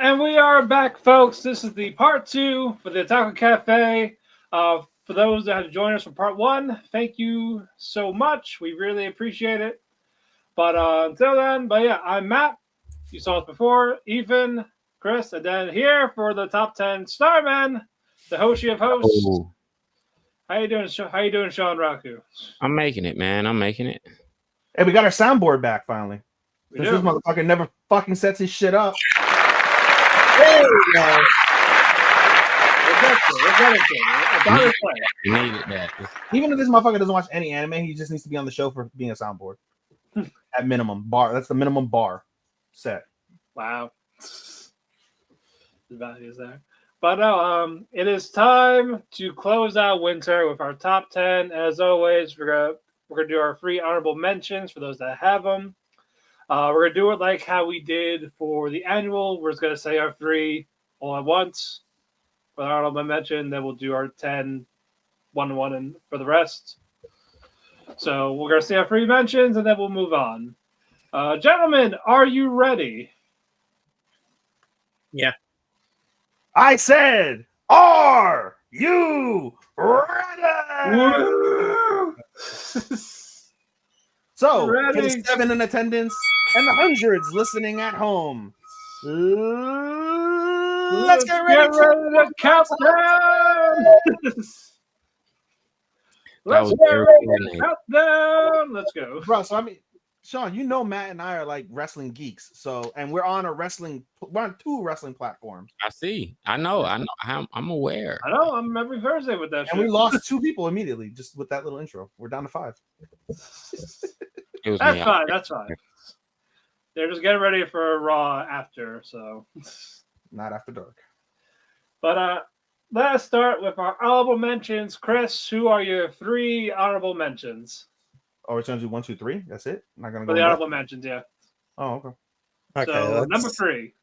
And we are back, folks. This is the part 2 for the Otalku Cafe. For those that have joined us for part 1, thank you so much. We really appreciate it. But until then, I'm Matt. You saw us before. Ethan, Chris, and then here for the top 10, Starman, the Hoshi of hosts. Oh, How you doing? How you doing, Sean Raku? I'm making it, man. I'm making it. Hey, we got our soundboard back finally. We Since do. this motherfucker never fucking sets his shit up. There we go. You needed that. Even if this motherfucker doesn't watch any anime, he just needs to be on the show for being a soundboard. At minimum bar. That's the minimum bar set. Wow. The value is there. But no, it is time to close out winter with our top 10. As always, we're gonna do our free honorable mentions for those that have them. We're gonna do it like how we did for the annual. We're just gonna say our 3 all at once for the honorable mention. Then we'll do our 10 1-1 and for the rest. So we're gonna say our 3 mentions and then we'll move on. Gentlemen, are you ready? Yeah. I said, are you ready? So, Ready. for the 7 in attendance and the hundreds listening at home, let's get ready to count down. Let's was get very ready to coordinated. count down. Let's go. Bro, so I mean, Sean, you know Matt and I are like wrestling geeks. So, and we're on 2 wrestling platforms. I see. I know. I'm aware. I know. I'm every Thursday with that And shit. we lost 2 people immediately just with that little intro. We're down to 5. It was That's me. fine. That's fine. They're just getting ready for a Raw after, so. Not after dark. But let's start with our honorable mentions. Chris, who are your 3 honorable mentions? Oh, we're going to do 1, 2, 3. That's it. Not going to For go. the honorable mentions, yeah. Oh, okay. Okay. So number 3.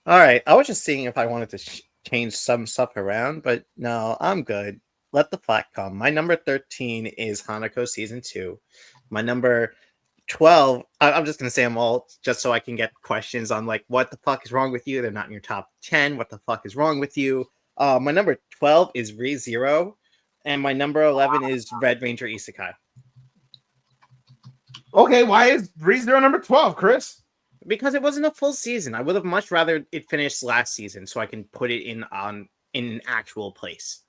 All right. I was just seeing if I wanted to change some stuff around, but no, I'm good. Let the flack come. My number 13 is Hanako Season 2. My number 12, I'm just going to say them all just so I can get questions on like, what the fuck is wrong with you? They're not in your top 10. What the fuck is wrong with you? My number 12 is ReZero. And my number 11 is Red Ranger Isekai. Okay, why is ReZero number 12, Chris? Because it wasn't a full season. I would have much rather it finished last season so I can put it in an actual place.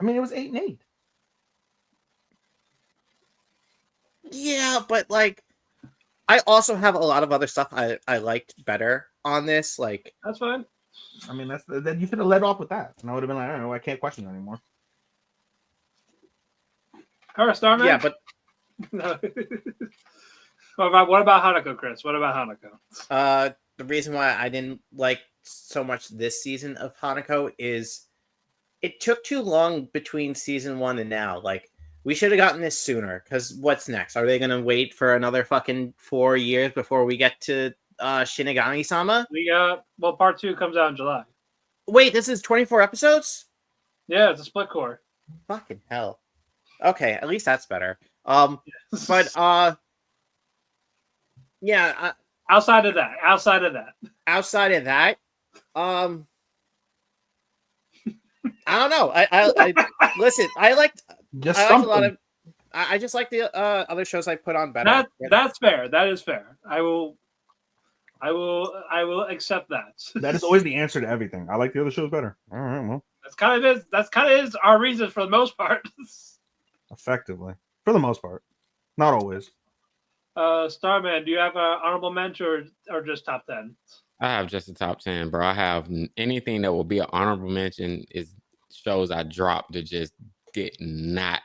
I mean, it was 8 and 8. Yeah, but like, I also have a lot of other stuff I liked better on this. Like, That's fine. I mean, then you could have led off with that, and I would have been like, I don't know, I can't question you anymore. All right, Starman. yeah, but No. What about Hanako, Chris? What about Hanako? the reason why I didn't like so much this season of Hanako is it took too long between season 1 and now. Like, we should have gotten this sooner. Because what's next? Are they gonna wait for another fucking 4 years before we get to Shinigami-sama? Part 2 comes out in July. Wait, this is 24 episodes? Yeah, it's a split core. Fucking hell. Okay, at least that's better. But yeah. Outside of that. Outside of that, I don't know. I listen. I liked a lot of. I just like the other shows I put on better. That's fair. That is fair. I will accept that. That is always the answer to everything. I like the other shows better. All right, well, That's kind of our reason for the most part. effectively, for the most part, not always. Starman, do you have an honorable mention or just top 10? I have just a top 10, bro. I have anything that will be an honorable mention is shows I dropped that just did not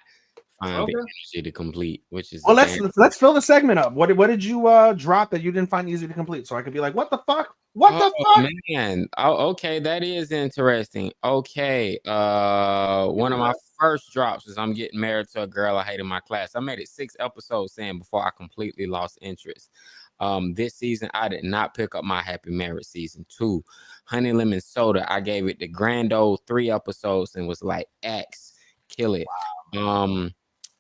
find the energy to complete, which is well. Let's fill the segment up. What did you drop that you didn't find easy to complete? So I could be like, what the fuck? What the fuck? Man. Oh, okay, that is interesting. Okay, one of my first drops is I'm getting married to a girl I hate in my class. I made it 6 episodes in before I completely lost interest. This season, I did not pick up my Happy Marriage season 2. Honey Lemon Soda, I gave it the grand old 3 episodes and was like, X, kill it. Wow.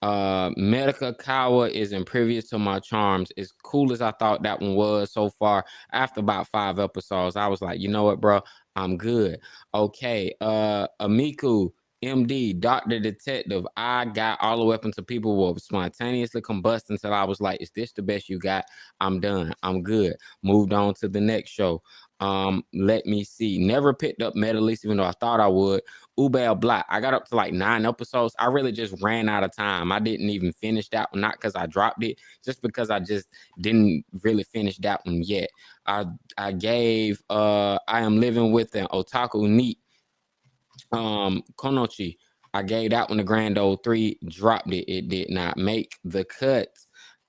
Medica Kawa is impervious to my charms. As cool as I thought that one was so far, after about 5 episodes, I was like, you know what, bro? I'm good. Okay. Amiku, MD, Doctor Detective. I got all the weapons of people will spontaneously combust until I was like, is this the best you got? I'm done. I'm good. Moved on to the next show. Let me see. Never picked up Metal List, even though I thought I would. Ubel Black. I got up to like 9 episodes. I really just ran out of time. I didn't even finish that one, not because I dropped it, just because I just didn't really finish that one yet. I gave I Am Living with an Otaku Neat Konochi. I gave that one a grand old 3, dropped it. It did not make the cut.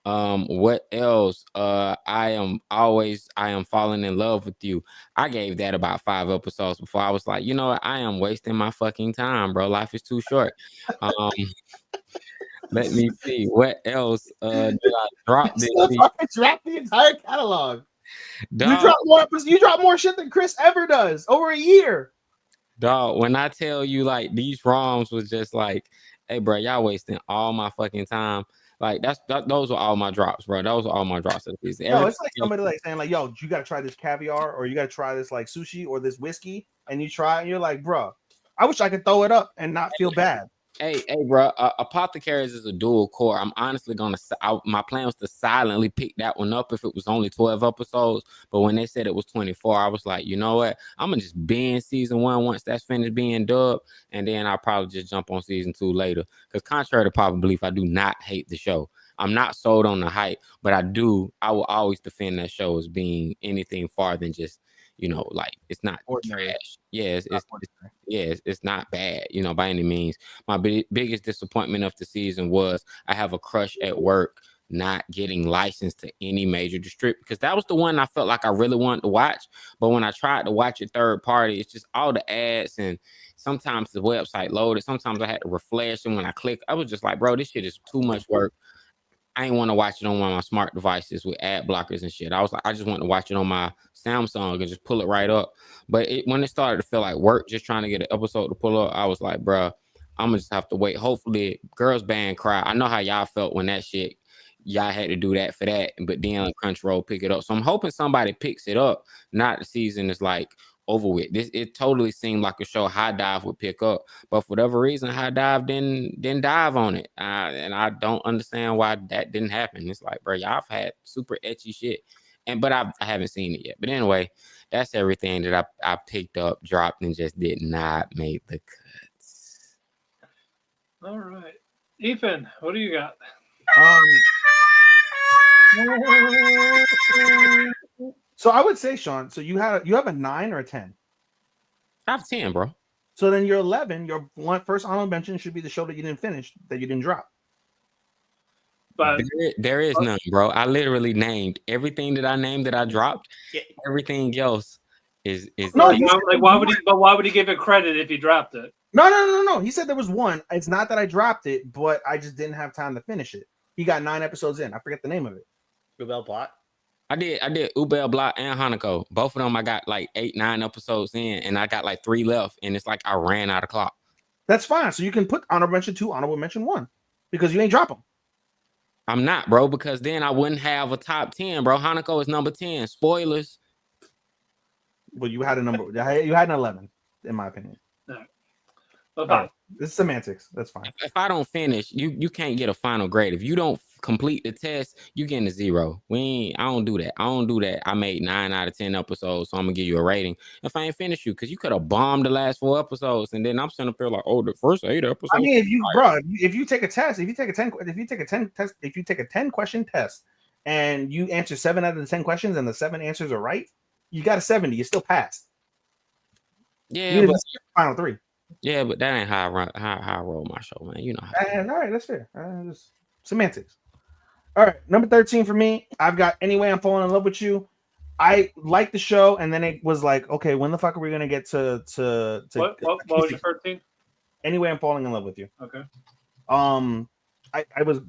What else? I am falling in love with you. I gave that about 5 episodes before I was like, you know what? I am wasting my fucking time, bro. Life is too short. Um, let me see. What else did I drop this week? Drop the entire catalog. Dog, You drop more shit than Chris ever does over a year. dog, when I tell you like these ROMs was just like, hey, bro, y'all wasting all my fucking time. Like those were all my drops, bro. Those were all my drops of the season. No, it's like somebody like saying like, "Yo, you gotta try this caviar, or you gotta try this like sushi or this whiskey," and you try, and you're like, "Bro, I wish I could throw it up and not feel bad." Hey, bro. Apothecaries is a dual core. I'm honestly my plan was to silently pick that one up if it was only 12 episodes. But when they said it was 24, I was like, you know what? I'm gonna just binge season 1 once that's finished being dubbed, and then I'll probably just jump on season 2 later. Because contrary to popular belief, I do not hate the show. I'm not sold on the hype, but I will always defend that show as being anything far than just, like it's not Ordinary. trash. Yeah, it's not bad, by any means. My biggest disappointment of the season was I have a crush at work not getting licensed to any major distributor, because that was the one I felt like I really wanted to watch. But when I tried to watch it third party, it's just all the ads, and sometimes the website loaded. Sometimes I had to refresh, and when I click, I was just like, bro, this shit is too much work. I ain't want to watch it on one of my smart devices with ad blockers and shit. I was like, I just want to watch it on my Samsung and just pull it right up. But when it started to feel like work, just trying to get an episode to pull up, I was like, bro, I'm gonna just have to wait. Hopefully, Girls Band Cry. I know how y'all felt when that shit, y'all had to do that for that, but then Crunchyroll pick it up. So I'm hoping somebody picks it up. Not the season is like over with. It totally seemed like a show High Dive would pick up, but for whatever reason, High Dive didn't dive on it, and I don't understand why that didn't happen. It's like, bro, y'all have had super etchy shit, but I haven't seen it yet. But anyway, that's everything that I picked up, dropped, and just did not make the cuts. All right, Ethan, what do you got? So I would say, Sean, so you have a 9 or a 10? I have 10, bro. So then your 11, your first honorable mention should be the show that you didn't finish, that you didn't drop. But there is none, bro. I literally named everything that I named that I dropped. Everything else is No, why would he give it credit if he dropped it? No. He said there was one. It's not that I dropped it, but I just didn't have time to finish it. He got 9 episodes in. I forget the name of it. Ubel Black. I did Ubel Block and Hanako. Both of them I got like 8-9 episodes in, and I got like 3 left, and it's like I ran out of clock. That's fine. So you can put honorable mention 2, honorable mention 1, because you ain't drop them. I'm not, bro, because then I wouldn't have a top 10, bro. Hanako is number 10. Spoilers. Well, you had a number. You had an 11, in my opinion. All right. It's semantics. That's fine. If I don't finish, you can't get a final grade. If you don't complete the test, you getting a 0. I don't do that. I made 9 out of 10 episodes, so I'm gonna give you a rating if I ain't finished you, because you could have bombed the last 4 episodes, and then I'm sitting up there like, oh, the first 8 episodes. I mean, if you take a test, if you take a 10 question test, and you answer 7 out of the 10 questions, and the 7 answers are right, you got a 70. You still passed. Yeah, but final 3. Yeah, but that ain't how I roll my show, man. You know how. All right, that's fair. Just semantics. All right, number 13 for me. I've got Anyway I'm Falling in Love with You. I like the show, and then it was like, okay, when the fuck are we gonna get to what was your 13? Anyway I'm Falling in Love with You. Okay. I was,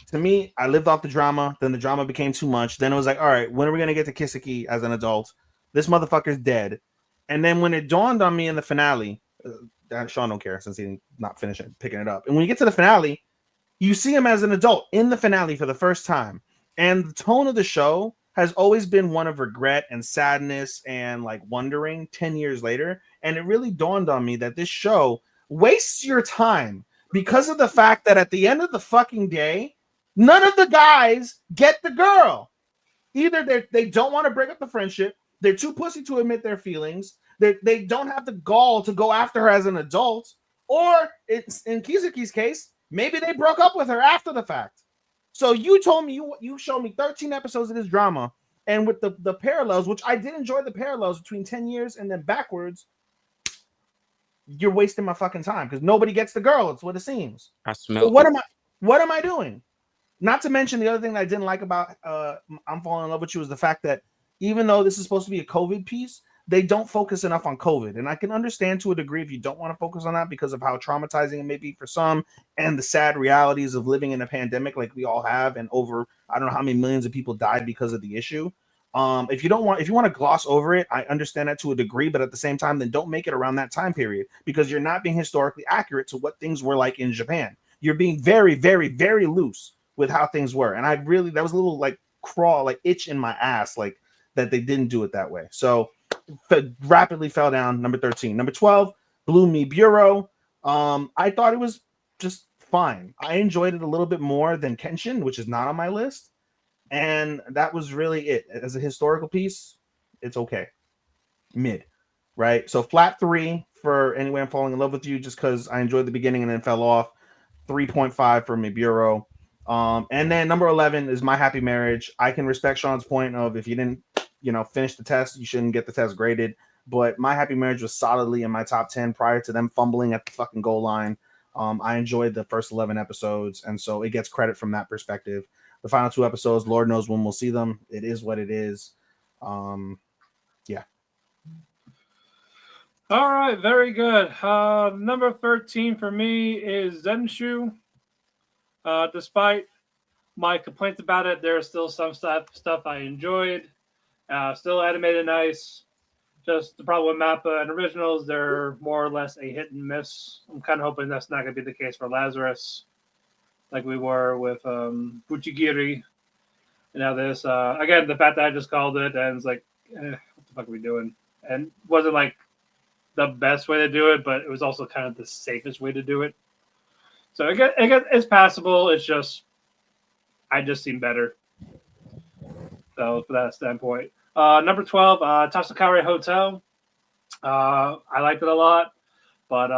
to me, I lived off the drama. Then the drama became too much. Then it was like, all right, when are we gonna get to Kiseki as an adult? This motherfucker's dead. And then when it dawned on me in the finale. Sean don't care since he's not finishing picking it up. And when you get to the finale, You see him as an adult in the finale for the first time, and the tone of the show has always been one of regret and sadness and like wondering 10 years later. And it really dawned on me that this show wastes your time because of the fact that at the end of the fucking day, none of the guys get the girl. Either they don't want to break up the friendship, they're too pussy to admit their feelings, they don't have the gall to go after her as an adult, or it's in Kizuki's case, maybe they broke up with her after the fact. So you told me you showed me 13 episodes of this drama, and with the parallels, which I did enjoy the parallels between 10 years and then backwards, you're wasting my fucking time because nobody gets the girl. It's what it seems. I So smell. what am I doing? Not to mention the other thing that I didn't like about I'm Falling in Love with You is the fact that even though this is supposed to be a COVID piece, they don't focus enough on COVID. And I can understand to a degree if you don't want to focus on that because of how traumatizing it may be for some and the sad realities of living in a pandemic like we all have, and over I don't know how many millions of people died because of the issue. If you want to gloss over it, I understand that to a degree, but at the same time, then don't make it around that time period because you're not being historically accurate to what things were like in Japan. You're being very, very, very loose with how things were. And that was a little like itch in my ass, like that they didn't do it that way. So rapidly fell down. Number 13. Number 12, Blue Me Bureau. I thought it was just fine. I enjoyed it a little bit more than Kenshin, which is not on my list. And that was really it. As a historical piece, it's okay. Mid. Right? So flat 3 for Anyway I'm Falling in Love with You, just because I enjoyed the beginning and then fell off. 3.5 for Me Bureau. And then number 11 is My Happy Marriage. I can respect Sean's point of if you didn't, finish the test, you shouldn't get the test graded. But My Happy Marriage was solidly in my top 10 prior to them fumbling at the fucking goal line. I enjoyed the first 11 episodes, and so it gets credit from that perspective. The final 2 episodes, Lord knows when we'll see them. It is what it is. Yeah. All right, very good. Number 13 for me is Zenshu. Despite my complaints about it, there's still some stuff I enjoyed. Still animated nice. Just the problem with Mappa and originals, they're more or less a hit and miss. I'm kind of hoping that's not going to be the case for Lazarus, like we were with Buchigiri. And now this, again, the fact that I just called it and it's like, what the fuck are we doing? And it wasn't like the best way to do it, but it was also kind of the safest way to do it. So again, it's passable. It's just, I just seem better. So for that standpoint. Number 12, Tasakari Hotel. I liked it a lot, but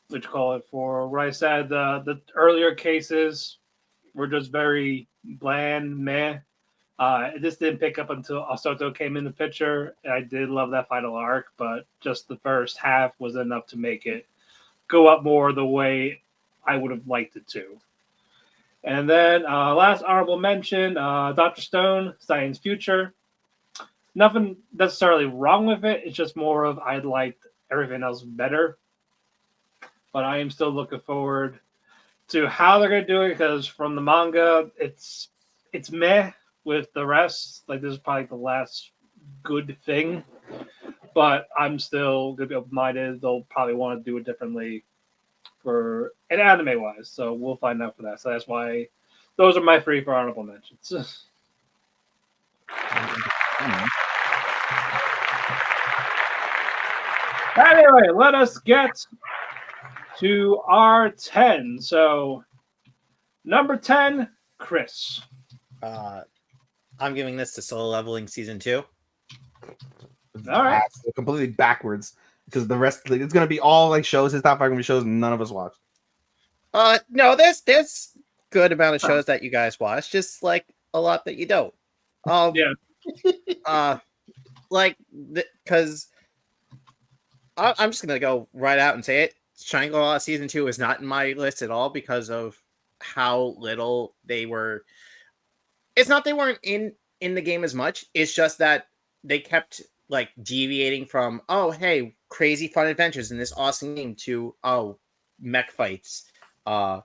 what you call it, for what I said, the earlier cases were just very bland, meh. It just didn't pick up until Asoto came in the picture. I did love that final arc, but just the first half was enough to make it go up more the way I would have liked it to. And then last honorable mention, Dr. Stone, Science Future. Nothing necessarily wrong with it. It's just more of I liked everything else better. But I am still looking forward to how they're going to do it because from the manga, it's meh with the rest. Like this is probably the last good thing. But I'm still going to be open-minded. They'll probably want to do it differently for an anime-wise. So we'll find out for that. So that's why those are my 3 for honorable mentions. Anyway, let us get to our 10. So, number 10, Chris. I'm giving this to Solo Leveling Season 2. All right. Completely backwards because the rest, it's going to be all like shows. His top 5 going to be shows none of us watched. No, there's good amount of shows that you guys watch, just like a lot that you don't. Yeah. Because I'm just gonna go right out and say it. Triangle Season 2 is not in my list at all because of how little they were. It's not they weren't in the game as much. It's just that they kept like deviating from hey, crazy fun adventures in this awesome game to mech fights, a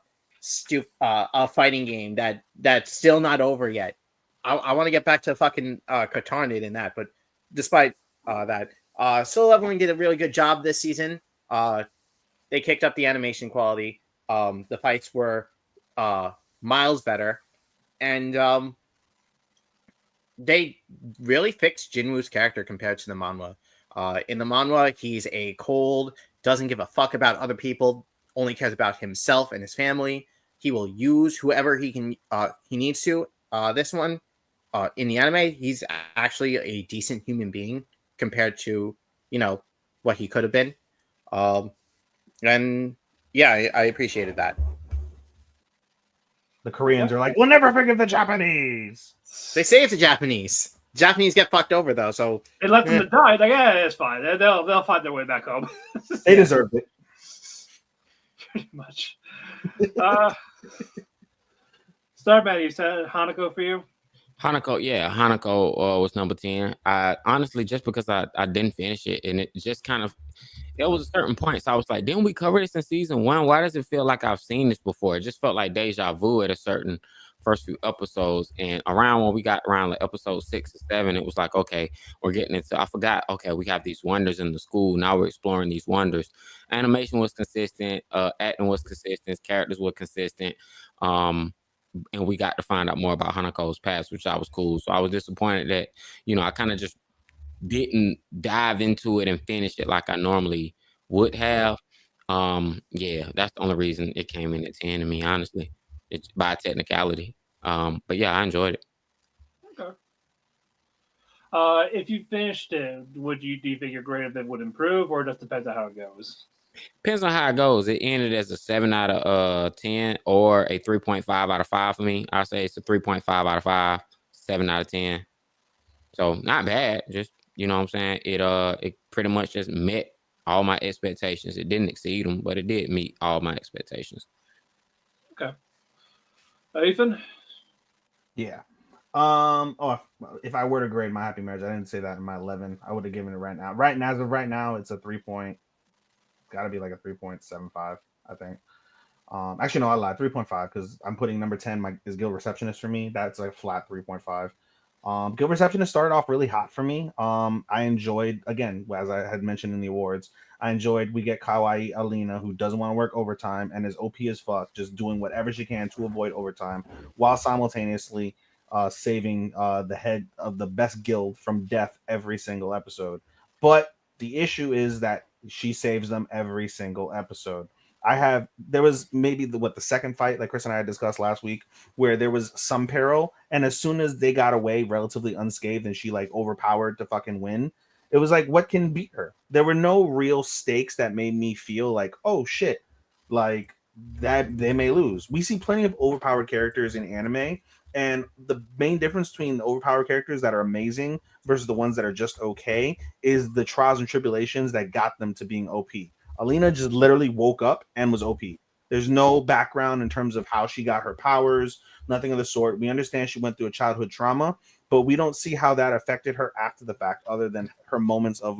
fighting game that's still not over yet. I want to get back to fucking Katarnid in that, but despite that, Solo Leveling did a really good job this season. They kicked up the animation quality. The fights were miles better, and they really fixed Jinwoo's character compared to the manhwa. In the manhwa, he's a cold, doesn't give a fuck about other people, only cares about himself and his family. He will use whoever he needs to. This one, in the anime, he's actually a decent human being compared to what he could have been. And yeah, I appreciated that. The Koreans are like, we'll never forgive the Japanese. They say it's a Japanese. Japanese get fucked over though, so They left them to die. Like, yeah, it's fine. They'll find their way back home. They deserved it. Pretty much. Starman, you said Hanako for you? Hanako was number 10. I honestly, just because I didn't finish it, and it just kind of, there was a certain point. So I was like, didn't we cover this in season 1? Why does it feel like I've seen this before? It just felt like deja vu at a certain first few episodes. And around when we got around like episode 6 or 7, it was like, okay, we're getting into, I forgot, okay, we have these wonders in the school. Now we're exploring these wonders. Animation was consistent. Acting was consistent. Characters were consistent. And we got to find out more about Hanako's past, which I was cool. So I was disappointed that, I kind of just didn't dive into it and finish it like I normally would have. Yeah, that's the only reason it came in at 10 to me, honestly. It's by technicality. But yeah, I enjoyed it. Okay. If you finished it, do you think your grade of it would improve, or it just depends on how it goes? Depends on how it goes. It ended as a 7 out of 10 or a 3.5 out of 5 for me. I say it's a 3.5 out of 5, 7 out of 10. So not bad. Just, you know what I'm saying? It pretty much just met all my expectations. It didn't exceed them, but it did meet all my expectations. Okay. Ethan? Yeah. If I were to grade My Happy Marriage, I didn't say that in my 11. I would have given it right now. As of right now, it's a 3 point. Got to be like a 3.75, I think. Actually, no, I lied. 3.5 because I'm putting number 10 is Guild Receptionist for me. That's like flat 3.5. Guild Receptionist started off really hot for me. I enjoyed, again, as I had mentioned in the awards, we get Kawaii Alina, who doesn't want to work overtime and is OP as fuck, just doing whatever she can to avoid overtime while simultaneously saving the head of the best guild from death every single episode. But the issue is that she saves them every single episode. There was maybe the second fight, like Chris and I had discussed last week, where there was some peril, and as soon as they got away relatively unscathed and she like overpowered to fucking win, it was like, what can beat her? There were no real stakes that made me feel like, oh shit, like that they may lose. We see plenty of overpowered characters in anime, and the main difference between the overpowered characters that are amazing versus the ones that are just okay is the trials and tribulations that got them to being OP. Alina just literally woke up and was OP. There's no background in terms of how she got her powers, nothing of the sort. We understand she went through a childhood trauma, but we don't see how that affected her after the fact, other than her moments of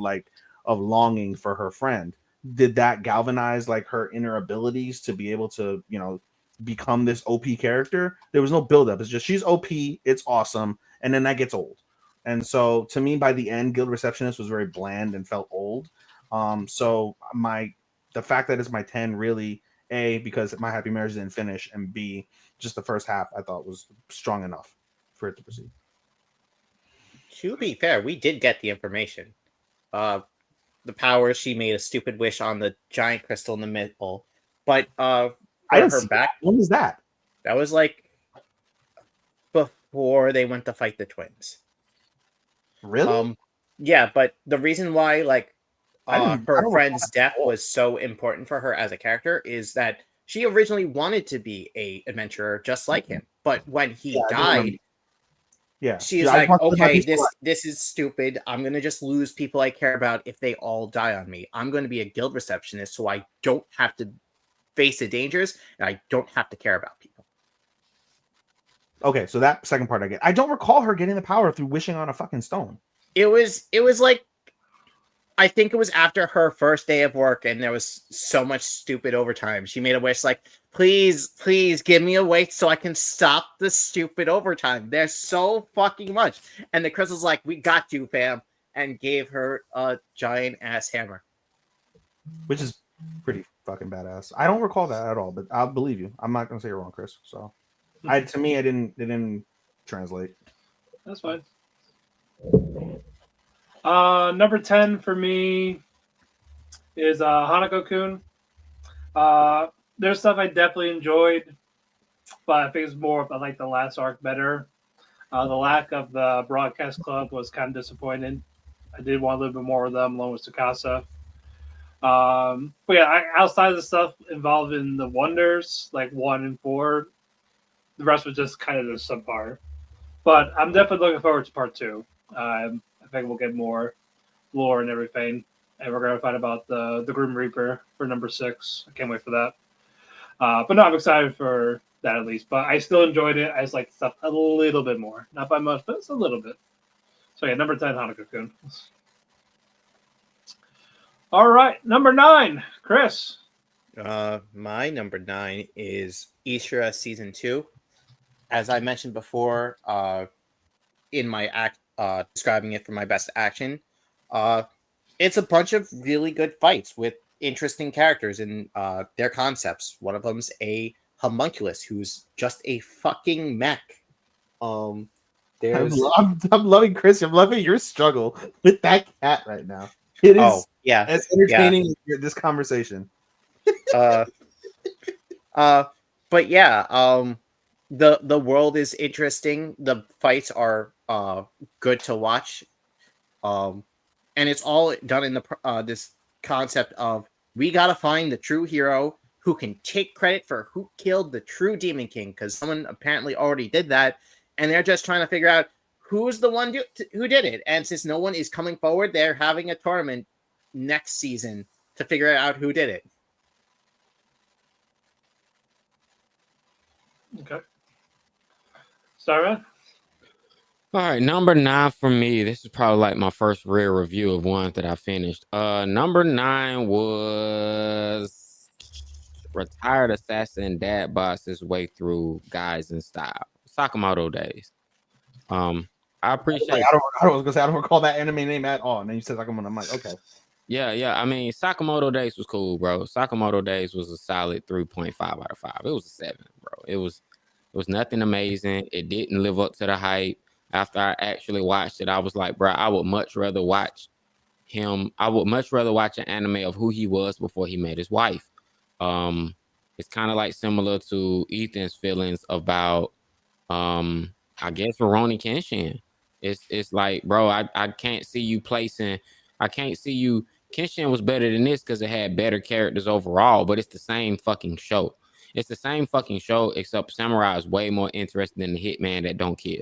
longing for her friend. Did that galvanize like her inner abilities to be able to, become this OP character? There was no buildup. It's just she's OP, it's awesome, and then that gets old. And so to me, by the end, Guild Receptionist was very bland and felt old. So the fact that it's my 10 really, A, because My Happy Marriage didn't finish, and B, just the first half I thought was strong enough for it to proceed. To be fair, we did get the information. The power, she made a stupid wish on the giant crystal in the middle. But I didn't see that. When was that? That was like before they went to fight the twins. Really? Yeah, but the reason why her friend's death was so important for her as a character is that she originally wanted to be a adventurer just like him. But when he died, she's like, okay, this is stupid. I'm going to just lose people I care about if they all die on me. I'm going to be a guild receptionist so I don't have to face the dangers and I don't have to care about people. Okay, so that second part I get. I don't recall her getting the power through wishing on a fucking stone. It was like, I think it was after her first day of work and there was so much stupid overtime. She made a wish like, please give me a way so I can stop the stupid overtime. There's so fucking much. And the crystal's like, we got you, fam, and gave her a giant ass hammer. Which is pretty fucking badass. I don't recall that at all, but I'll believe you. I'm not gonna say you're wrong, Chris. So, to me, it didn't translate. That's fine. Number 10 for me is Hanako-kun. There's stuff I definitely enjoyed, but I think it's more of like the last arc better. The lack of the broadcast club was kind of disappointing. I did want a little bit more of them along with Tsukasa. But yeah, outside of the stuff involved in the Wonders, like 1 and 4, the rest was just kind of just subpar. But I'm definitely looking forward to part 2. I think we'll get more lore and everything. And we're going to find about the Grim Reaper for number 6. I can't wait for that. But no, I'm excited for that at least. But I still enjoyed it. I just like stuff a little bit more. Not by much, but it's a little bit. So yeah, number 10, Hanako-kun. All right, number 9, Chris. My number 9 is Ishura season 2. As I mentioned before, in my describing it for my best action, it's a bunch of really good fights with interesting characters and their concepts. One of them's a homunculus who's just a fucking mech. I'm loving Chris. I'm loving your struggle with that cat right now. It is as entertaining as this conversation. But yeah, the world is interesting. The fights are good to watch. And it's all done in the this concept of we gotta find the true hero who can take credit for who killed the true Demon King, because someone apparently already did that, and they're just trying to figure out who's the one who did it. And since no one is coming forward, they're having a tournament next season to figure out who did it. Okay. Starman? All right, number 9 for me. This is probably like my first real review of ones that I finished. Number 9 was Retired Assassin Dad Boss his way through Guys in Style. Sakamoto Days. I appreciate. I was gonna say I don't recall that anime name at all, and then you said Sakamoto. I'm like, okay. Yeah. I mean, Sakamoto Days was cool, bro. Sakamoto Days was a solid 3.5 out of 5. It was a 7, bro. It was nothing amazing. It didn't live up to the hype. After I actually watched it, I was like, bro, I would much rather watch him. I would much rather watch an anime of who he was before he met his wife. It's kind of like similar to Ethan's feelings about, I guess, Rurouni Kenshin. It's like, bro, I can't see you placing. I can't see you. Kenshin was better than this because it had better characters overall, but it's the same fucking show. It's the same fucking show, except Samurai is way more interesting than the hitman that don't kill.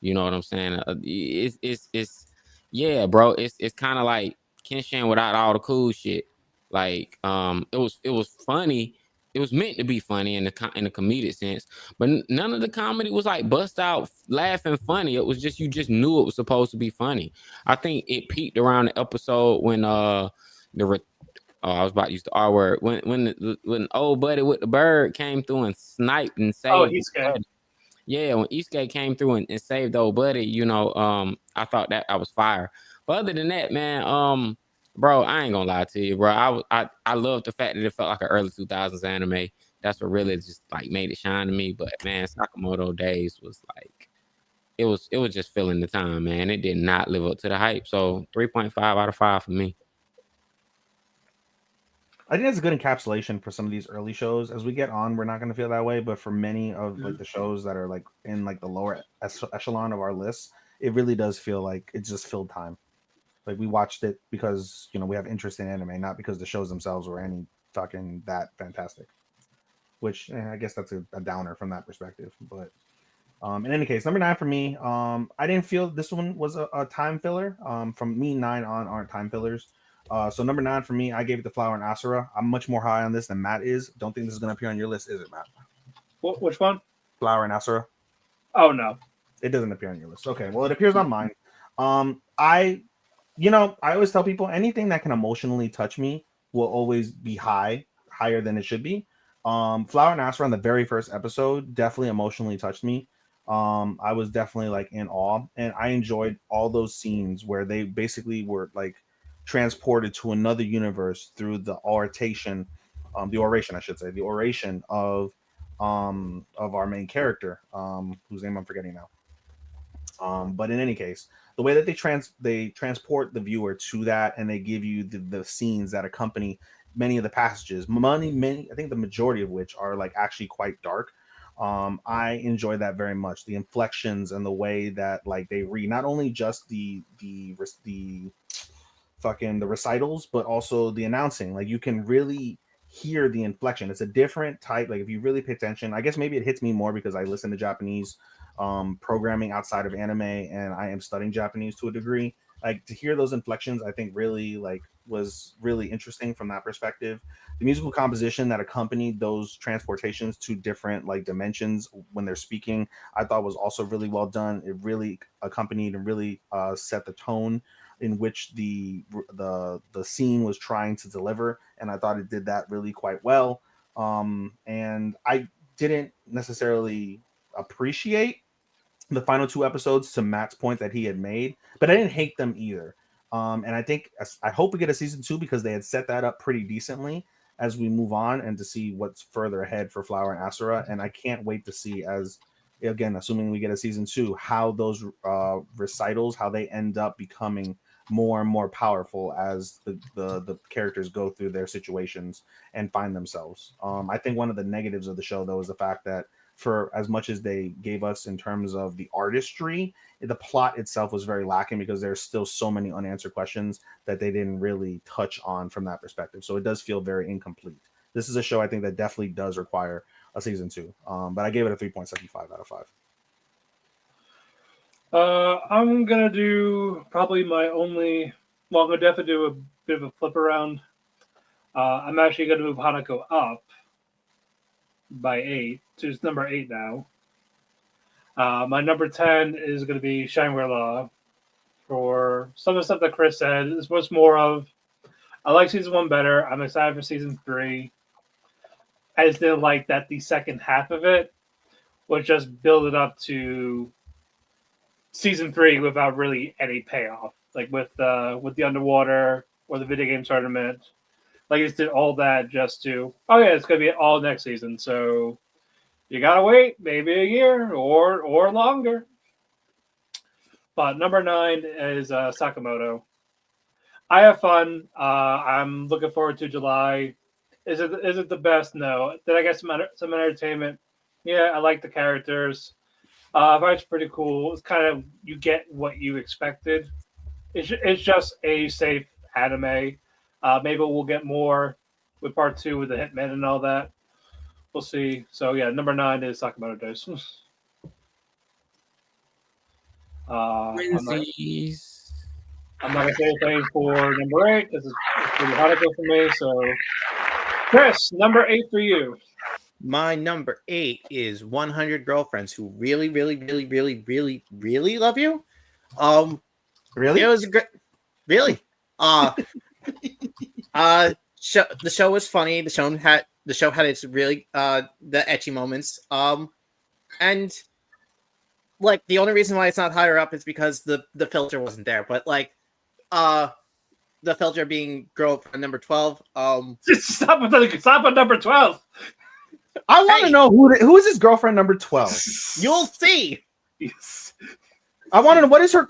You know what I'm saying? It's yeah, bro. It's kind of like Kenshin without all the cool shit. Like, it was funny. It was meant to be funny in the comedic sense, but none of the comedy was like bust out laughing funny. It was just you just knew it was supposed to be funny. I think it peaked around the episode when I was about to use the R word when old buddy with the bird came through and sniped and saved. Oh, he's good. Yeah, when Isuke came through and saved old buddy, you know, I thought that I was fire. But other than that, man, bro, I ain't gonna lie to you, bro. I love the fact that it felt like an early 2000s anime. That's what really just like made it shine to me. But man, Sakamoto Days was like it was just filling the time, man. It did not live up to the hype. So 3.5 out of 5 for me. I think that's a good encapsulation for some of these early shows. As we get on, we're not going to feel that way, but for many of like the shows that are like in like the lower echelon of our lists, it really does feel like it's just filled time. Like we watched it because we have interest in anime, not because the shows themselves were any fucking that fantastic. Which I guess that's a downer from that perspective. But in any case, number 9 for me, I didn't feel this one was a time filler. From me, 9 on aren't time fillers. So number 9 for me, I gave it to Flower and Asura. I'm much more high on this than Matt is. Don't think this is going to appear on your list, is it, Matt? Which one? Flower and Asura. Oh no, it doesn't appear on your list. Okay, well it appears on mine. I always tell people anything that can emotionally touch me will always be higher than it should be. Flower and Asura on the very first episode definitely emotionally touched me. I was definitely like in awe, and I enjoyed all those scenes where they basically were like transported to another universe through the oration the oration, I should say, the oration of our main character, whose name I'm forgetting now. But in any case, the way that they transport the viewer to that, and they give you the scenes that accompany many of the passages, many, I think the majority of which are like actually quite dark. I enjoy that very much. The inflections and the way that like they read not only just the fucking the recitals, but also the announcing. Like you can really hear the inflection. It's a different type. Like if you really pay attention, I guess maybe it hits me more because I listen to Japanese programming outside of anime, and I am studying Japanese to a degree. Like to hear those inflections, I think really like was really interesting from that perspective. The musical composition that accompanied those transportations to different like dimensions when they're speaking, I thought was also really well done. It really accompanied and really set the tone in which the scene was trying to deliver, and I thought it did that really quite well. And I didn't necessarily appreciate the final two episodes, to Matt's point that he had made, but I didn't hate them either. And I hope we get a season 2 because they had set that up pretty decently as we move on and to see what's further ahead for Flower and Asura. And I can't wait to see, as again, assuming we get a season 2, how those recitals, how they end up becoming more and more powerful as the characters go through their situations and find themselves. I think one of the negatives of the show, though, is the fact that for as much as they gave us in terms of the artistry, the plot itself was very lacking because there's still so many unanswered questions that they didn't really touch on from that perspective. So it does feel very incomplete. This is a show I think that definitely does require a season 2. But I gave it a 3.75 out of 5. I'm gonna do probably my only. Well, I'm gonna definitely do a bit of a flip around. I'm actually gonna move Hanako up by 8 to number 8 now. My number 10 is gonna be Shangri-La for some of the stuff that Chris said. This was more of I like season 1 better. I'm excited for season 3. I just didn't like that the second half of it was just build it up to season 3 without really any payoff, like with the underwater or the video game tournament. Like it did all that just to it's gonna be all next season. So you gotta wait maybe a year or longer. But number 9 is Sakamoto. I have fun. I'm looking forward to July. Is it the best? No. Did I get some entertainment? Yeah, I like the characters. It's pretty cool. It's kind of you get what you expected. It's just a safe anime. Maybe we'll get more with part 2 with the Hitman and all that. We'll see. So yeah, number 9 is Sakamoto Days. I'm not gonna say anything for number 8 because it's pretty hard for me. So Chris, number 8 for you. My number 8 is 100 Girlfriends Who Really, Really, Really, Really, Really, Really Love You. Really? It was a great. Really. The show was funny. The show had its really the ecchi moments. And like the only reason why it's not higher up is because the filter wasn't there. But like, the filter being girlfriend number 12. Stop at number 12. I want to know who is his girlfriend number 12. You'll see. Yes. I want to know what is her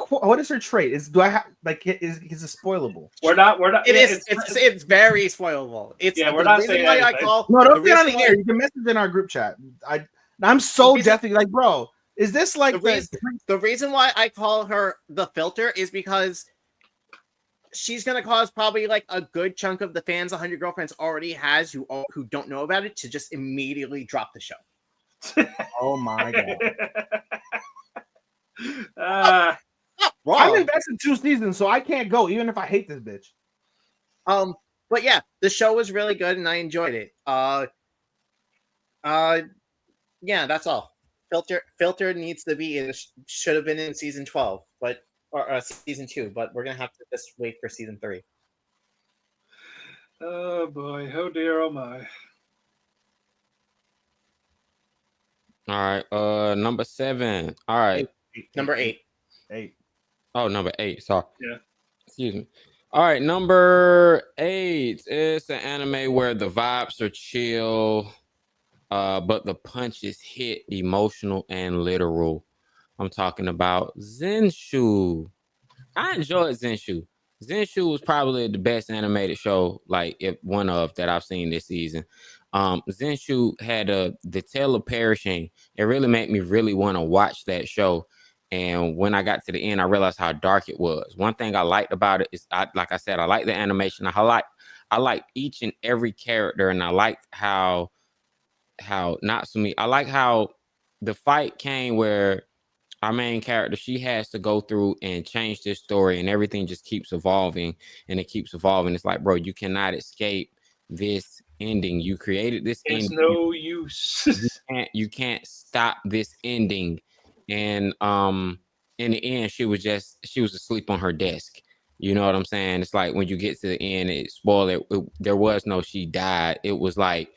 trait? Is it spoilable? We're not. It's very spoilable. We're not saying why anything. Don't say it on the air. You can message in our group chat. I'm so definitely like, bro. Is this like the reason why I call her the filter is because she's gonna cause probably like a good chunk of the fans 100 Girlfriends already has who don't know about it to just immediately drop the show. Oh my god. I'm invested 2 seasons, so I can't go even if I hate this bitch. But yeah, the show was really good and I enjoyed it. Yeah, that's all. Filter needs to be should have been in season 12, but or season 2, but we're gonna have to just wait for season 3. Oh boy, oh dear, oh my. All right, number 7. All right, number 8. 8. Oh, number 8. Sorry. Yeah. Excuse me. All right, number 8 is an anime where the vibes are chill, but the punches hit emotional and literal. I'm talking about Zenshu. I enjoyed Zenshu. Zenshu was probably the best animated show, like if one of that I've seen this season. Zenshu had the tale of perishing. It really made me really want to watch that show. And when I got to the end, I realized how dark it was. One thing I liked about it is, like I said, I like the animation. I like each and every character, and I liked how Natsumi. I like how the fight came where our main character, she has to go through and change this story, and everything just keeps evolving and it keeps evolving. It's like, bro, you cannot escape this ending. You created this It's ending. no use. You can't stop this ending. And in the end, she was asleep on her desk. You know what I'm saying? It's like when you get to the end, it spoiled there was no she died. It was like,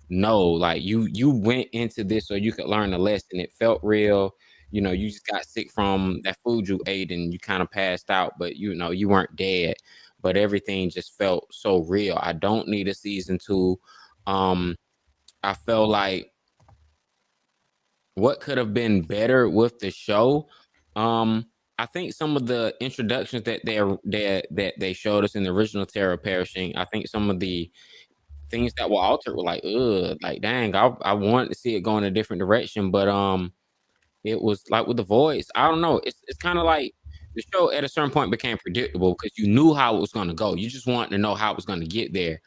no, like you went into this so you could learn a lesson. It felt real. You know, you just got sick from that food you ate and you kind of passed out, but you know, you weren't dead. But everything just felt so real. I don't need a season 2. I felt like what could have been better with the show. I think some of the introductions that they showed us in the original Terra Perishing, I think some of the things that were altered were like, ugh, like dang, I wanted to see it go in a different direction, but it was like with the voice. I don't know. It's kind of like the show at a certain point became predictable because you knew how it was going to go. You just wanted to know how it was going to get there.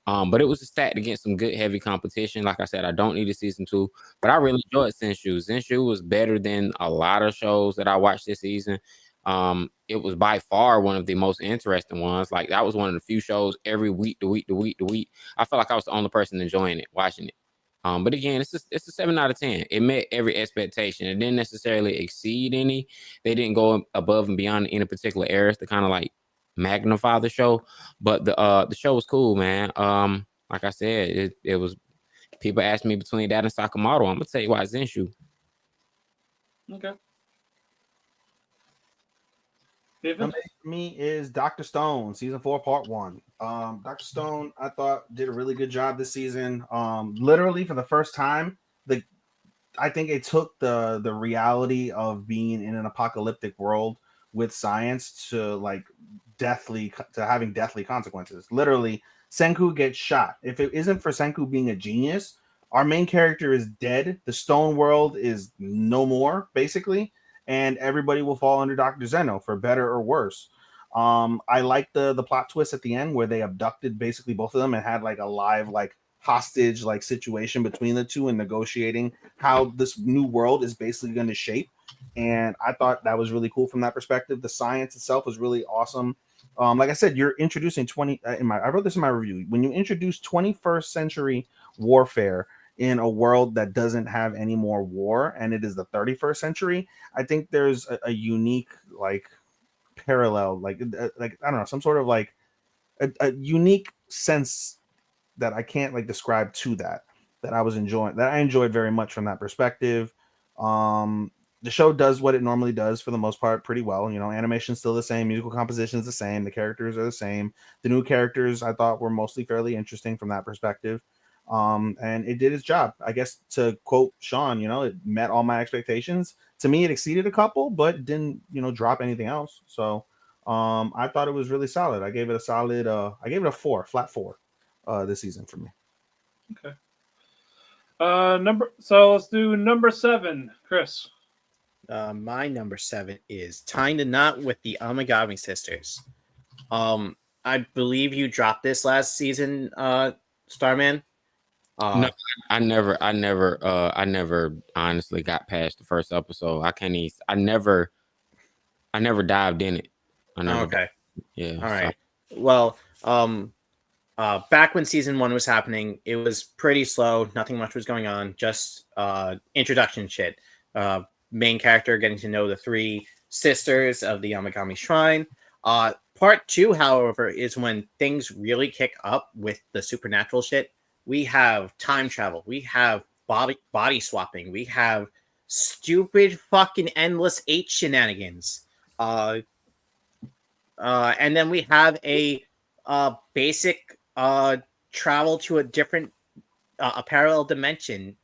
But it was stacked against some good heavy competition. Like I said, I don't need a season 2, but I really enjoyed Zenshu. Zenshu was better than a lot of shows that I watched this season. It was by far one of the most interesting ones. Like that was one of the few shows every week, to week, to week, to week. I felt like I was the only person enjoying it, watching it. But again, it's a 7 out of 10. It met every expectation. It didn't necessarily exceed any. They didn't go above and beyond any particular areas to kind of like magnify the show. But the show was cool, man. Like I said, it was. People asked me between that and Sakamoto. I'm gonna tell you why Zenshu. Okay. Number 8 for me is Dr. Stone, season 4, part 1. Dr. Stone, I thought did a really good job this season. Literally for the first time, I think it took the reality of being in an apocalyptic world with science to like having deathly consequences. Literally, Senku gets shot. If it isn't for Senku being a genius, our main character is dead. The stone world is no more, basically, and everybody will fall under Dr. Zeno for better or worse. I like the plot twist at the end where they abducted basically both of them and had like a live like hostage like situation between the two and negotiating how this new world is basically going to shape. And I thought that was really cool from that perspective. The science itself was really awesome. Like I said, you're introducing I wrote this in my review. When you introduce 21st century warfare in a world that doesn't have any more war, and it is the 31st century, I think there's a unique like parallel, like I don't know, some sort of like a unique sense that I can't like describe to that I was enjoying, that I enjoyed very much from that perspective. The show does what it normally does for the most part pretty well. You know, animation's still the same, musical composition's the same, the characters are the same. The new characters I thought were mostly fairly interesting from that perspective. And it did its job. I guess to quote Sean, you know, it met all my expectations. To me, it exceeded a couple, but didn't, you know, drop anything else. So I thought it was really solid. I gave it a solid I gave it a 4, flat 4 this season for me. Okay. So let's do number 7, Chris. My number 7 is Tying the Knot with the Amagami Sisters. I believe you dropped this last season, Starman. No, I never honestly got past the first episode. I can't even. I never dived in it. I never. Okay. Yeah. All so- right. Well, back when season 1 was happening, it was pretty slow. Nothing much was going on. Just introduction shit. Main character getting to know the 3 sisters of the Yamagami Shrine. Part 2, however, is when things really kick up with the supernatural shit. We have time travel. We have body swapping. We have stupid fucking endless 8 shenanigans. And then we have a basic travel to a different a parallel dimension,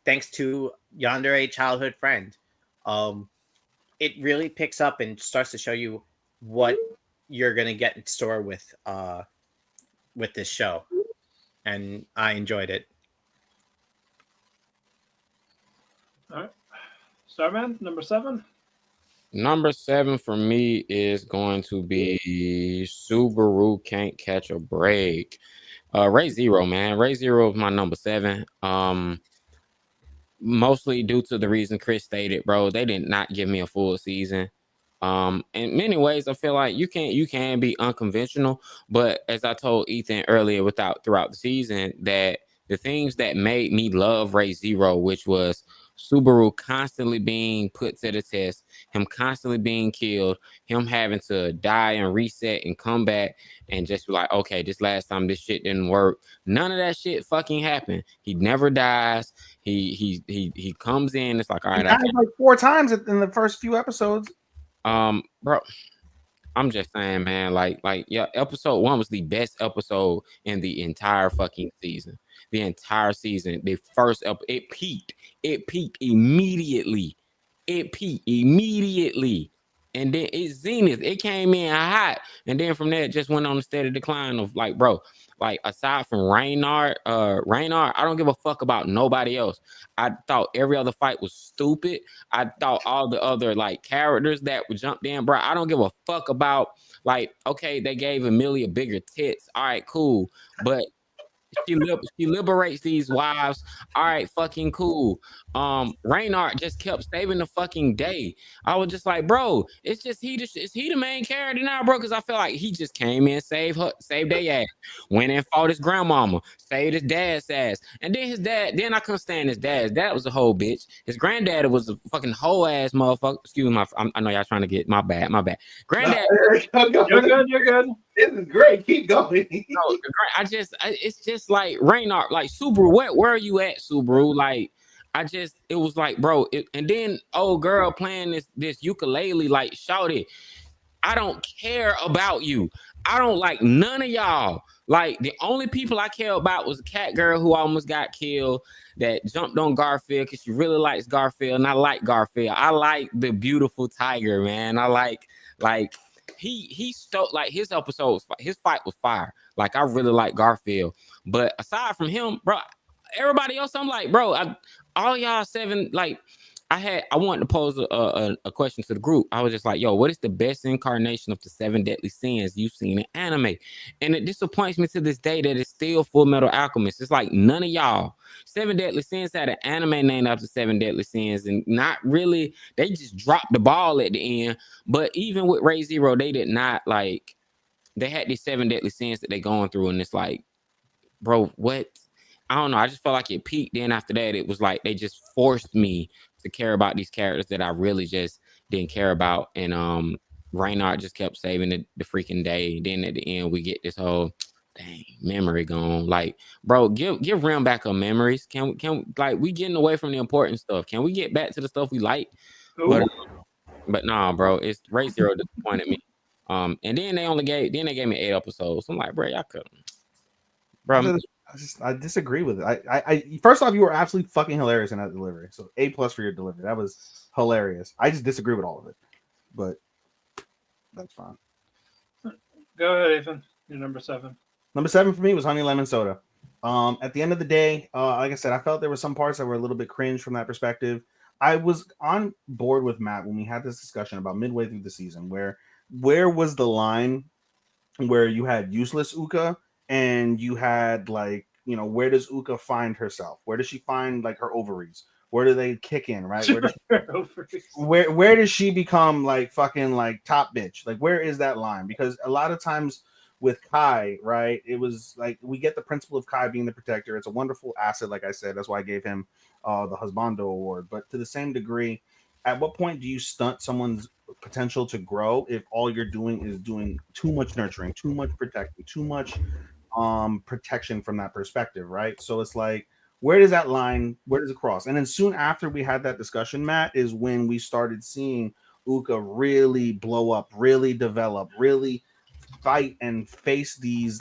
thanks to Yandere childhood friend. It really picks up and starts to show you what you're gonna get in store with this show, and I enjoyed it. All right. Starman, number 7. Number 7 for me is going to be Subaru Can't Catch a Break. Ray Zero, man. Ray Zero is my number 7. Mostly due to the reason Chris stated, bro. They did not give me a full season. In many ways, I feel like you can be unconventional, but as I told Ethan earlier, throughout the season, that the things that made me love Ray Zero, which was Subaru constantly being put to the test, him constantly being killed, him having to die and reset and come back and just be like, okay, this last time this shit didn't work. None of that shit fucking happened. He never dies. He comes in. It's like, all He right, I died can. like 4 times in the first few episodes. Bro, I'm just saying, man. Yeah, episode 1 was the best episode in the entire fucking season. The entire season, the first it peaked. It peaked immediately. It peaked immediately. And then it zenith. It came in hot. And then from there, it just went on a steady decline of like, bro, like aside from Reynard, I don't give a fuck about nobody else. I thought every other fight was stupid. I thought all the other like characters that would jump in, bro. I don't give a fuck about like, okay, they gave Amelia bigger tits. All right, cool. But she liberates these wives. All right, fucking cool. Reynard just kept saving the fucking day. I was just like, bro, it's just is he the main character now, bro? Because I feel like he just came in, saved their ass, went and fought his grandmama, saved his dad's ass, and then his dad. Then I couldn't stand his dad. His dad was a whole bitch. His granddad was a fucking whole ass motherfucker. Excuse me, I know y'all trying to get my bad. Granddad. You're good. You're good. This is great. Keep going. No, it's just like Reynard, like Subaru. Where are you at, Subaru? Like, it was like, bro. And then old girl playing this ukulele, like, shouted, I don't care about you. I don't like none of y'all. Like, the only people I care about was a cat girl who almost got killed that jumped on Garfield because she really likes Garfield, and I like Garfield. I like the beautiful tiger, man. I like he stole like his episode. His fight was fire. Like, I really like Garfield, but aside from him, bro, everybody else, I'm like, bro, all y'all 7 like. I wanted to pose a question to the group. I was just like, yo, what is the best incarnation of the 7 deadly sins you've seen in anime? And it disappoints me to this day that it's still Full Metal Alchemist. It's like none of y'all. 7 deadly sins had an anime named after 7 deadly sins, and not really, they just dropped the ball at the end. But even with Ray Zero, they did not like, they had these 7 deadly sins that they going through, and it's like, bro, what? I don't know. I just felt like it peaked. Then after that, it was like they just forced me to care about these characters that I really just didn't care about. And Reynard just kept saving the freaking day. Then at the end, we get this whole dang memory gone. Like, bro, give Rim back her memories. Can like, we getting away from the important stuff? Can we get back to the stuff we like? But nah, bro, it's Ray Zero disappointed me. And then they gave me 8 episodes. I'm like, bro, y'all couldn't. Bro, I disagree with it. I first off, you were absolutely fucking hilarious in that delivery. So A+ for your delivery. That was hilarious. I just disagree with all of it, but that's fine. Go ahead, Ethan. You're number 7. Number 7 for me was Honey Lemon Soda. At the end of the day, like I said, I felt there were some parts that were a little bit cringe from that perspective. I was on board with Matt when we had this discussion about midway through the season, where was the line where you had useless Uka and you had like, where does Uka find herself? Where does she find like her ovaries? Where do they kick in, right? Where does she become like fucking like top bitch? Like, where is that line? Because a lot of times with Kai, right, it was like we get the principle of Kai being the protector. It's a wonderful asset, like I said. That's why I gave him the Husbando Award. But to the same degree, at what point do you stunt someone's potential to grow if all you're doing is doing too much nurturing, too much protecting, too much protection from that perspective, right? So it's like, where does that line, where does it cross? And then soon after we had that discussion, Matt, is when we started seeing Uka really blow up, really develop, really fight and face these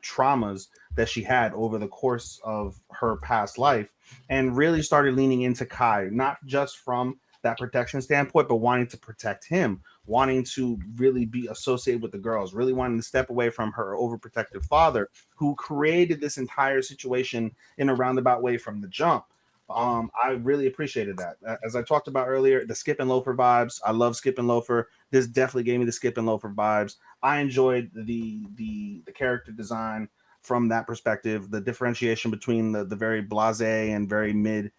traumas that she had over the course of her past life, and really started leaning into Kai, not just from that protection standpoint, but wanting to protect him, wanting to really be associated with the girls, really wanting to step away from her overprotective father, who created this entire situation in a roundabout way from the jump. I really appreciated that. As I talked about earlier, the Skip and Loafer vibes. I love Skip and Loafer. This definitely gave me the Skip and Loafer vibes. I enjoyed the character design from that perspective, the differentiation between the very blasé and very mid,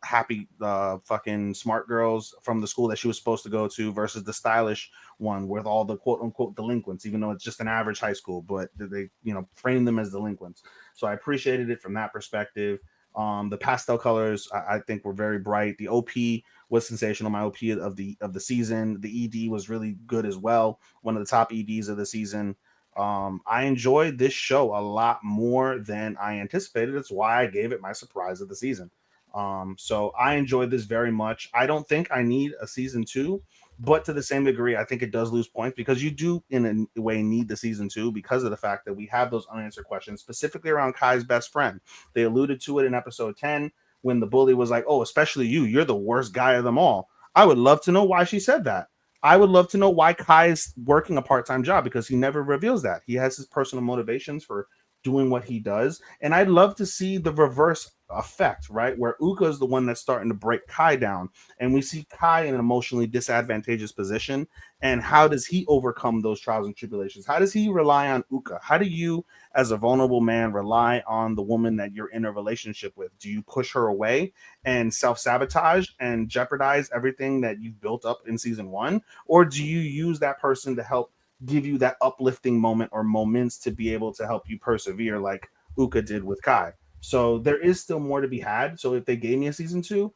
happy fucking smart girls from the school that she was supposed to go to versus the stylish one with all the quote unquote delinquents, even though it's just an average high school, but they frame them as delinquents. So I appreciated it from that perspective. The pastel colors I think were very bright. The OP was sensational. My OP of the season. The ED was really good as well. One of the top EDs of the season. I enjoyed this show a lot more than I anticipated. That's why I gave it my surprise of the season. So I enjoyed this very much. I don't think I need a season 2, but to the same degree, I think it does lose points because you do, in a way, need the season 2 because of the fact that we have those unanswered questions, specifically around Kai's best friend. They alluded to it in episode 10 when the bully was like, "Oh, especially you. You're the worst guy of them all." I would love to know why she said that. I would love to know why Kai is working a part-time job, because he never reveals that. He has his personal motivations for doing what he does. And I'd love to see the reverse effect, right? Where Uka is the one that's starting to break Kai down. And we see Kai in an emotionally disadvantageous position. And how does he overcome those trials and tribulations? How does he rely on Uka? How do you, as a vulnerable man, rely on the woman that you're in a relationship with? Do you push her away and self-sabotage and jeopardize everything that you've built up in season 1? Or do you use that person to help give you that uplifting moment or moments to be able to help you persevere like Uka did with Kai? So there is still more to be had. So if they gave me a season 2,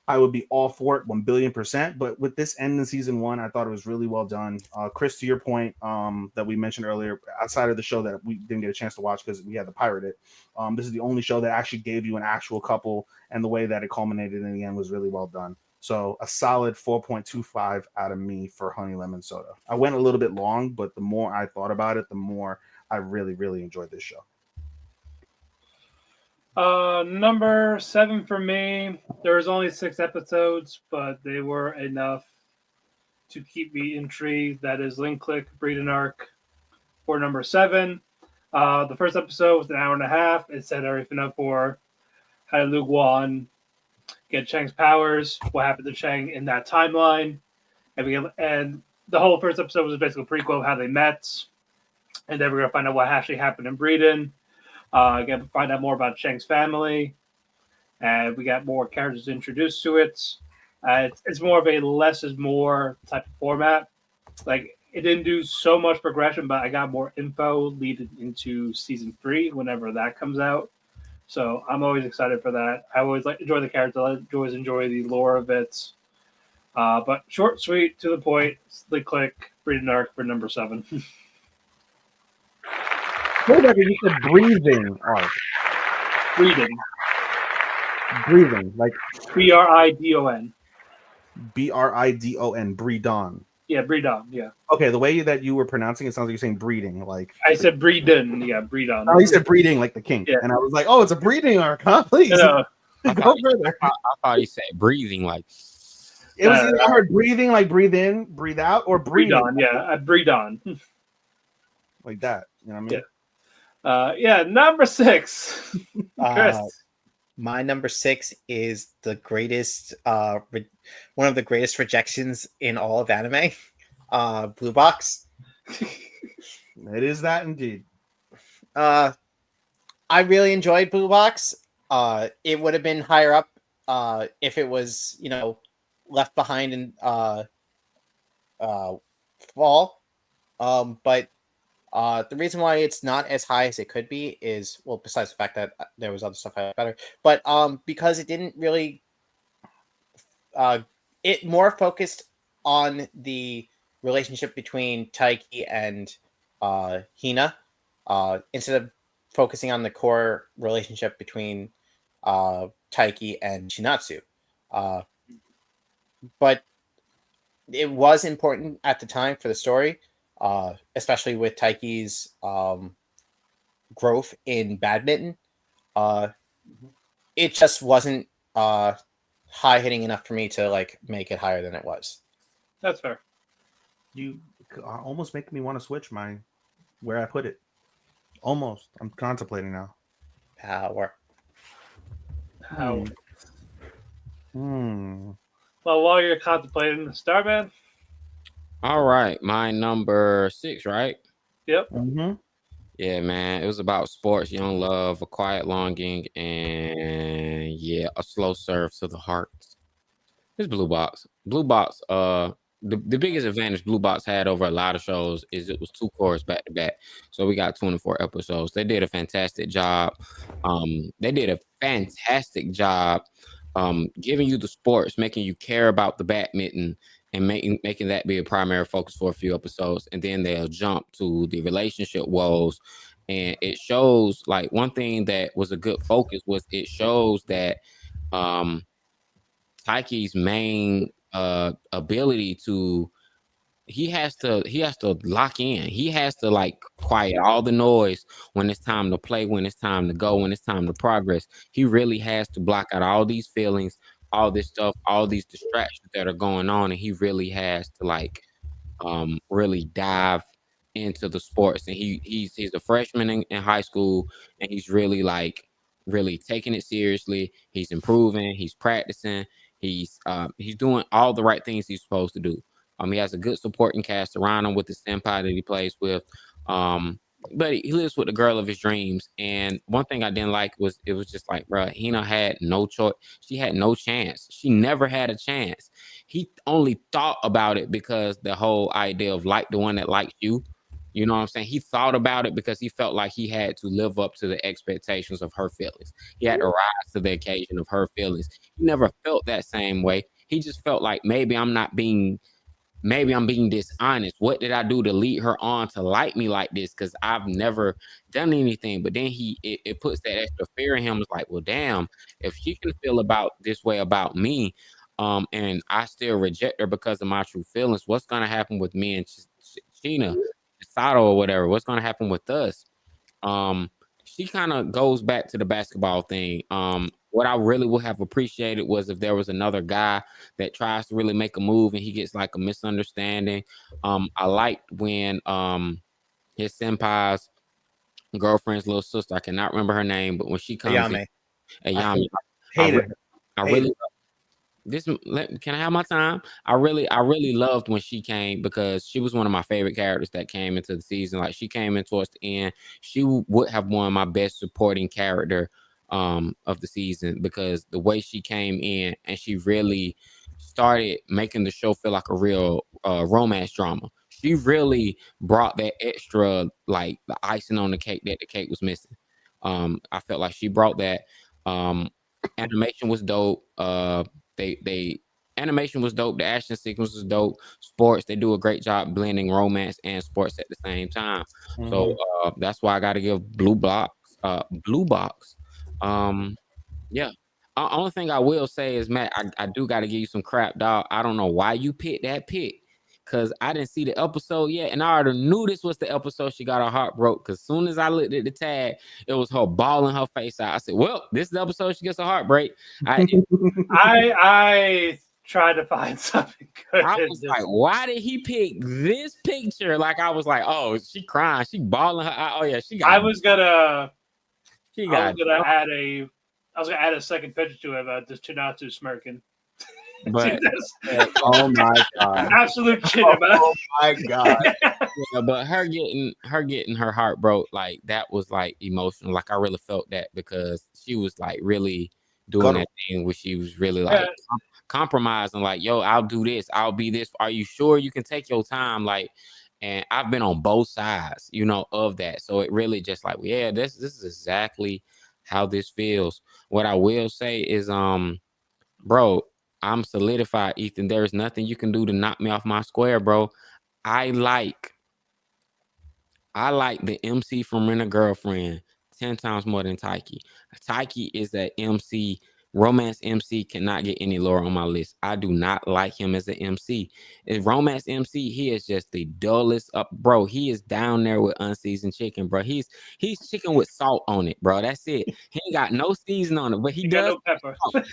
I would be all for it 1,000,000,000%. But with this end in season 1, I thought it was really well done. Chris, to your point that we mentioned earlier, outside of the show that we didn't get a chance to watch because we had to pirate it, this is the only show that actually gave you an actual couple, and the way that it culminated in the end was really well done. So a solid 4.25 out of me for Honey Lemon Soda. I went a little bit long, but the more I thought about it, the more I really, really enjoyed this show. Number 7 for me. There was only 6 episodes, but they were enough to keep me intrigued. That is Link Click Breed and Arc for number 7. The first episode was an hour and a half. It set everything up for how Lu Guan get Chang's powers, what happened to Chang in that timeline, and the whole first episode was basically a prequel of how they met, and then we're gonna find out what actually happened in Breeden. Get to find out more about Chang's family, and we got more characters introduced to it. It's more of a less is more type of format. Like, it didn't do so much progression, but I got more info leading into season 3 whenever that comes out. So I'm always excited for that. I always enjoy the character. I always enjoy the lore of it. But short, sweet, to the point. Slick click. Breed and Arc for number 7. Whatever, you said breathing arc. Breeding. Breathing, like Bridon. Bridon, Breedon. Yeah, Breedon. Yeah. Okay, the way that you were pronouncing it sounds like you're saying breeding. Like I said Breeden. Yeah, Breedon. Oh, you said breeding like the kink. Yeah. And I was like, oh, it's a breeding arc, huh? Please. No, Go further. I thought he said breathing like. It was either I heard breathing like breathe in, breathe out, or breeding. Breedon. Yeah, Breedon. Like that. You know what I mean? Yeah, number 6. Chris. My number 6 is the greatest, one of the greatest rejections in all of anime, Blue Box. It is that indeed. I really enjoyed Blue Box. It would have been higher up if it was, left behind in fall. But the reason why it's not as high as it could be is, well, besides the fact that there was other stuff I liked better, but because it didn't really, it more focused on the relationship between Taiki and Hina, instead of focusing on the core relationship between Taiki and Shinatsu. But it was important at the time for the story, especially with Taiki's growth in badminton. Uh, it just wasn't high hitting enough for me to like make it higher than it was. That's fair. You almost make me want to switch my where I put it. Almost. I'm contemplating now. Power. How? Hmm. Well, while you're contemplating, Starman. All right, my number 6, right? Yep. Mm-hmm. Yeah, man. It was about sports, young love, a quiet longing, and yeah, a slow serve to the heart. It's Blue Box. Blue Box, the biggest advantage Blue Box had over a lot of shows is it was 2 cores back to back. So we got 24 episodes. They did a fantastic job. They did a fantastic job giving you the sports, making you care about the badminton and making that be a primary focus for a few episodes. And then they'll jump to the relationship woes. And it shows like one thing that was a good focus was it shows that um Taiki's main ability to he has to lock in. He has to like quiet all the noise when it's time to play, when it's time to go, when it's time to progress. He really has to block out all these feelings, all this stuff, all these distractions that are going on, and he really has to like really dive into the sports. And he's a freshman in high school, and he's really like really taking it seriously. He's improving. He's practicing. He's doing all the right things he's supposed to do. He has a good supporting cast around him with the senpai that he plays with. Um, but he lives with the girl of his dreams. And one thing I didn't like was it was just like, bro, Hina had no choice. She had no chance. She never had a chance. He only thought about it because the whole idea of like the one that likes you. You know what I'm saying? He thought about it because he felt like he had to live up to the expectations of her feelings. He had to rise to the occasion of her feelings. He never felt that same way. He just felt like maybe I'm being dishonest. What did I do to lead her on to like me like this? Because I've never done anything. But then it puts that extra fear in him. It's like, well, damn, if she can feel about this way about me, and I still reject her because of my true feelings, what's gonna happen with me and Sheena, Sato or whatever? What's gonna happen with us? Um, she kind of goes back to the basketball thing. What I really would have appreciated was if there was another guy that tries to really make a move and he gets like a misunderstanding. I liked when his senpai's girlfriend's little sister, I cannot remember her name, but when she comes in, Ayame. Ayami, Hated. I Hated. really can I have my time? I really loved when she came because she was one of my favorite characters that came into the season. Like she came in towards the end. She would have won my best supporting character of the season because the way she came in and she really started making the show feel like a real romance drama. She really brought that extra like the icing on the cake that the cake was missing. I felt like she brought that. Um, Animation was dope. They animation was dope. The action sequence was dope. Sports, they do a great job blending romance and sports at the same time. So that's why I got to give Blue Box. Yeah. Only thing I will say is, Matt, I do got to give you some crap, dog. I don't know why you picked that pick. Cause I didn't see the episode yet, and I already knew this was the episode she got her heart broke. Cause soon as I looked at the tag, it was her bawling her face out. I said, "Well, this is the episode she gets a heartbreak." I I tried to find something good. I was like, why did he pick this picture? Like, I was like, oh, she crying, she bawling her eye. Oh yeah, I was gonna got I was gonna add a second picture to it, but just Chinatsu smirking. but Oh my god. Absolute shit about Oh my god. yeah, but her getting her heart broke, like that was like emotional. Like I really felt that because she was like really doing that thing where she was really like compromising, like, yo, I'll do this, I'll be this. Are you sure you can take your time? Like, and I've been on both sides, of that. So it really just like, yeah, this is exactly how this feels. What I will say is, bro, I'm solidified, Ethan. There is nothing you can do to knock me off my square, bro. I like the MC from Rent a Girlfriend 10 times more than Taiki. Taiki is that MC Romance MC cannot get any lower on my list. I do not like him as an MC. As Romance MC, he is just the dullest up, bro. He is down there with unseasoned chicken, bro. He's chicken with salt on it, bro. That's it. He ain't got no season on it, but he You got does. no pepper.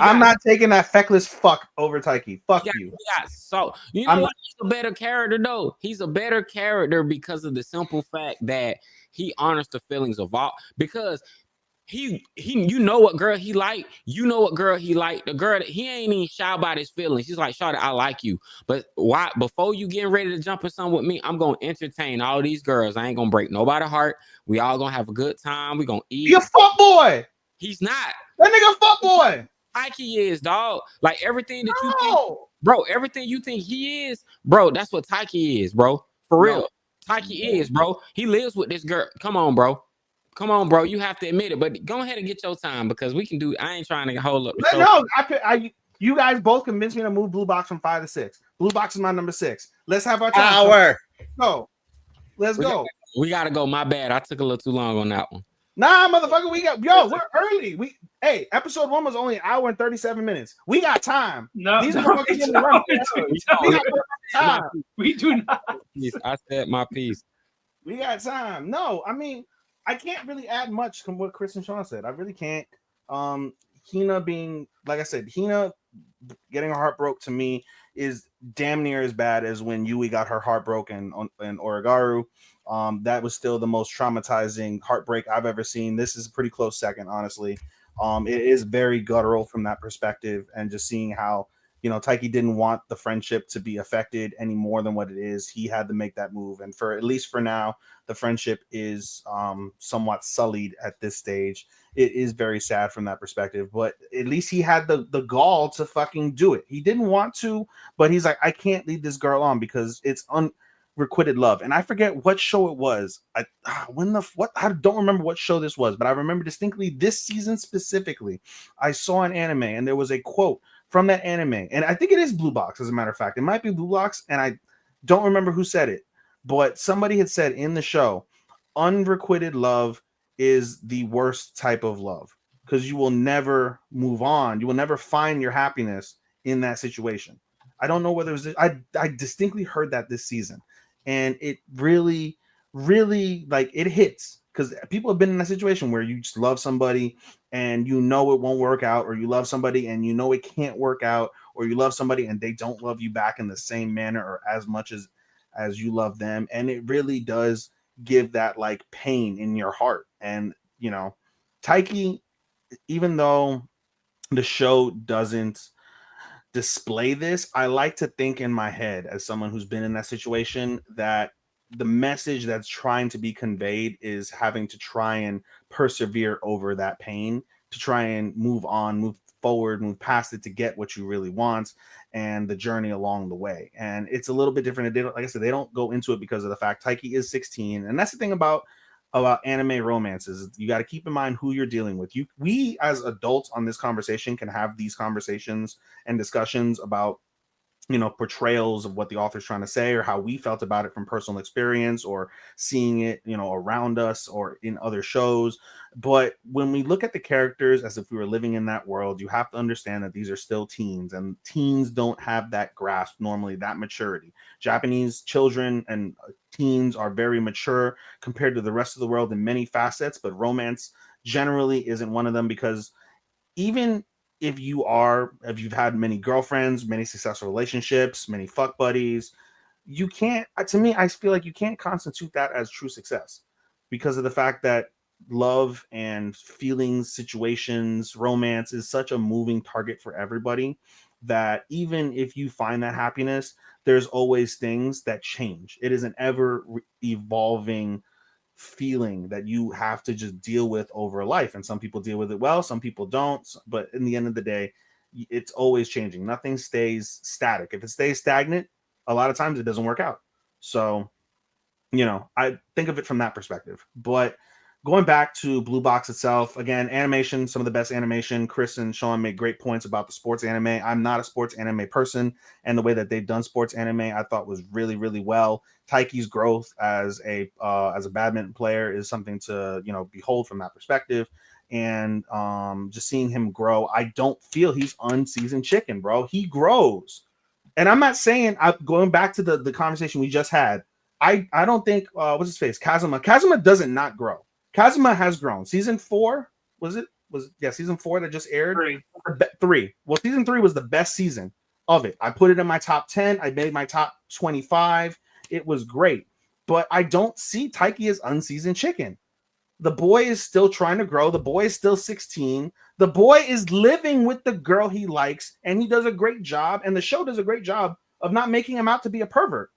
I'm not taking that feckless fuck over Taiki. Fuck you. He got salt. You know what? He's a better character though. He's a better character because of the simple fact that he honors the feelings of all. Because he you know what girl he like, you know what girl he like. The girl that he ain't even shy about his feelings. He's like, Shawty, I like you, but why before you getting ready to jump in something with me, I'm gonna entertain all these girls. I ain't gonna break nobody's heart. We all gonna have a good time. We gonna eat. You fuck boy. He's not. That nigga fuck boy. Taiki is, dog. Like everything that you think, No. bro, everything you think he is, bro, that's what Taiki is, bro. For real. Taiki is, bro. He lives with this girl. Come on, bro. Come on, bro. You have to admit it. But go ahead and get your time because we can do. I ain't trying to hold up the show. No, you guys both convinced me to move Blue Box from 5 to 6. Blue Box is my number 6. Let's have our time. Go. Let's go. We gotta go. My bad. I took a little too long on that one. Nah, motherfucker, we're early. Episode 1 was only an hour and 37 minutes. We got time. No, these motherfuckers in the run. We do not. I said my piece. We got time. No, I mean, I can't really add much from what Chris and Sean said. I really can't. Hina being, like I said, Hina getting her heart broke to me is damn near as bad as when Yui got her heart broken in Origaru. That was still the most traumatizing heartbreak I've ever seen. This is a pretty close second, honestly. It is very guttural from that perspective, and just seeing how, you know, Taiki didn't want the friendship to be affected any more than what it is. He had to make that move, and for at least for now, the friendship is somewhat sullied at this stage. It is very sad from that perspective, but at least he had the gall to fucking do it. He didn't want to, but he's like, I can't lead this girl on because it's unrequited love. And I forget what show it was. I don't remember what show this was, but I remember distinctly this season specifically. I saw an anime and there was a quote from that anime, and I think it is Blue Box, as a matter of fact. It might be Blue Box, and I don't remember who said it, but somebody had said in the show, unrequited love is the worst type of love because you will never move on. You will never find your happiness in that situation. I don't know whether it was I distinctly heard that this season, and it really, really, like, it hits because people have been in that situation where you just love somebody and you know it won't work out, or you love somebody and you know it can't work out, or you love somebody and they don't love you back in the same manner or as much as you love them, and it really does give that like pain in your heart. And you know, Taiki, even though the show doesn't display this, I like to think in my head, as someone who's been in that situation, that the message that's trying to be conveyed is having to try and persevere over that pain, to try and move on, move forward, move past it to get what you really want, and the journey along the way. And it's a little bit different. They don't, like I said, they don't go into it because of the fact Taiki is 16, and that's the thing about anime romances. You got to keep in mind who you're dealing with. We as adults on this conversation can have these conversations and discussions about, you know, portrayals of what the author's trying to say, or how we felt about it from personal experience, or seeing it, you know, around us or in other shows. But when we look at the characters as if we were living in that world, you have to understand that these are still teens, and teens don't have that grasp normally, that maturity. Japanese children and teens are very mature compared to the rest of the world in many facets, but romance generally isn't one of them, because even if you've had many girlfriends, many successful relationships, many fuck buddies, you can't, to me, I feel like you can't constitute that as true success, because of the fact that love and feelings, situations, romance is such a moving target for everybody, that even if you find that happiness, there's always things that change. It is an ever evolving feeling that you have to just deal with over life, and some people deal with it well, some people don't, but in the end of the day, it's always changing. Nothing stays static. If it stays stagnant, a lot of times it doesn't work out. So, you know, I think of it from that perspective. But going back to Blue Box itself, again, animation, some of the best animation. Chris and Sean made great points about the sports anime. I'm not a sports anime person, and the way that they've done sports anime, I thought was really, really well. Taiki's growth as a badminton player is something to, you know, behold from that perspective. and just seeing him grow. I don't feel he's unseasoned chicken, bro. He grows. And I'm not saying, I'm going back to the conversation we just had. I don't think what's his face? Kazuma doesn't not grow. Kazuma has grown. Season 4 was it? Season 4 that just aired? 3. Well, season 3 was the best season of it. I put it in my top 10. I made my top 25. It was great. But I don't see Taiki as unseasoned chicken. The boy is still trying to grow. The boy is still 16. The boy is living with the girl he likes, and he does a great job. And the show does a great job of not making him out to be a pervert.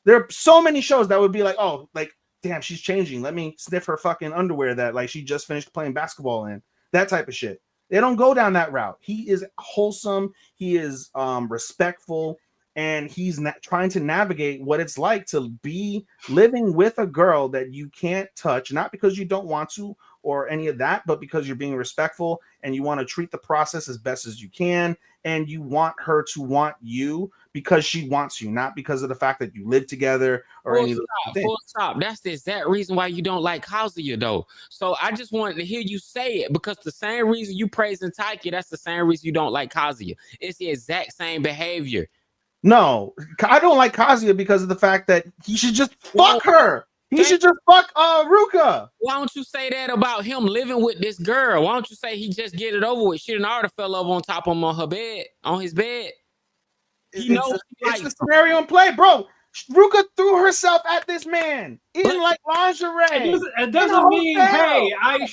There are so many shows that would be like, oh, like, damn, she's changing. Let me sniff her fucking underwear that like she just finished playing basketball in. That type of shit. They don't go down that route. He is wholesome. He is respectful. And he's trying to navigate what it's like to be living with a girl that you can't touch, not because you don't want to or any of that, but because you're being respectful and you want to treat the process as best as you can. And you want her to want you because she wants you, not because of the fact that you live together or any of those things. Full stop. That's the exact reason why you don't like Kazuya, though. So I just wanted to hear you say it, because the same reason you praising Taiki, that's the same reason you don't like Kazuya. It's the exact same behavior. No, I don't like Kazuya because of the fact that he should just fuck her. He should just fuck Ruka. Why don't you say that about him living with this girl? Why don't you say he just get it over with? She done already fell over on top of him on his bed. He knows it's the scenario in play, bro. Ruka threw herself at this man in like lingerie. It doesn't mean, hey, I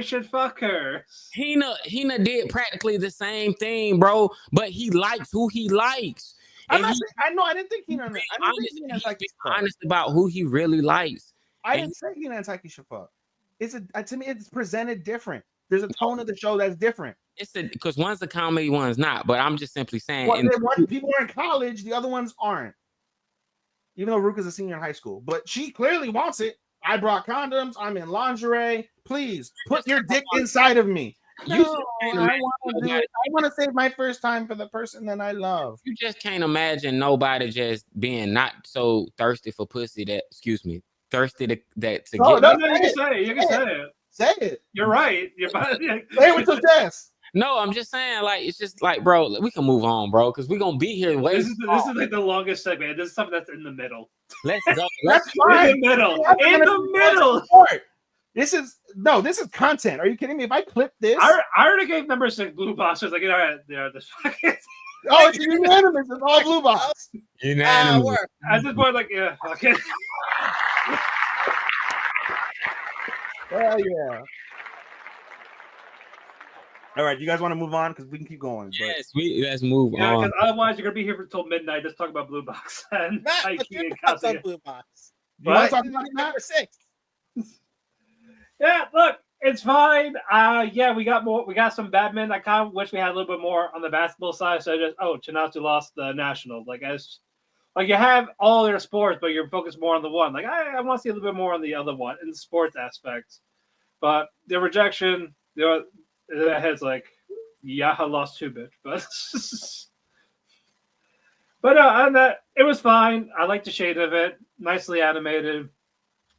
should fuck her. Hina did practically the same thing, bro. But he likes who he likes. I didn't think Hina. Honest about who he really likes. I didn't say Hina and Taiki should fuck. To me, it's presented different. There's a tone of the show that's different. Because one's a comedy, one's not. But I'm just simply saying, people are in college, the other ones aren't. Even though Ruka's a senior in high school, but she clearly wants it. I brought condoms. I'm in lingerie. Please put your dick inside of me. No, I want to save my first time for the person that I love. You just can't imagine nobody just being not so thirsty for pussy that, thirsty to get. No, you can say it. You can say it. Say it. You're right. Say it with your chest. No, I'm just saying, like, it's just like, bro, we can move on, bro, because we're gonna be here. This is like the longest segment. This is something that's in the middle. Let's go. That's fine. In the middle. In the middle. This is content. Are you kidding me? If I clip this, I already gave number 6 blue box. I was like, all right, this fucking. Oh, it's unanimous. It's all blue box. Unanimous. At this point, like, yeah, okay. Oh yeah. All right, you guys want to move on because we can keep going. But... Yes, let's move on. Yeah, because otherwise you're gonna be here until midnight. Just talk about blue box and blue box. You want to talk about number 6? Yeah, look, it's fine. Yeah, we got some badminton. I kind of wish we had a little bit more on the basketball side. So Chinatsu lost the national. Like you have all your sports, but you're focused more on the one. Like I want to see a little bit more on the other one in the sports aspects. But the rejection, that has like Yaha lost 2 bit, but on that it was fine. I like the shade of it, nicely animated.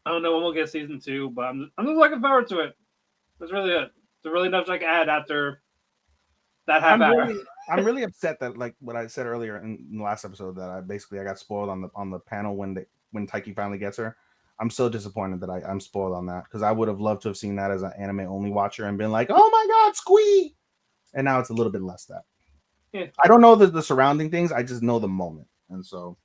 I don't know when we'll get season 2, but I'm just looking forward to it. That's really it. There's really nothing I can add after that half hour. I'm really upset that, like what I said earlier in the last episode, that I got spoiled on the panel when Taiki finally gets her. I'm so disappointed that I'm spoiled on that, because I would have loved to have seen that as an anime only watcher and been like, oh my god, squee! And now it's a little bit less that. Yeah. I don't know the surrounding things. I just know the moment, and so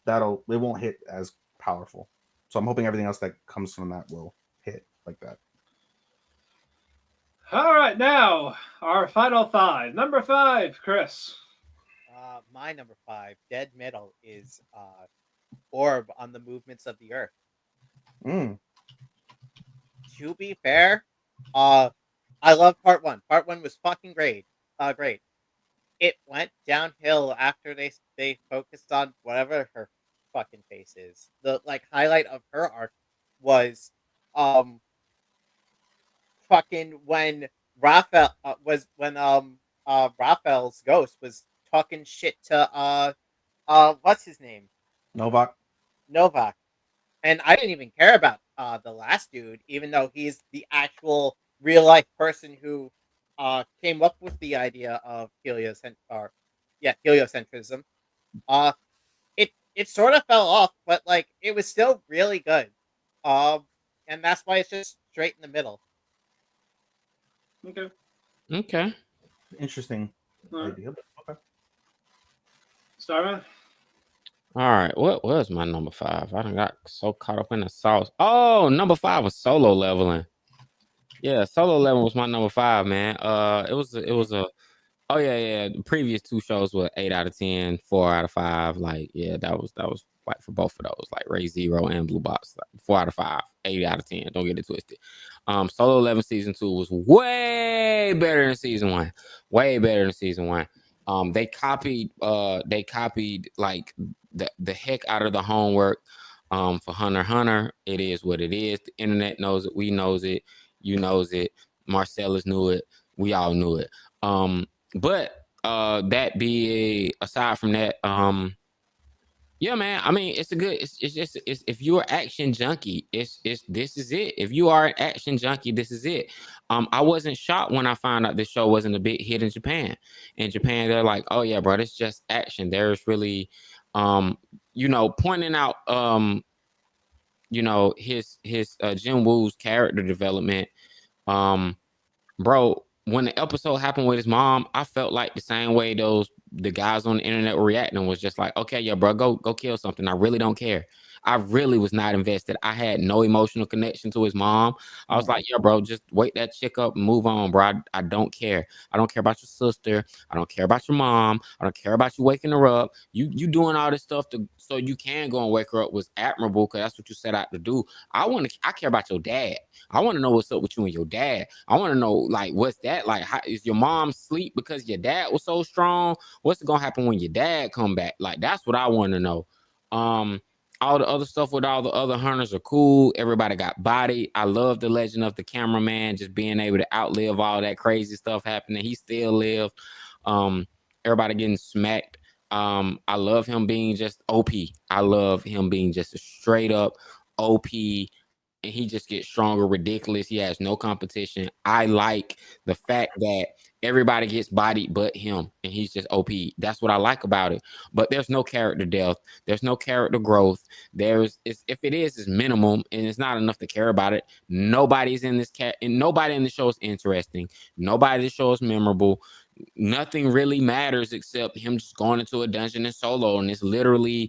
it won't hit as powerful. So I'm hoping everything else that comes from that will hit like that. All right, now our final 5. Number 5, Chris. My number 5, Dead Middle, is Orb on the Movements of the Earth. To be fair, I love part 1. Part 1 was fucking great. Great. It went downhill after they focused on whatever her fucking face is. The highlight of her arc was fucking when Raphael Raphael's ghost was talking shit to what's his name? Novak. And I didn't even care about the last dude, even though he's the actual real life person who came up with the idea of heliocentrism. Uh, it sort of fell off, but like it was still really good. Um, and that's why it's just straight in the middle. Okay. Okay. Interesting All right. idea. But okay. Starman. All right. What was my number 5? I done got so caught up in the sauce. Oh, number 5 was solo leveling. Yeah, solo leveling was my number 5, man. It was a Oh yeah. The previous 2 shows were 8 out of 10, 4 out of 5. Like, yeah, that was like for both of those, like Ray Zero and Blue Box. Like 4 out of 5, 8 out of 10. Don't get it twisted. Solo 11 season 2 was way better than season 1. Way better than season 1. They copied like the heck out of the homework for Hunter x Hunter. It is what it is. The internet knows it, we knows it, you knows it, Marcellus knew it, we all knew it. But that be aside from that, yeah, man. I mean, it's just if you're an action junkie, it's this is it. If you are an action junkie, this is it. I wasn't shocked when I found out this show wasn't a big hit in Japan. In Japan, they're like, oh yeah, bro, it's just action. There's really, pointing out, his Jin Woo's character development. Um, Bro, when the episode happened with his mom, I felt like the same way the guys on the internet were reacting was just like, okay, yeah, bro, go kill something. I really don't care. I really was not invested. I had no emotional connection to his mom. I was like, yeah, bro, just wake that chick up and move on, bro. I don't care. I don't care about your sister. I don't care about your mom. I don't care about you waking her up. You doing all this stuff so you can go and wake her up was admirable because that's what you set out to do. I care about your dad. I want to know what's up with you and your dad. I want to know, like, what's that like? How, is your mom sleep because your dad was so strong? What's gonna happen when your dad come back? Like, that's what I want to know. Um, all the other stuff with all the other hunters are cool. Everybody got body. I love the legend of the cameraman just being able to outlive all that crazy stuff happening. He still lived. Everybody getting smacked. I love him being just OP. I love him being just a straight up OP, and he just gets stronger, ridiculous. He has no competition. I like the fact that everybody gets bodied but him, and he's just OP. That's what I like about it. But there's no character depth. There's no character growth. If it is, it's minimum, and it's not enough to care about it. Nobody's in this and nobody in the show is interesting. Nobody in the show is memorable. Nothing really matters except him just going into a dungeon and solo, and it's literal.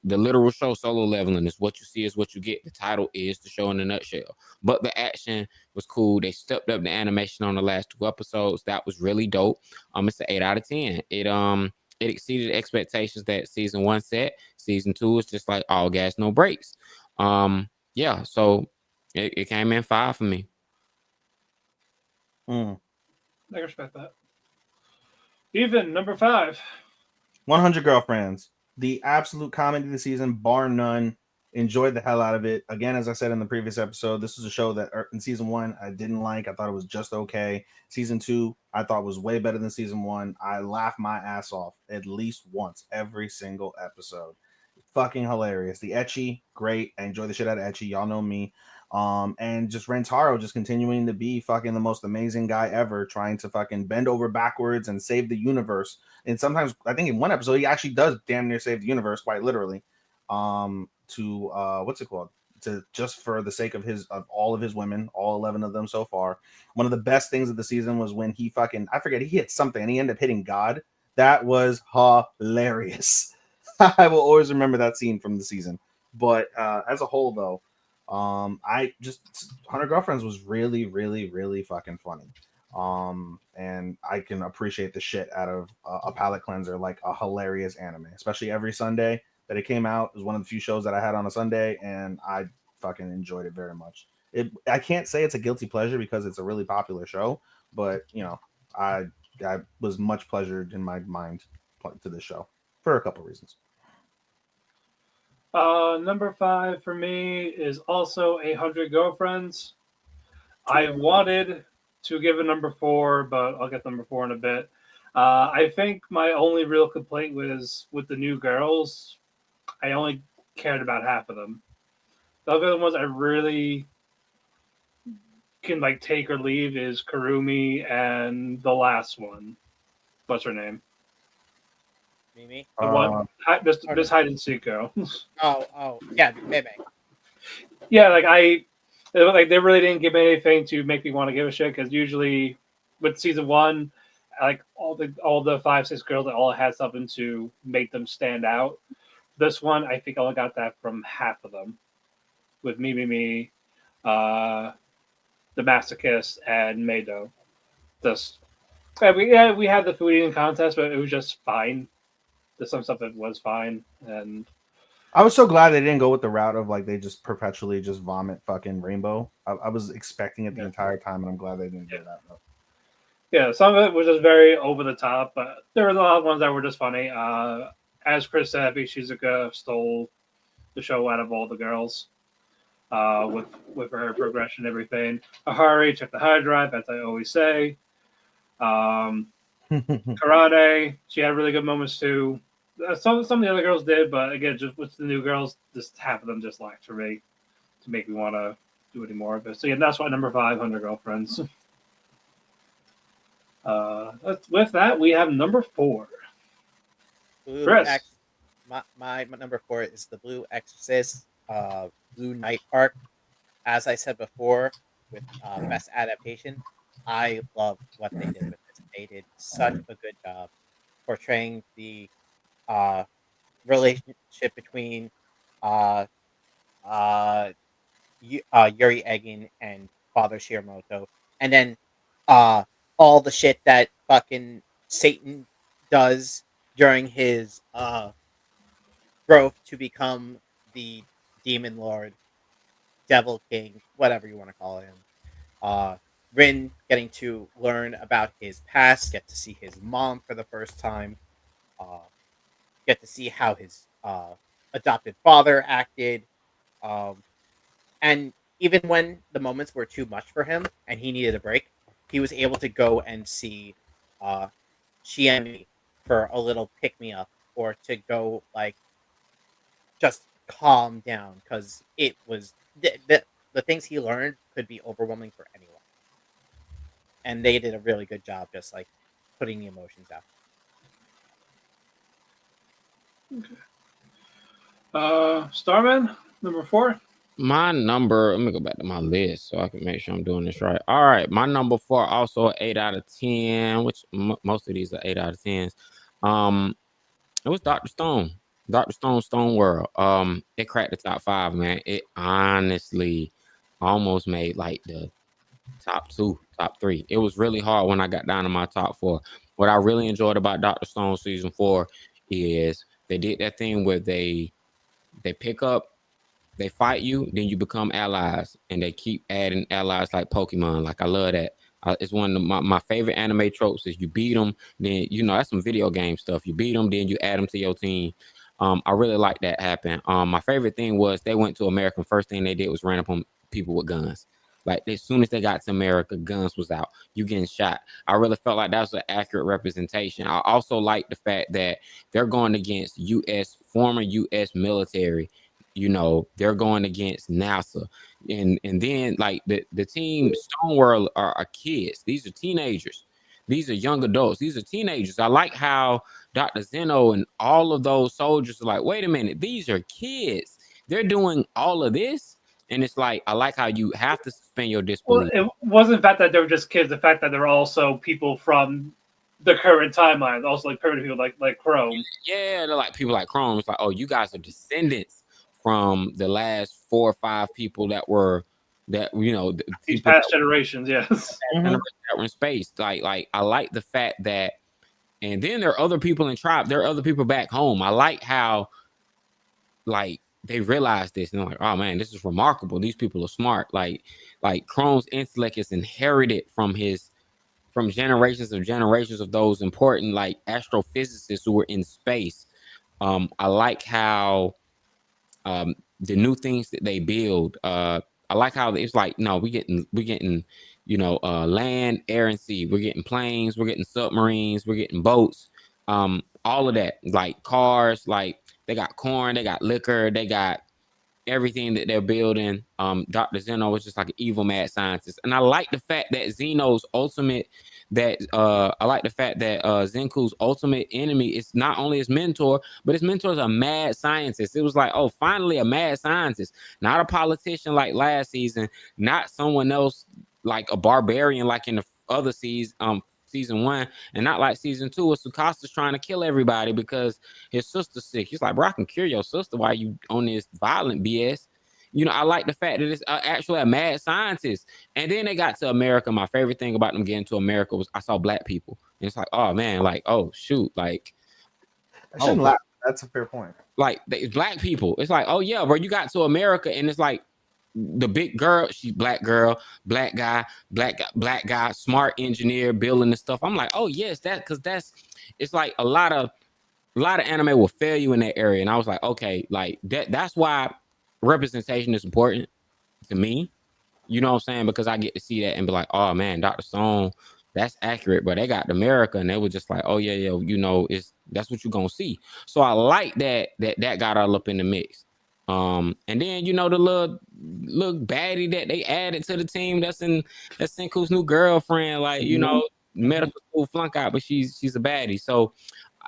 The literal show Solo Leveling is what you see is what you get. The title is the show in a nutshell. But the action was cool. They stepped up the animation on the last 2 episodes. That was really dope. It's an 8 out of 10. It exceeded expectations that season 1 set. Season 2 is just like all gas, no brakes. Yeah, so it came in 5 for me. I respect that. Even number 5. 100 Girlfriends. The absolute comedy of the season, bar none. Enjoyed the hell out of it. Again, as I said in the previous episode, this was a show that in season 1 I didn't like. I thought it was just okay. Season 2 I thought was way better than season 1. I laughed my ass off at least once every single episode. Fucking hilarious. The ecchi, great. I enjoy the shit out of ecchi. Y'all know me. And just Rentaro just continuing to be fucking the most amazing guy ever, trying to fucking bend over backwards and save the universe. And sometimes I think in one episode he actually does damn near save the universe, quite literally. To what's it called? To just for the sake of all of his women, all 11 of them so far. One of the best things of the season was when he fucking, I forget, he hit something and he ended up hitting God. That was hilarious. I will always remember that scene from the season. But as a whole, though, I just 100 Girlfriends was really, really, really fucking funny. And I can appreciate the shit out of a palate cleanser, like a hilarious anime, especially every Sunday that it came out. It was one of the few shows that I had on a Sunday, and I fucking enjoyed it very much. I can't say it's a guilty pleasure because it's a really popular show, but I was much pleasured in my mind to this show for a couple reasons. Number 5 for me is also 100 Girlfriends. I wanted to give a number 4, but I'll get number 4 in a bit. I think my only real complaint was with the new girls. I only cared about half of them. The other ones I really can like take or leave is Karumi and the last one. What's her name? Mimi. The one Miss Hide and Seek girl. Yeah, Bebe. Yeah, like they really didn't give me anything to make me want to give a shit because usually with season one, like all the 5 6 girls that all had something to make them stand out. This one, I think I only got that from half of them, with Me, the Masochist, and Mado. Just we had the food eating contest, but it was just fine. There's some stuff that was fine, and I was so glad they didn't go with the route of like they just perpetually just vomit fucking rainbow. I was expecting it the entire time, and I'm glad they didn't do that. yeah, some of it was just very over the top, but there were a lot of ones that were just funny. As Chris said, I think Shizuka stole the show out of all the girls. With her progression and everything. Ahari took the high drive, as I always say. Um, Karate, she had really good moments too. Some of the other girls did, but again, just with the new girls, just half of them just lacked for me to make me want to do any more of it. So yeah, that's why number 500 girlfriends. With that, we have number 4. Blue Chris. My number 4 is the Blue Exorcist, Blue Night arc. As I said before, with best adaptation, I love what they did with this. They did such a good job portraying the uh, relationship between uh, Yuri Egin and Father Shiramoto, and then uh, all the shit that fucking Satan does during his growth to become the Demon Lord, Devil King, whatever you want to call him. Uh, Rin getting to learn about his past, get to see his mom for the first time, uh, get to see how his adopted father acted, um, and even when the moments were too much for him and he needed a break, he was able to go and see uh, Shiemi for a little pick me up or to go like just calm down because it was the things he learned could be overwhelming for anyone, and they did a really good job just like putting the emotions out. Starman, number 4. My number, let me go back to my list so I can make sure I'm doing this right. All right, my number 4 also 8 out of 10, which most of these are 8 out of 10s. It was Dr. Stone. Dr. Stone World. It cracked the top 5, man. It honestly almost made like the top 2, top 3. It was really hard when I got down to my top 4. What I really enjoyed about Dr. Stone season 4 is they did that thing where they pick up, they fight you, then you become allies, and they keep adding allies like Pokemon. Like I love that. It's one of my favorite anime tropes is you beat them, then that's some video game stuff. You beat them, then you add them to your team. I really like that happen. My favorite thing was they went to America. First thing they did was ran up on people with guns. Like as soon as they got to America, guns was out. You getting shot. I really felt like that was an accurate representation. I also like the fact that they're going against former U.S. military. They're going against NASA, and then like the team Stoneworld are kids. These are teenagers. These are young adults. These are teenagers. I like how Dr. Zeno and all of those soldiers are like, wait a minute, these are kids. They're doing all of this. And it's like, I like how you have to suspend your Well, disbelief. it wasn't the fact that they were just kids. The fact that they're also people from the current timeline, also like primitive people like Chrome. Yeah, they're like people like Chrome. It's like, oh, you guys are descendants from the last 4 or 5 people that were These people past generations, yes. that were in space. Like I like the fact that, and then there are other people in tribe. There are other people back home. I like how like they realize this and they're like, oh man, this is remarkable. These people are smart. Like Chrome's intellect is inherited from generations of those important like astrophysicists who were in space. I like how the new things that they build. I like how it's like, no, we're getting land, air, and sea. We're getting planes, we're getting submarines, we're getting boats. All of that, like cars, like they got corn, they got liquor, they got everything that they're building. Dr. Zeno was just like an evil mad scientist, and I like the fact that Zeno's ultimate. I like the fact that Zenku's ultimate enemy is not only his mentor, but his mentor is a mad scientist. It was like, oh, finally a mad scientist, not a politician like last season, not someone else like a barbarian like in the other season 1, and not like season 2 where Tsukasa's trying to kill everybody because his sister's sick. He's like, bro, I can cure your sister while you on this violent BS. I like the fact that it's actually a mad scientist. And then they got to America. My favorite thing about them getting to America was I saw black people. And it's like, oh man, like, oh shoot, like, I shouldn't laugh. That's a fair point. Like black people. It's like, oh yeah, bro, you got to America and it's like the big girl, she's black girl, black guy, smart engineer building the stuff. I'm like, oh yes, it's like a lot of anime will fail you in that area. And I was like, okay, like that's why representation is important to me. You know what I'm saying? Because I get to see that and be like, oh man, Dr. Stone, that's accurate. But they got America and they were just like, oh yeah, that's what you're gonna see. So I like that got all up in the mix. And then the little baddie that they added to the team that's Senku's new girlfriend, like medical school flunk out, but she's a baddie. So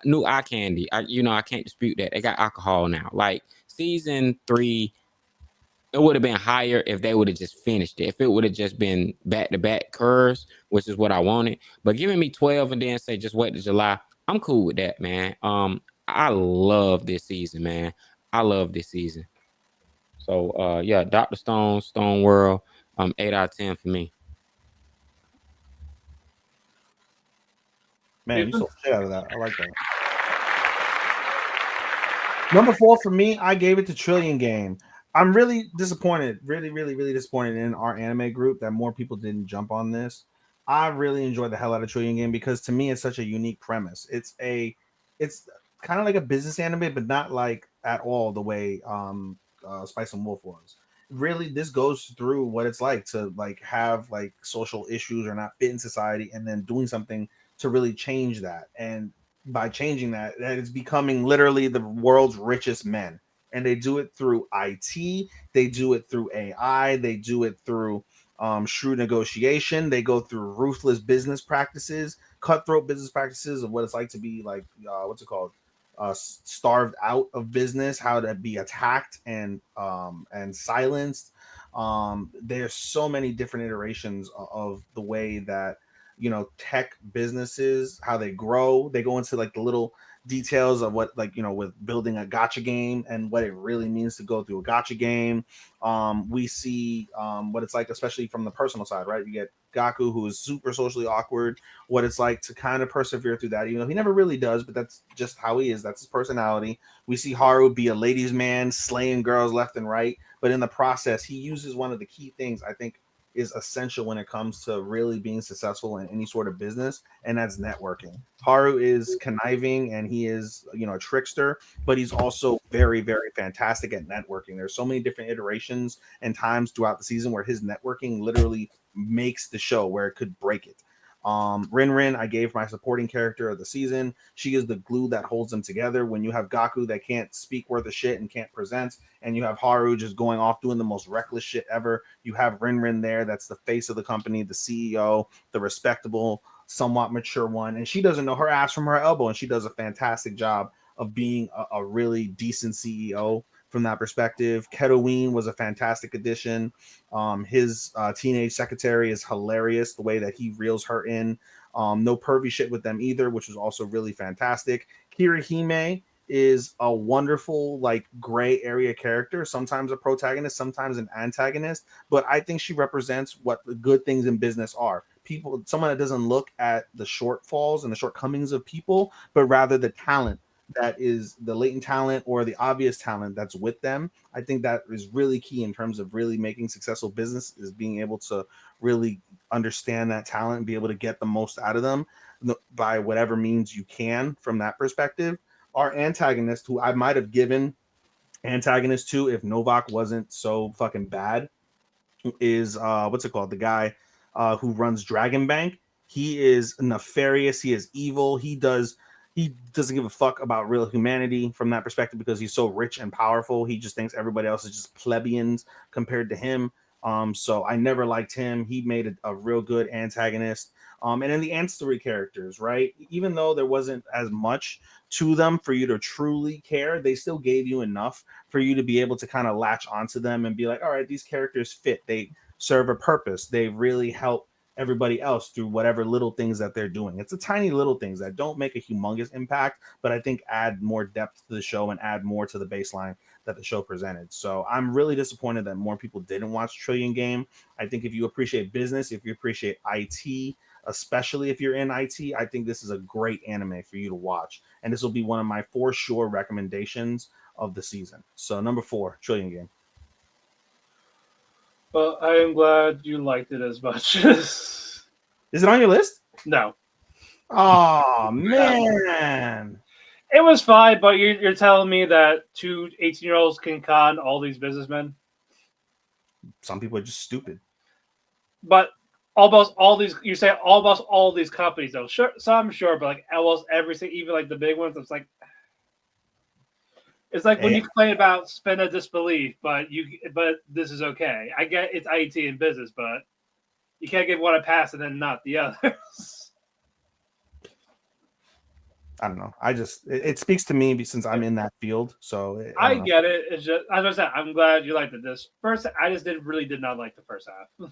new eye candy. I can't dispute that. They got alcohol now. Like season 3, it would have been higher if they would have just finished it. If it would have just been back-to-back curves, which is what I wanted. But giving me 12 and then say just wait to July, I'm cool with that, man. I love this season, man. I love this season. So yeah, Dr. Stone World, 8 out of 10 for me. Man, you sold the shit out of that. I like that. Number 4 for me, I gave it to Trillion Game. I'm really disappointed, really disappointed in our anime group that more people didn't jump on this. I really enjoyed the hell out of Trillion Game because to me it's such a unique premise. It's kind of like a business anime, but not like at all the way Spice and Wolf was. Really, this goes through what it's like to like have like social issues or not fit in society, and then doing something to really change that. And by changing that it's becoming literally the world's richest men. And they do it through IT, they do it through AI, they do it through shrewd negotiation. They go through ruthless business practices, cutthroat business practices of what it's like to be like what's it called, starved out of business, how to be attacked and silenced. There's so many different iterations of the way that tech businesses, how they grow. They go into like the little details of what, like, with building a gacha game and what it really means to go through a gacha game. We see what it's like, especially from the personal side, right? You get Gaku, who is super socially awkward, what it's like to kind of persevere through that, even though he never really does, but that's just how he is. That's his personality. We see Haru be a ladies' man, slaying girls left and right, but in the process, he uses one of the key things I think is essential when it comes to really being successful in any sort of business, and that's networking. Haru is conniving and he is, a trickster, but he's also very, very fantastic at networking. There's so many different iterations and times throughout the season where his networking literally makes the show, where it could break it. Rin, I gave my supporting character of the season. She is the glue that holds them together. When you have Gaku that can't speak worth of shit and can't present, and you have Haru just going off doing the most reckless shit ever, you have Rin there, that's the face of the company, the CEO, the respectable, somewhat mature one, and she doesn't know her ass from her elbow, and she does a fantastic job of being a really decent CEO from that perspective. Ketoween was a fantastic addition. His teenage secretary is hilarious, the way that he reels her in. No pervy shit with them either, which was also really fantastic. Kirihime is a wonderful, like, gray area character, sometimes a protagonist, sometimes an antagonist, but I think she represents what the good things in business are. Someone that doesn't look at the shortfalls and the shortcomings of people, but rather the talent that is the latent talent or the obvious talent that's with them. I think that is really key in terms of really making successful business, is being able to really understand that talent and be able to get the most out of them by whatever means you can from that perspective. Our antagonist, who I might have given antagonist to if Novak wasn't so fucking bad, is what's it called? The guy who runs Dragon Bank. He is nefarious. He is evil. He does he doesn't give a fuck about real humanity from that perspective because he's so rich and powerful. He just thinks everybody else is just plebeians compared to him. So I never liked him. He made a real good antagonist. And then the ancillary characters, right? Even though there wasn't as much to them for you to truly care, they still gave you enough for you to be able to kind of latch onto them and be like, all right, these characters fit. They serve a purpose. They really help everybody else through whatever little things that they're doing. It's the tiny little things that don't make a humongous impact, but I think add more depth to the show and add more to the baseline that the show presented. So I'm really disappointed that more people didn't watch Trillion Game. I think if you appreciate business, if you appreciate IT, especially if you're in IT, I think this is a great anime for you to watch. And this will be one of my for sure recommendations of the season. So number 4, Trillion Game. Well, I am glad you liked it as much. Is it on your list? No. Oh man. It was fine, but you're telling me that two 18-year-olds can con all these businessmen? Some people are just stupid. But almost all these, you say almost all these companies, though. Sure, some sure, but like almost everything, even like the big ones, it's like when you complain about spin a disbelief, but this is okay. I get it's IT and business, but you can't give one a pass and then not the others. I don't know. It speaks to me since I'm in that field. So I get it. It's just, as I said, I'm glad you liked it. This first, I just did not like the first half.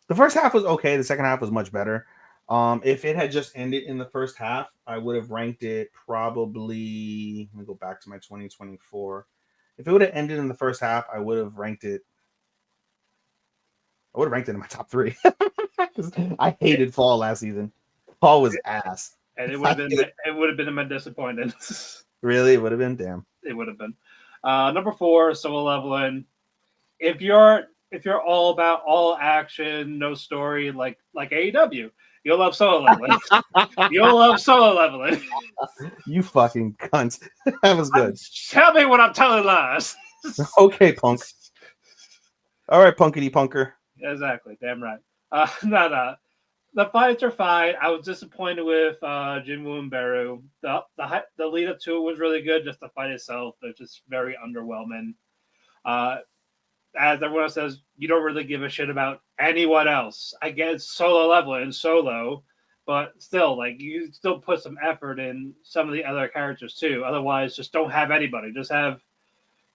The first half was okay. The second half was much better. If it had just ended in the first half, I would have ranked it probably. Let me go back to my 2024. If it would have ended in the first half, I would have ranked it. I would have ranked it in my top 3. I hated Fall last season. Fall was ass, and it would have been my disappointment. Really, it would have been. Damn, it would have been. Number 4, Solo Leveling. If you're all about all action, no story, like AEW, you'll love Solo Leveling. You'll love Solo Leveling. You fucking cunt. That was good. Tell me when I'm telling lies. Okay, punk. All right, punkity punker. Exactly. Damn right. No. The fights are fine. I was disappointed with Jinwoo and Beru. The lead up to it was really good. Just the fight itself, it's just very underwhelming. As everyone else says, you don't really give a shit about anyone else. I get Solo Leveling solo, but still, like you still put some effort in some of the other characters too. Otherwise, just don't have anybody. Just have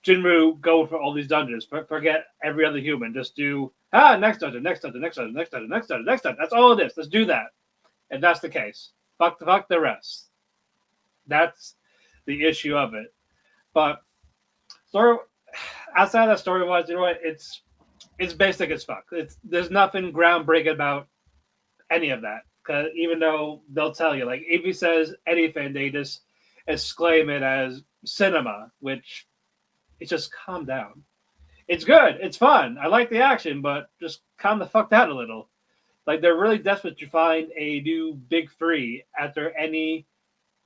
Jinru go for all these dungeons. Forget every other human. Just do next dungeon, next dungeon, next dungeon, next dungeon, next dungeon, next dungeon. That's all it is. Let's do that. If that's the case, fuck the rest. That's the issue of it. But story outside of that story wise, you know what? It's basic as fuck. There's nothing groundbreaking about any of that. Because even though they'll tell you, like if he says anything, they just exclaim it as cinema, which it's just calm down. It's good. It's fun. I like the action, but just calm the fuck down a little. Like they're really desperate to find a new big 3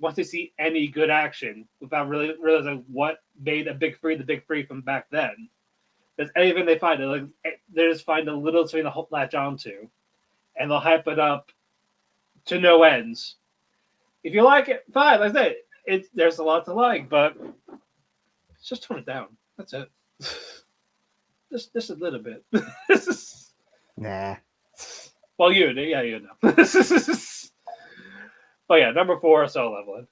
once they see any good action without really realizing what made a big 3 the big 3 from back then. Because anything they find, they just find a little thing to latch onto, and they'll hype it up to no ends. If you like it, fine. Like I say, there's a lot to like, but just tone it down. That's it. Just a little bit. Nah. Well, you know. But yeah, number 4, Solo Leveling.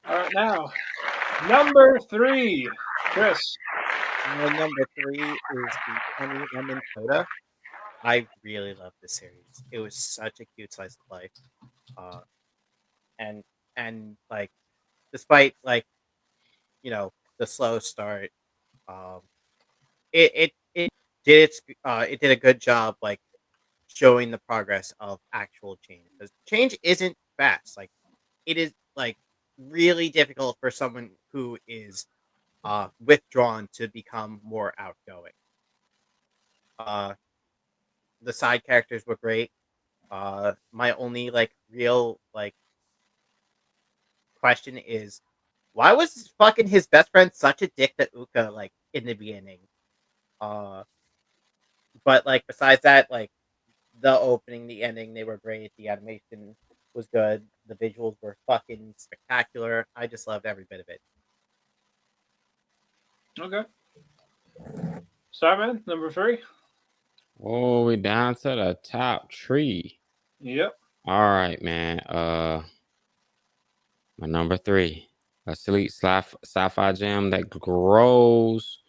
All right, now number 3, Chris. My number 3 is the Honey Lemon Soda. I really love this series. It was such a cute slice of life, and like, despite like, the slow start, um, it it did a good job like showing the progress of actual change, because change isn't fast. Like it is like really difficult for someone who is withdrawn to become more outgoing. Uh, the side characters were great. My only like real like question is, why was fucking his best friend such a dick to Uka like in the beginning? Uh, but like besides that, like the opening, the ending, they were great. The animation was good. The visuals were fucking spectacular. I just loved every bit of it. Okay. Starman, number 3. Oh, we down to the top tree. Yep. All right, man. My number 3, a sleek sci-fi gem that grows.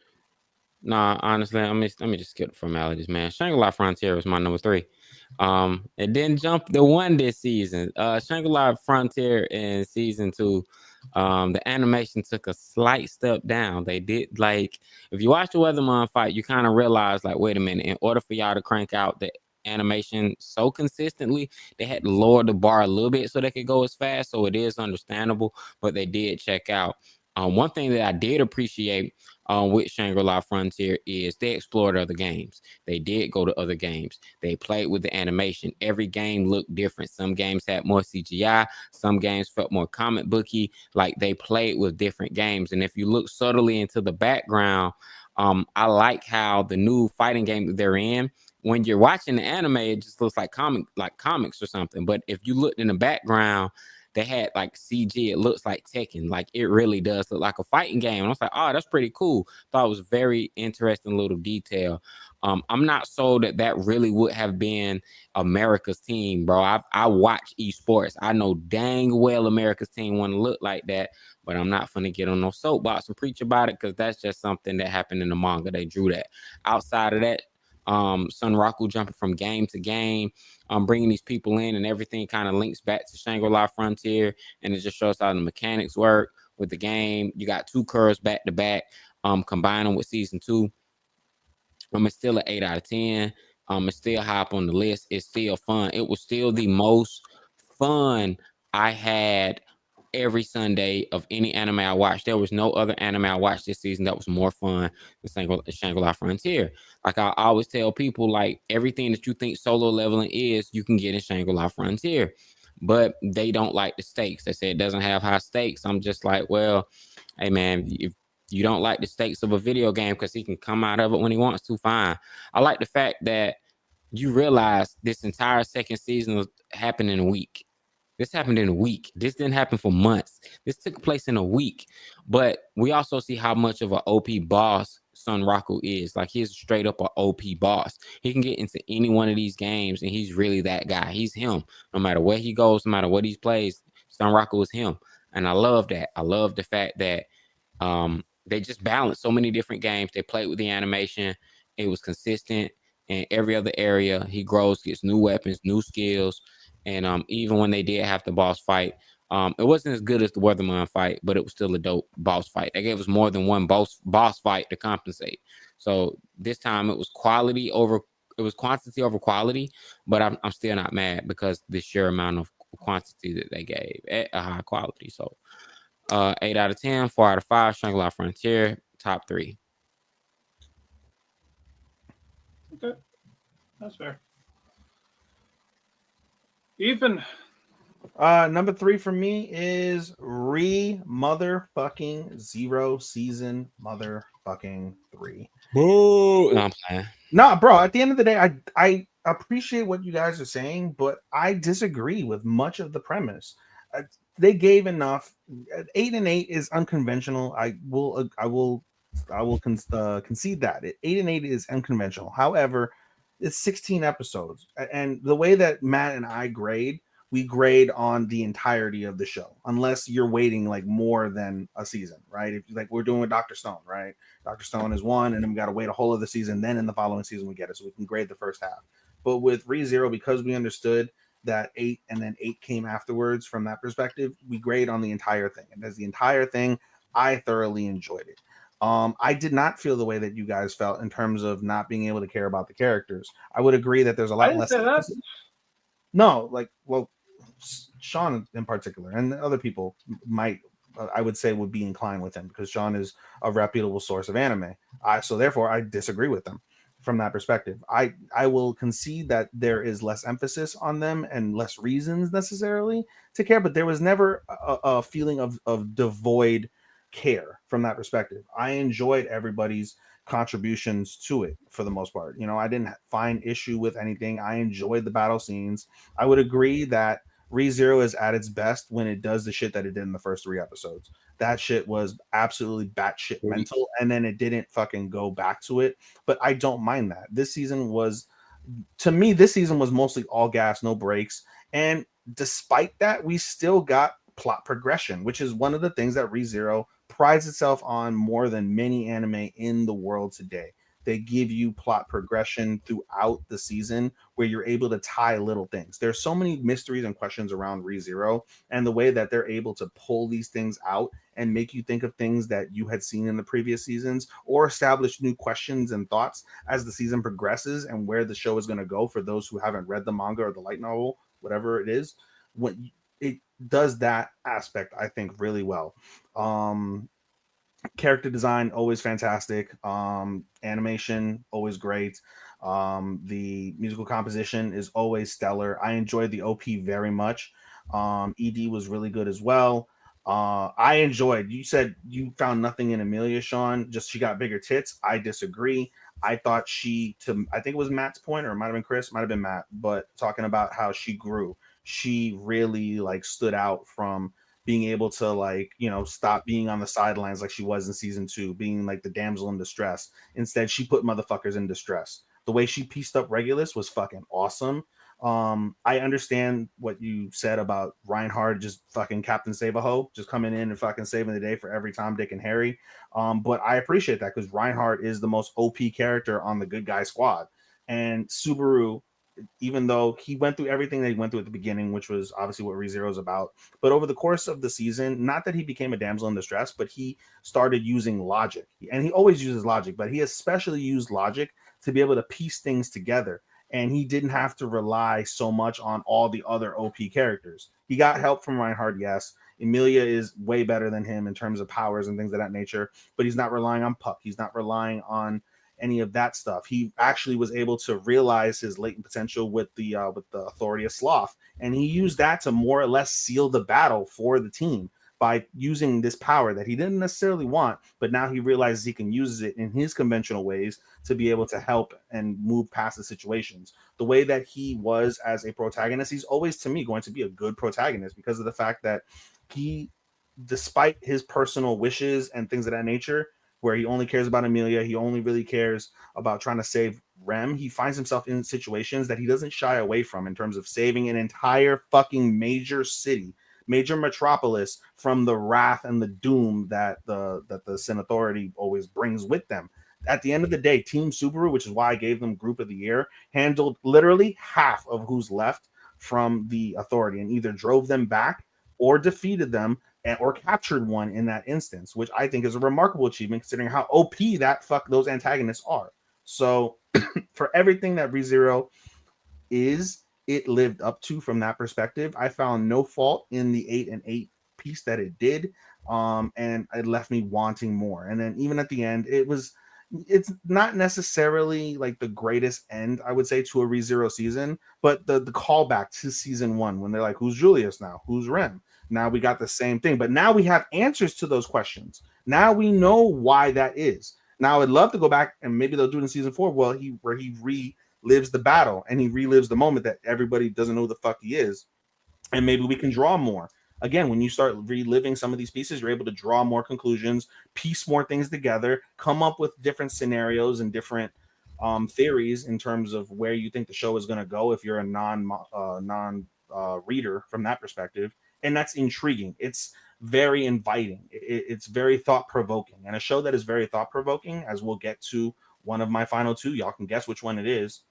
Nah, honestly, let me just skip the formalities, man. Shangri-La Frontier was my number 3. It didn't jump the 1 this season. Shangri-La Frontier in season 2, the animation took a slight step down. They did, like, if you watch the Weatherman fight, you kind of realize, like, wait a minute, in order for y'all to crank out the animation so consistently, they had to lower the bar a little bit so they could go as fast. So it is understandable, but they did check out. One thing that I did appreciate with Shangri-La Frontier is they explored other games. They did go to other games. They played with the animation. Every game looked different. Some games had more CGI. Some games felt more comic booky. Like, they played with different games. And if you look subtly into the background, I like how the new fighting game that they're in, when you're watching the anime, it just looks like comics or something. But if you looked in the background, they had like CG. It looks like Tekken. Like, it really does look like a fighting game. And I was like, oh, that's pretty cool. Thought it was very interesting little detail. I'm not sold that really would have been America's team, bro. I watch esports. I know dang well America's team wouldn't look like that, but I'm not gonna get on no soapbox and preach about it because that's just something that happened in the manga. They drew that. Outside of that, Sunraku jumping from game to game, bringing these people in, and everything kind of links back to Shangri-La Frontier, and it just shows how the mechanics work with the game. You got 2 curves back to back. Combine them with season 2. It's still an 8 out of 10. It's still high up on the list. It's still fun. It was still the most fun I had every Sunday of any anime I watched. There was no other anime I watched this season that was more fun than Shangri-La Frontier. Like, I always tell people, like, everything that you think solo leveling is, you can get in Shangri-La Frontier. But they don't like the stakes. They say it doesn't have high stakes. I'm just like, well, hey man, if you don't like the stakes of a video game because he can come out of it when he wants to, fine. I like the fact that you realize this entire second season was happening in a week. This happened in a week. This didn't happen for months. This took place in a week. But we also see how much of an OP boss Sunraku is. Like, he's straight up an OP boss. He can get into any one of these games, and he's really that guy. He's him. No matter where he goes, no matter what he plays, Sunraku is him. And I love that. I love the fact that they just balanced so many different games. They played with the animation. It was consistent in every other area. He grows, gets new weapons, new skills. And even when they did have the boss fight, it wasn't as good as the Weatherman fight, but it was still a dope boss fight. They gave us more than one boss fight to compensate. So this time it was quantity over quality, but I'm still not mad because the sheer amount of quantity that they gave at a high quality. So 8 out of 10, 4 out of 5, Shangri-La Frontier, top 3. Okay. That's fair. Ethan. Number 3 for me is motherfucking zero season motherfucking 3. Boo! No, I'm playing. Nah, bro. At the end of the day, I appreciate what you guys are saying, but I disagree with much of the premise. They gave enough. 8 and 8 is unconventional. I will concede that 8 and 8 is unconventional. However, it's 16 episodes, and the way that Matt and I grade, we grade on the entirety of the show, unless you're waiting like more than a season, right? If like we're doing with Dr. Stone, right? Dr. Stone is 1, and then we got to wait a whole other season. Then in the following season, we get it, so we can grade the first half. But with ReZero, because we understood that 8 and then 8 came afterwards, from that perspective, we grade on the entire thing. And as the entire thing, I thoroughly enjoyed it. I did not feel the way that you guys felt in terms of not being able to care about the characters. I would agree that there's a I lot didn't less. say that. No, like, well, Sean in particular, and other people might, I would say, would be inclined with him because Sean is a reputable source of anime. So therefore, I disagree with them from that perspective. I will concede that there is less emphasis on them and less reasons necessarily to care, but there was never a feeling of devoid care from that perspective. I enjoyed everybody's contributions to it for the most part. I didn't find issue with anything. I enjoyed the battle scenes. I would agree that ReZero is at its best when it does the shit that it did in the first 3 episodes. That shit was absolutely batshit mental, and then it didn't fucking go back to it. But I don't mind that. This season was, to me, this season was mostly all gas, no breaks. And despite that, we still got plot progression, which is one of the things that ReZero prides itself on more than many anime in the world today. They give you plot progression throughout the season where you're able to tie little things. There's so many mysteries and questions around ReZero, and the way that they're able to pull these things out and make you think of things that you had seen in the previous seasons, or establish new questions and thoughts as the season progresses and where the show is going to go for those who haven't read the manga or the light novel, whatever it is. When it does that aspect, I think, really well. Character design always fantastic. Animation always great. The musical composition is always stellar. I enjoyed the OP very much. Ed was really good as well. I enjoyed, you said you found nothing in Amelia, Sean, just she got bigger tits. I disagree. I thought I think it was Matt's point, or it might have been Chris, might have been Matt, but talking about how she grew, she really like stood out from being able to, like, stop being on the sidelines like she was in season 2, being like the damsel in distress. Instead, she put motherfuckers in distress. The way she pieced up Regulus was fucking awesome. I understand what you said about Reinhard just fucking Captain Save-A-Ho, just coming in and fucking saving the day for every Tom, Dick, and Harry. But I appreciate that because Reinhard is the most OP character on the good guy squad. And Subaru, even though he went through everything that he went through at the beginning, which was obviously what ReZero is about, but over the course of the season, not that he became a damsel in distress, but he started using logic. And he always uses logic, but he especially used logic to be able to piece things together. And he didn't have to rely so much on all the other OP characters. He got help from Reinhardt, yes. Emilia is way better than him in terms of powers and things of that nature, but he's not relying on Puck. He's not relying on any of that stuff. He actually was able to realize his latent potential with the authority of Sloth, and he used that to more or less seal the battle for the team by using this power that he didn't necessarily want, but now he realizes he can use it in his conventional ways to be able to help and move past the situations. The way that he was as a protagonist, he's always, to me, going to be a good protagonist because of the fact that he, despite his personal wishes and things of that nature, where he only cares about Amelia, he only really cares about trying to save Rem, he finds himself in situations that he doesn't shy away from in terms of saving an entire fucking major city, major metropolis from the wrath and the doom that the Sin Authority always brings with them. At the end of the day, Team Subaru, which is why I gave them Group of the Year, handled literally half of who's left from the Authority and either drove them back or defeated them or captured one in that instance, which I think is a remarkable achievement considering how OP that fuck those antagonists are. So for everything that ReZero is, it lived up to from that perspective. I found no fault in the 8 and 8 piece that it did. And it left me wanting more. And then even at the end, it's not necessarily like the greatest end, I would say, to a ReZero season, but the callback to season 1 when they're like, who's Julius now? Who's Rem? Now we got the same thing, but now we have answers to those questions. Now we know why that is. Now I'd love to go back and maybe they'll do it in season 4 where he relives the battle and he relives the moment that everybody doesn't know who the fuck he is. And maybe we can draw more. Again, when you start reliving some of these pieces, you're able to draw more conclusions, piece more things together, come up with different scenarios and different theories in terms of where you think the show is going to go if you're a non reader from that perspective. And that's intriguing. It's very inviting. It's very thought provoking. And a show that is very thought provoking, as we'll get to one of my final 2, y'all can guess which one it is.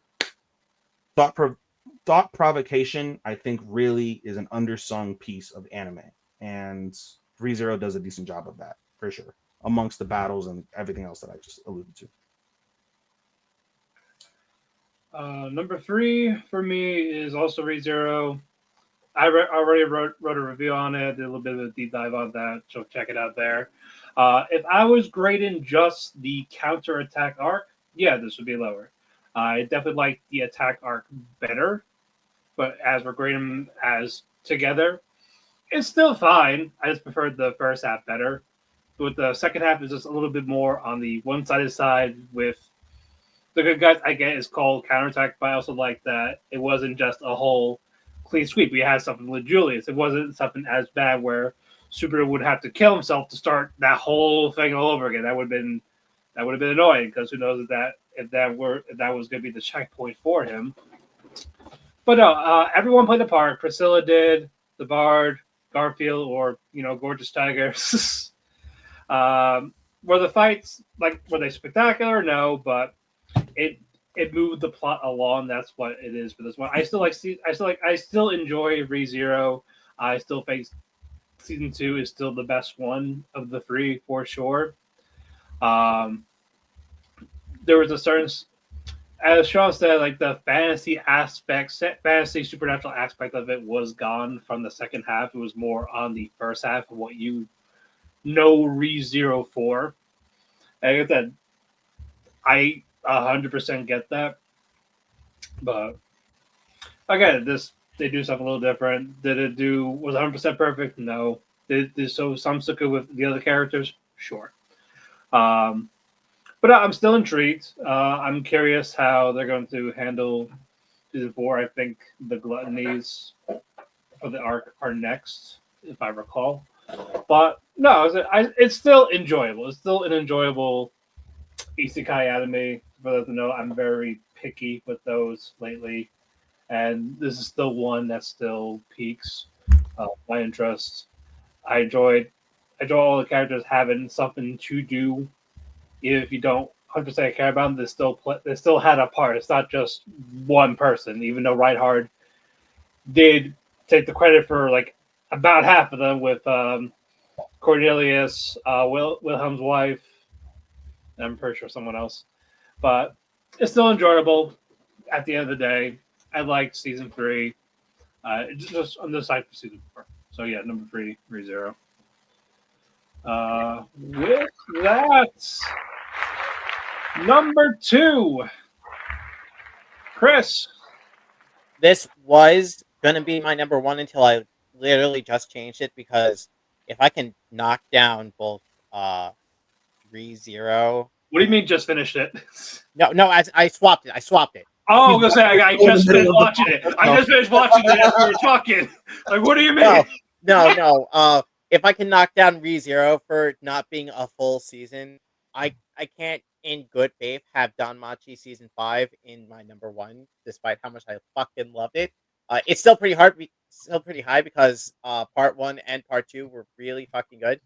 Thought provocation, I think, really is an undersung piece of anime, and ReZero does a decent job of that for sure, amongst the battles and everything else that I just alluded to. Number 3 for me is also ReZero. I already wrote a review on it, did a little bit of a deep dive on that, so check it out there. If I was grading just the counterattack arc, yeah, this would be lower. I definitely like the attack arc better, but as we're grading them as together, it's still fine. I just preferred the first half better. But the second half is just a little bit more on the one-sided side with the good guys. I get is called counterattack, but I also like that it wasn't just a whole clean sweep. We had something with Julius. It wasn't something as bad where Super would have to kill himself to start that whole thing all over again. That would have been annoying because who knows if that was going to be the checkpoint for him. But no, everyone played a part. Priscilla did, the Bard, Garfield, or Gorgeous Tiger. Were the fights were they spectacular? No, but it it moved the plot along. That's what it is for this one. I still enjoy ReZero. I still think season 2 is still the best one of the three for sure. Um, there was a certain, as Sean said, like the fantasy supernatural aspect of it was gone from the second half. It was more on the first half of what you know ReZero for. And like I said, I 100% get that, but again, this they do something a little different. Did it do was 100% perfect? No. Did so some stuck with the other characters? Sure. Um, but I'm still intrigued. I'm curious how they're going to handle season 4. I think the gluttonies for the arc are next, if I recall. But no, it's still enjoyable. It's still an enjoyable isekai anime. For those to know, I'm very picky with those lately, and this is still one that still piques my interest. I enjoyed, I enjoy all the characters having something to do, even if you don't 100% care about them. They still had a part. It's not just one person. Even though Reinhard did take the credit for like about half of them with Cornelius, Wilhelm's wife. I'm pretty sure someone else, but it's still enjoyable. At the end of the day, I liked season 3. Just on the side for season 4. So yeah, number 3, ReZero. With that, number 2, Chris. This was gonna be my number one until I literally just changed it because if I can knock down both ReZero. What do you mean just finished it? No, I swapped it. I swapped it. Oh, I was gonna say I just finished watching it. I just finished watching it as we were talking. Like, what do you mean? No. If I can knock down ReZero for not being a full season, I can't in good faith have Danmachi season 5 in my number one, despite how much I fucking loved it. It's still pretty hard, still pretty high because part 1 and part 2 were really fucking good,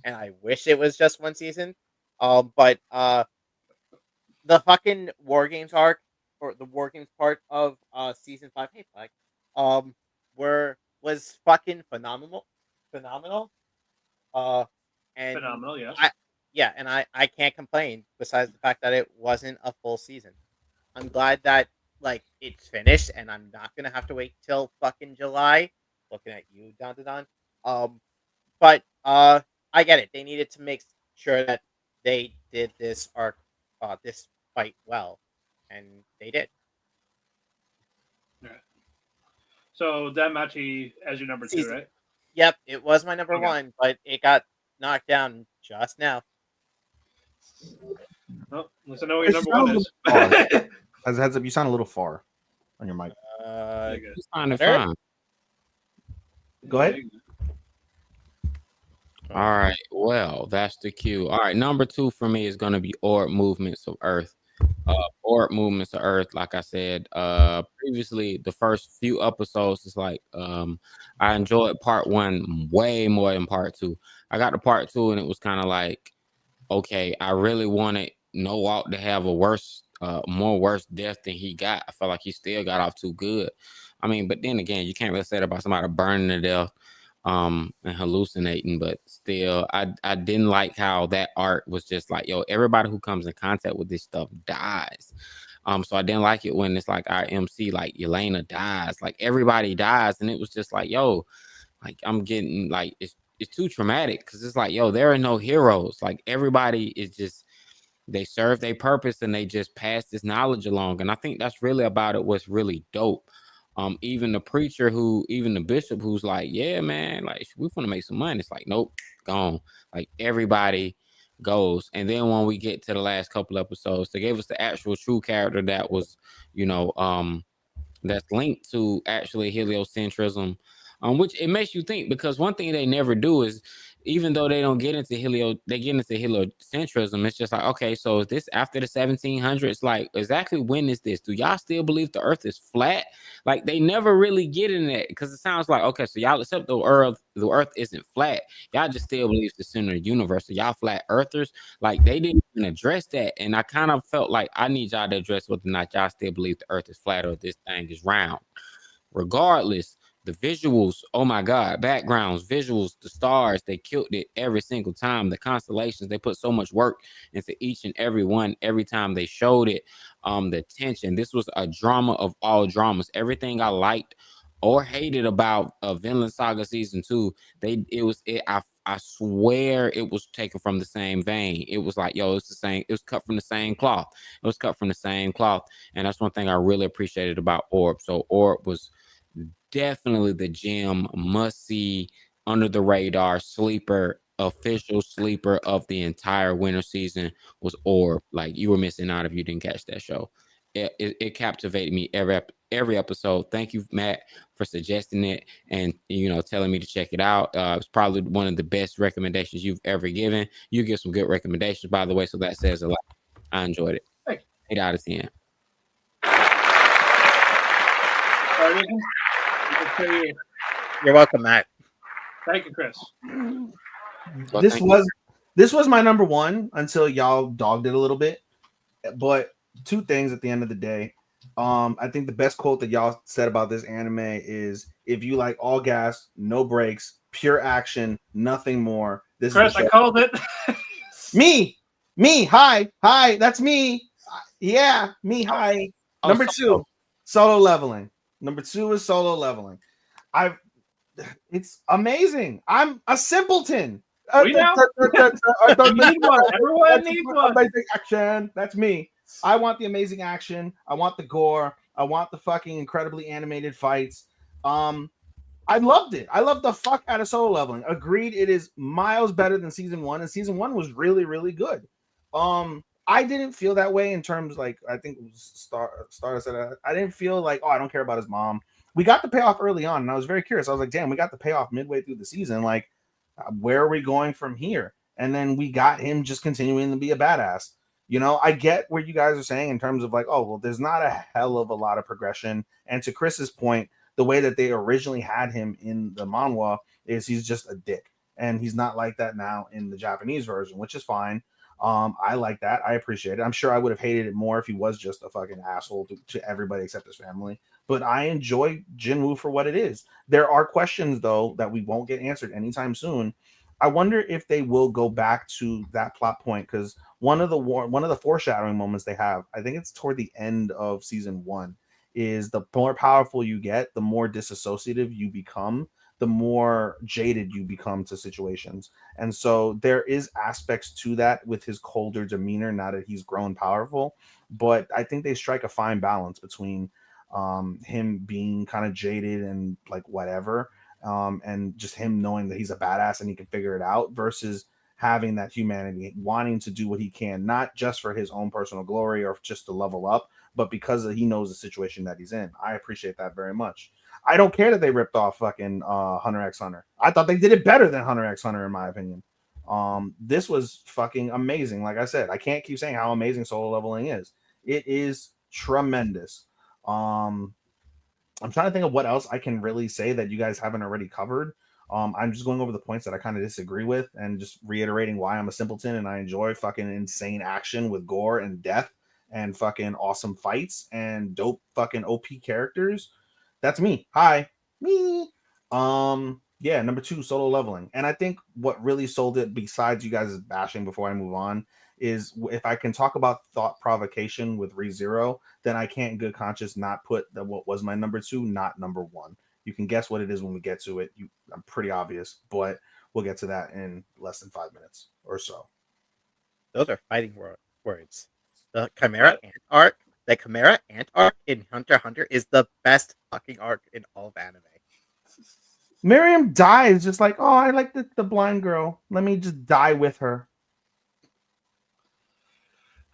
and I wish it was just one season. But the fucking War Games arc or the War Games part of season 5, hey Flag, um, was fucking phenomenal. Uh, and Phenomenal, yes. I can't complain. Besides the fact that it wasn't a full season, I'm glad that like it's finished, and I'm not gonna have to wait till fucking July. Looking at you, Don. Um, but I get it. They needed to make sure that they did this arc, this fight well, and they did. Right. So Danmachi as your number 2, Season. right? Yep, it was my number Okay. one, but it got knocked down just now. Well, at least I know what your number 1 is. As a heads up, you sound a little far on your mic. It's fine. better? Fine. Go ahead. All right. Well, that's the cue. All right. Number 2 for me is going to be Orb Movements of Earth. Orb Movements of Earth, like I said previously, the first few episodes is like I enjoyed part 1 way more than part 2. I got to part 2 and it was kind of like, okay, I really wanted No Walk to have a more worse death than he got. I felt like he still got off too good. I mean, but then again, you can't really say that about somebody burning to death and hallucinating, but still I didn't like how that art was just like, yo, everybody who comes in contact with this stuff dies. So I didn't like it when it's like our MC, like Yelena dies, like everybody dies, and it was just like, yo, like I'm getting like it's too traumatic because it's like, yo, there are no heroes. Like everybody is just they serve their purpose and they just pass this knowledge along. And I think that's really about it. What's really dope. Even the preacher even the bishop who's like, yeah, man, like we want to make some money. It's like, nope, gone. Like everybody goes. And then when we get to the last couple episodes, they gave us the actual true character that was, that's linked to actually heliocentrism, which it makes you think, because one thing they never do is, even though they don't get into they get into heliocentrism. It's just like, okay, so is this after the 1700s? Like, exactly when is this? Do y'all still believe the Earth is flat? Like, they never really get in that, because it sounds like, okay, so y'all accept the Earth isn't flat. Y'all just still believe the center of the universe. So y'all flat earthers. Like, they didn't even address that, and I kind of felt like I need y'all to address whether or not y'all still believe the Earth is flat or this thing is round. Regardless, the visuals, oh my god, backgrounds, visuals, the stars, they killed it every single time. The constellations, they put so much work into each and every one every time they showed it. The tension, this was a drama of all dramas. Everything I liked or hated about Vinland Saga season 2, I swear it was taken from the same vein. It was like, yo, it's the same, it was cut from the same cloth. It was cut from the same cloth. And that's one thing I really appreciated about Orb. So Orb was definitely the gem, must see, under the radar sleeper, official sleeper of the entire winter season was Orb. Like, you were missing out if you didn't catch that show. It captivated me every episode. Thank you, Matt, for suggesting it and telling me to check it out. It's probably one of the best recommendations you've ever given. You give some good recommendations, by the way, so that says a lot. I enjoyed it. Thank 8 out of 10. Sorry, Nathan. Good for you. You're welcome, Matt. Thank you, Chris. Well, this thank was my number one until y'all dogged it a little bit. But two things at the end of the day. I think the best quote that y'all said about this anime is, if you like all gas, no brakes, pure action, nothing more, this Chris, is the I show. called it. Me, hi, that's me. Yeah, me, hi. Number two, solo leveling. Number two is solo leveling. It's amazing. I'm a simpleton. We know. You need one. Everyone needs one. Amazing action. That's me. I want the amazing action. I want the gore. I want the fucking incredibly animated fights. I loved it. I loved the fuck out of solo leveling. Agreed, it is miles better than season one, and season one was really, really good. I didn't feel that way in terms, like, I think it was Star said, I didn't feel like, oh, I don't care about his mom. We got the payoff early on, and I was very curious. I was like, damn, we got the payoff midway through the season. Like, where are we going from here? And then we got him just continuing to be a badass. I get what you guys are saying in terms of like, oh, well, there's not a hell of a lot of progression. And to Chris's point, the way that they originally had him in the manhwa is he's just a dick. And he's not like that now in the Japanese version, which is fine. I like that. I appreciate it. I'm sure I would have hated it more if he was just a fucking asshole to everybody except his family. But I enjoy Jinwoo for what it is. There are questions, though, that we won't get answered anytime soon. I wonder if they will go back to that plot point, because one of the foreshadowing moments they have, I think it's toward the end of season one, is the more powerful you get, the more disassociative you become, the more jaded you become to situations. And so there is aspects to that with his colder demeanor now that he's grown powerful. But I think they strike a fine balance between him being kind of jaded and like whatever, and just him knowing that he's a badass and he can figure it out, versus having that humanity, wanting to do what he can, not just for his own personal glory or just to level up, but because he knows the situation that he's in. I appreciate that very much. I don't care that they ripped off fucking Hunter x Hunter. I thought they did it better than Hunter x Hunter, in my opinion. This was fucking amazing. Like I said, I can't keep saying how amazing solo leveling is. It is tremendous. I'm trying to think of what else I can really say that you guys haven't already covered. I'm just going over the points that I kind of disagree with and just reiterating why I'm a simpleton and I enjoy fucking insane action with gore and death and fucking awesome fights and dope fucking OP characters. That's me. Hi. Me. Yeah, number two, solo leveling. And I think what really sold it, besides you guys bashing before I move on, is if I can talk about thought provocation with ReZero, then I can't in good conscience not put what was my number two, not number one. You can guess what it is when we get to it. I'm pretty obvious, but we'll get to that in less than 5 minutes or so. Those are fighting words. The Chimera Ant arc, in Hunter x Hunter is the best fucking arc in all of anime. Miriam dies just like, oh, I like the blind girl. Let me just die with her.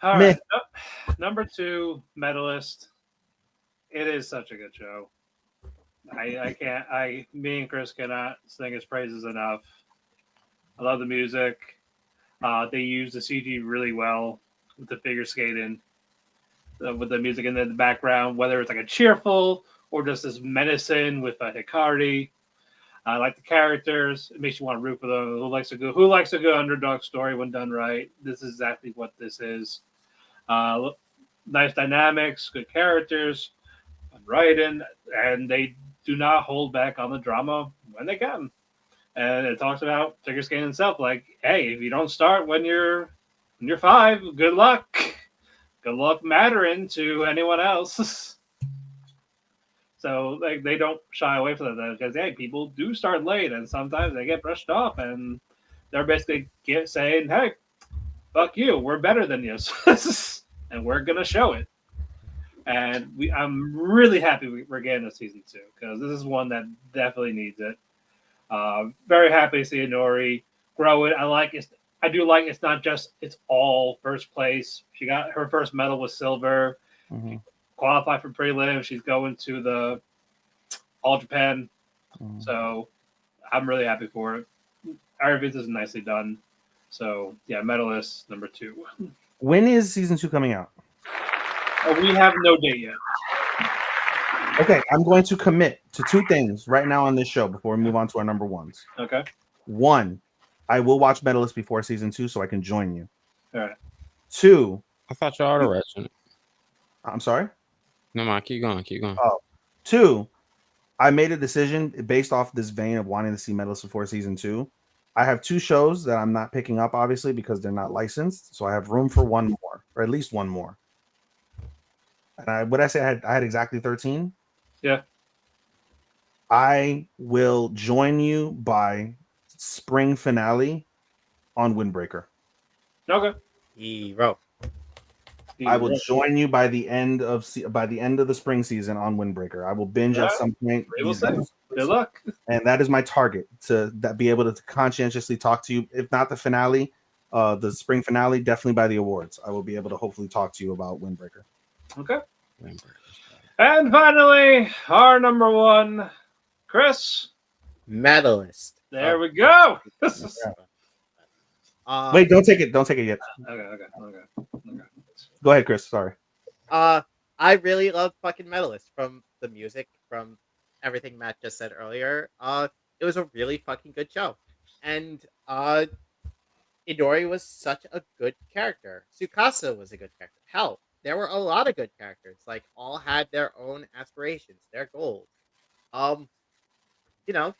All right. Number two medalist it is such a good show. I can't. Me and Chris cannot sing his praises enough. I love the music. They use the CG really well with the figure skating, with the music in the background, whether it's like a cheerful or just this medicine with a Hikari. I like the characters. It makes you want to root for them. Who likes a good underdog story when done right? This is exactly what this is. Uh, Nice dynamics, good characters, writing, and they do not hold back on the drama when they can. And it talks about figure skating itself. Like, hey, if you don't start when you're 5, good luck. Good luck mattering to anyone else. So like they don't shy away from that because hey, people do start late and sometimes they get brushed off and they're basically saying, hey, fuck you, we're better than you, and we're gonna show it. And I'm really happy we're getting a season 2 because this is one that definitely needs it. Very happy to see Inori grow it. I do like it's not just it's all first place. She got her first medal with silver. Mm-hmm. Qualified for prelim. She's going to the All Japan. Mm-hmm. So I'm really happy for it. Everything is nicely done. So yeah, medalist number 2. When is season 2 coming out? We have no date yet. Okay, I'm going to commit to 2 things right now on this show before we move on to our number ones. Okay. 1, I will watch Medalist before season 2 so I can join you. All right. 2, I thought you already watching it. I'm sorry? No, man, keep going. 2, I made a decision based off this vein of wanting to see Medalist before season 2. I have 2 shows that I'm not picking up, obviously, because they're not licensed. So I have room for one more, or at least one more. And what I say, I had exactly 13. Yeah. I will join you by spring finale on Windbreaker. Okay. Hero. I will join you by the end of the spring season on Windbreaker. I will binge at some point. We will see. Good luck. And that is my target to be able to conscientiously talk to you. If not the finale, the spring finale, definitely by the awards. I will be able to hopefully talk to you about Windbreaker. Okay. And finally, our number 1, Chris. Medalist. There we go. Wait, don't take it. Don't take it yet. Okay. Go ahead, Chris. Sorry. I really love fucking Medalist from the music, from everything Matt just said earlier. It was a really fucking good show. And Idori was such a good character. Tsukasa was a good character. Hell, there were a lot of good characters. Like, all had their own aspirations, their goals. You know,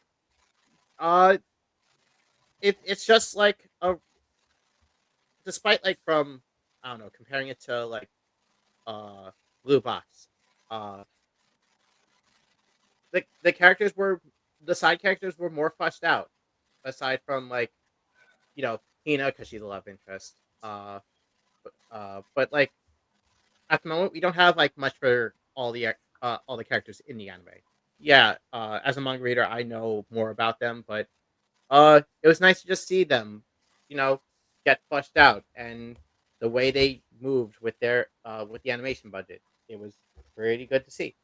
it's just like despite like from I don't know, comparing it to like Blue Box, the characters were the side characters were more fleshed out, aside from like Hina because she's a love interest. But like at the moment we don't have like much for all the characters in the anime. Yeah, as a manga reader, I know more about them, but it was nice to just see them, get fleshed out, and the way they moved with their with the animation budget. It was pretty good to see.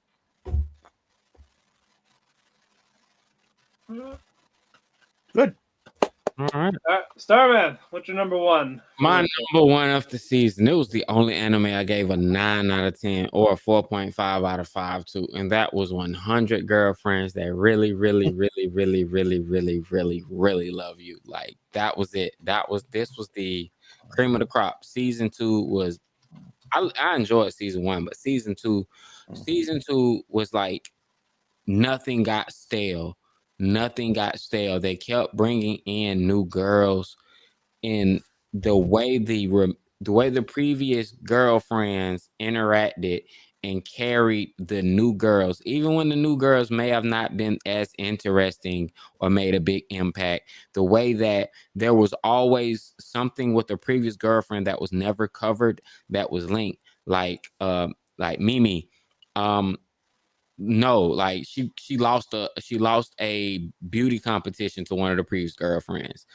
Good. All right. Starman, what's your number 1? My number 1 of the season. It was the only anime I gave a 9 out of 10 or a 4.5 out of 5 to, and that was 100 Girlfriends That Really, Really, Really, Really, Really, Really, Really, Really Love You. Like, that was it. This was the cream of the crop. Season 2 was. I enjoyed season 1, but season 2 was like nothing got stale. Nothing got stale. They kept bringing in new girls, and the way the previous girlfriends interacted and carried the new girls, even when the new girls may have not been as interesting or made a big impact, the way that there was always something with the previous girlfriend that was never covered, that was linked, like Mimi. No, like she lost a beauty competition to one of the previous girlfriends.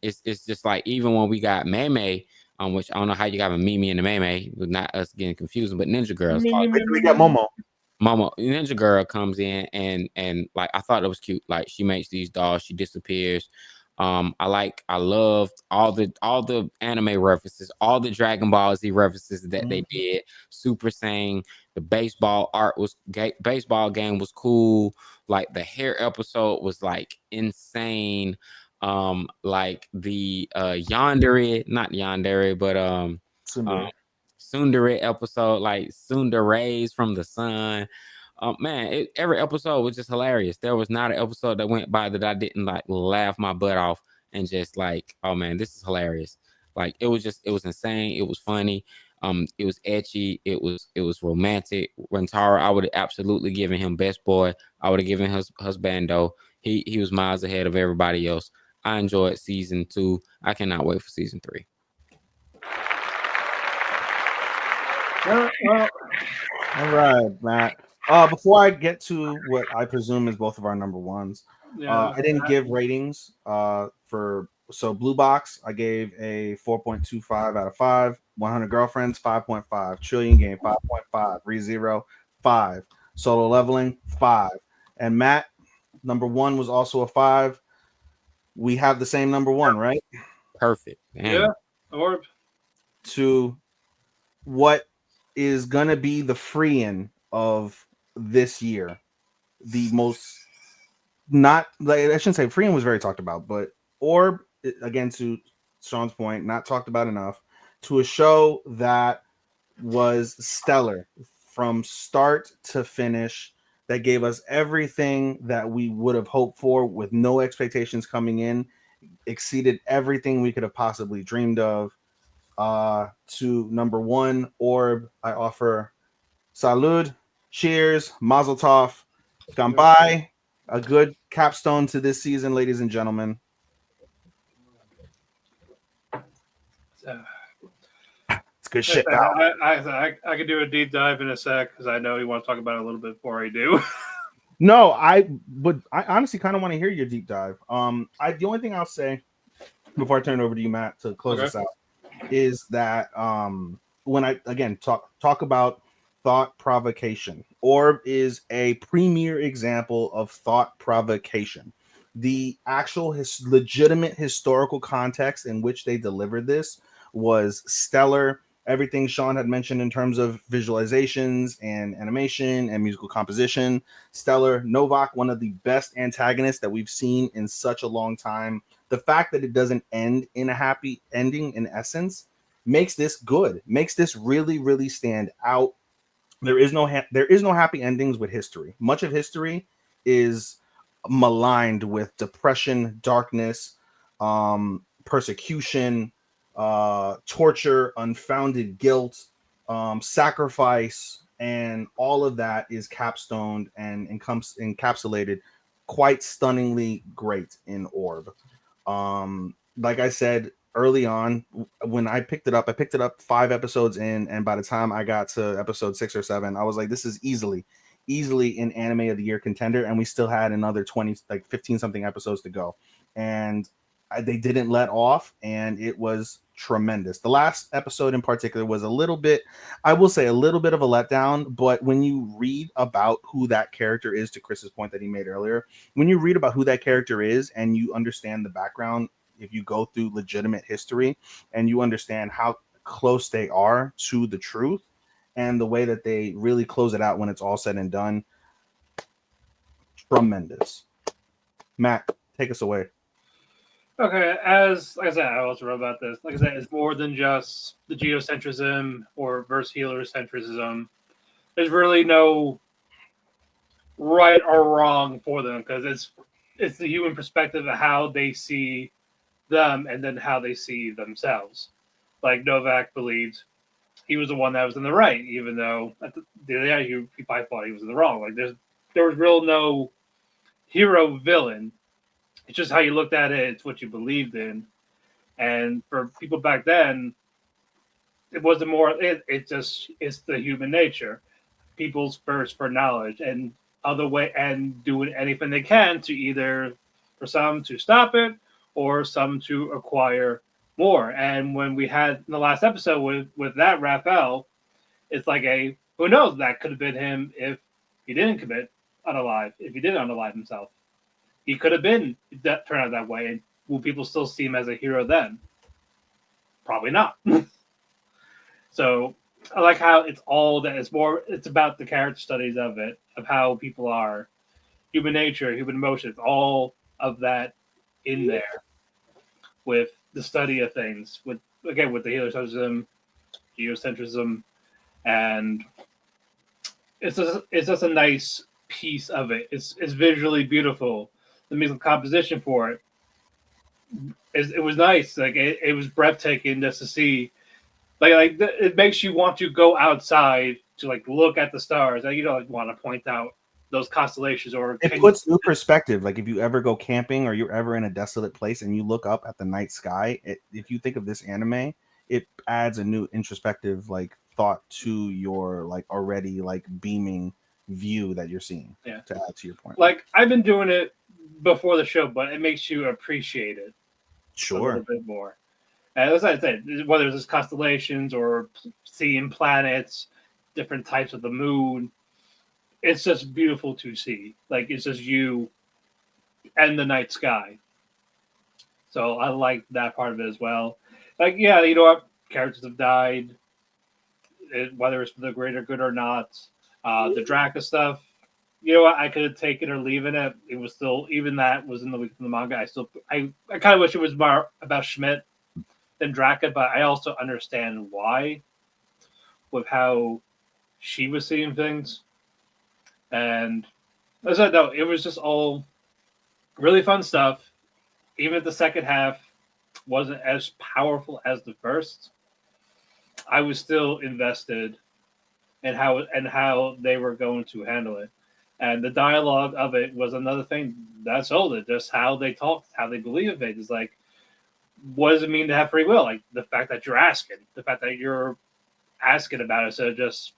It's just like, even when we got Mei, which I don't know how you got a Mimi and a Mei, not us getting confusing, but Ninja Girls. Wait till we get Momo. Mama Ninja Girl comes in and like I thought it was cute. Like she makes these dolls, she disappears. I loved all the anime references, all the Dragon Ball Z references that they did. Super Saiyan, the baseball art was baseball game was cool. Like the hair episode was like insane. Like the Yandere, not Yandere, but Tsundere. Tsundere episode, like Tsundere's from the sun. Man, every episode was just hilarious. There was not an episode that went by that I didn't like laugh my butt off and just like, oh man, this is hilarious. Like it was insane. It was funny. It was etchy. It was romantic. Rentaro, I would have absolutely given him best boy. I would have given husbando. He was miles ahead of everybody else. I enjoyed season 2. I cannot wait for season 3. Well, All right, Matt. Before I get to what I presume is both of our number ones, yeah, I didn't give ratings. So Blue Box, I gave a 4.25 out of 5. 100 Girlfriends, 5.5. Trillion Game, 5.5. ReZero, 5. Solo Leveling, 5. And Matt, number 1 was also a 5. We have the same number 1, right? Perfect. Damn. yeah. Or To what is gonna be the free-in of this year, the most not like I shouldn't say free-in was very talked about, but Orb again to Sean's point, not talked about enough, to a show that was stellar from start to finish, that gave us everything that we would have hoped for with no expectations coming in, exceeded everything we could have possibly dreamed of. To number 1, Orb, I offer salud, cheers, mazel tov, ganbai, a good capstone to this season, ladies and gentlemen. It's good shit, pal. I could do a deep dive in a sec because I know you want to talk about it a little bit before I do. No, I honestly kind of want to hear your deep dive. The only thing I'll say before I turn it over to you, Matt, to close this out, is that when I again talk about thought provocation, Orb is a premier example of thought provocation. The actual legitimate historical context in which they delivered this was stellar. Everything Sean had mentioned in terms of visualizations and animation and musical composition, stellar. Novak, one of the best antagonists that we've seen in such a long time. The fact that it doesn't end in a happy ending, in essence, makes this good, makes this really, really stand out. There is no happy endings with history. Much of history is maligned with depression, darkness, persecution, torture, unfounded guilt, sacrifice, and all of that is capstoned and encapsulated quite stunningly great in Orb. Like I said early on, when I picked it up 5 episodes in, and by the time I got to episode 6 or 7, I was like, this is easily an anime of the year contender, and we still had another 20, like 15 something episodes to go, and they didn't let off, and it was tremendous. The last episode in particular was a little bit, I will say, a little bit of a letdown, but when you read about who that character is, to Chris's point that he made earlier, when you read about who that character is and you understand the background, if you go through legitimate history and you understand how close they are to the truth and the way that they really close it out when it's all said and done, tremendous. Matt, take us away. Okay, as like I said, I also wrote about this. Like I said, it's more than just the geocentrism or verse healer centrism. There's really no right or wrong for them because it's the human perspective of how they see them and then how they see themselves. Like Novak believed he was the one that was in the right, even though at the end he probably thought he was in the wrong. Like there was real no hero villain. It's just how you looked at it. It's what you believed in. And for people back then, it wasn't more. It's the human nature. People's thirst for knowledge and other way and doing anything they can to either for some to stop it or some to acquire more. And when we had in the last episode with that Raphael, it's like who knows, that could have been him if he didn't commit unalive, if he did unalive himself, he could have been that turned out that way. And will people still see him as a hero then? Probably not. So I like how it's all that. It's about the character studies of it, of how people are, human nature, human emotions, all of that in there with the study of things. With again with the heliocentrism, geocentrism, and it's just a nice piece of it. It's visually beautiful. The musical composition for it, it was nice. Like it was breathtaking just to see. It makes you want to go outside to like look at the stars. Like, you don't like, want to point out those constellations or it puts new perspective. Like if you ever go camping or you're ever in a desolate place and you look up at the night sky, if you think of this anime, it adds a new introspective like thought to your like already like beaming view that you're seeing. Yeah. To add to your point, like I've been doing it before the show, but it makes you appreciate it a little bit more. And as I said, whether it's constellations or seeing planets, different types of the moon, it's just beautiful to see. Like it's just you and the night sky. So I like that part of it as well. Like, yeah, you know what? Characters have died, whether it's for the greater good or not. The Draka stuff, you know what? I could have taken or leaving it. It was still, even that was in the manga. I kind of wish it was more about Schmidt than Draka, but I also understand why with how she was seeing things. And as I said, no, it was just all really fun stuff. Even if the second half wasn't as powerful as the first, I was still invested in how they were going to handle it. And the dialogue of it was another thing that sold it. Just how they talked, how they believe it. It's like, what does it mean to have free will? Like the fact that you're asking, the fact that you're asking about it, so just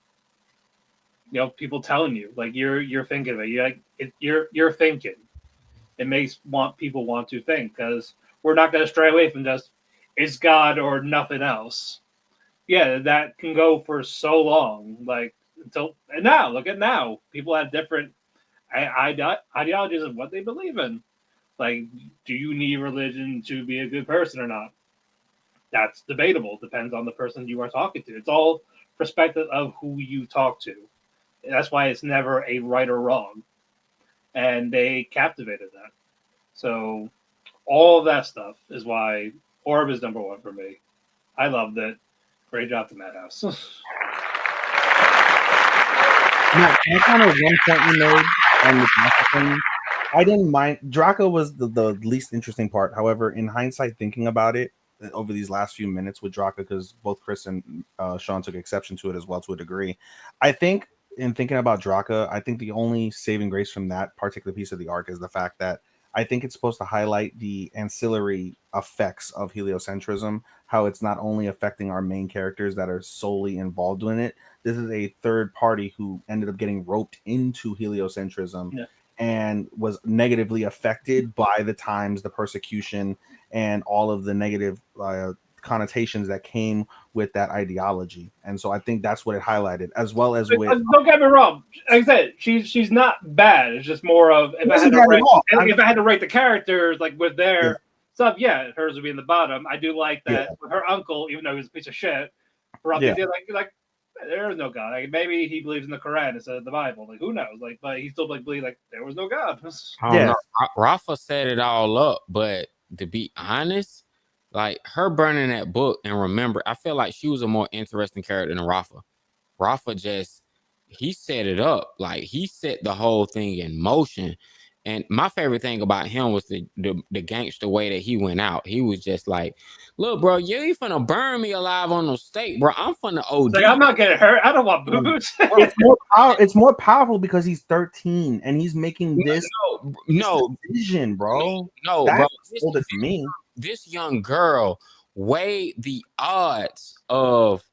people telling you, like you're thinking of it. You're thinking. It makes people want to think, because we're not going to stray away from just it's God or nothing else. Yeah, that can go for so long, like until and now. Look at now, people have different ideologies of what they believe in. Like, do you need religion to be a good person or not? That's debatable. Depends on the person you are talking to. It's all perspective of who you talk to. That's why it's never a right or wrong. And they captivated that. So all of that stuff is why Orb is number one for me. I loved it. Great job to Madhouse. Matt, can I kind of one point you made on the Draka thing? I didn't mind. Draka was the least interesting part. However, in hindsight, thinking about it over these last few minutes with Draka, because both Chris and Sean took exception to it as well to a degree, I think in thinking about Draka, I think the only saving grace from that particular piece of the arc is the fact that I think it's supposed to highlight the ancillary effects of heliocentrism, how it's not only affecting our main characters that are solely involved in it. This is a third party who ended up getting roped into heliocentrism. Yeah. And was negatively affected by the times, the persecution, and all of the negative connotations that came with that ideology. And so I think that's what it highlighted, as well as with. Don't get me wrong. Like I said, she's not bad. It's just more of if I had to rate the characters like with their stuff, yeah, hers would be in the bottom. I do like that with her uncle, even though he's a piece of shit. Her uncle did like there is no God. Like maybe he believes in the Quran instead of the Bible. Like who knows? Like, but he still like believes like there was no God. I don't know. Rafa set it all up, but to be honest, like her burning that book and remember, I feel like she was a more interesting character than Rafa. Rafa he set it up. Like he set the whole thing in motion. And my favorite thing about him was the gangster way that he went out. He was just like, look, bro, you ain't finna burn me alive on no stake, bro. I'm finna OD. Like, I'm not getting hurt. I don't want boots. It's more powerful because he's 13 and he's making this decision, bro. No, that bro. Hold it to me. This young girl weighed the odds of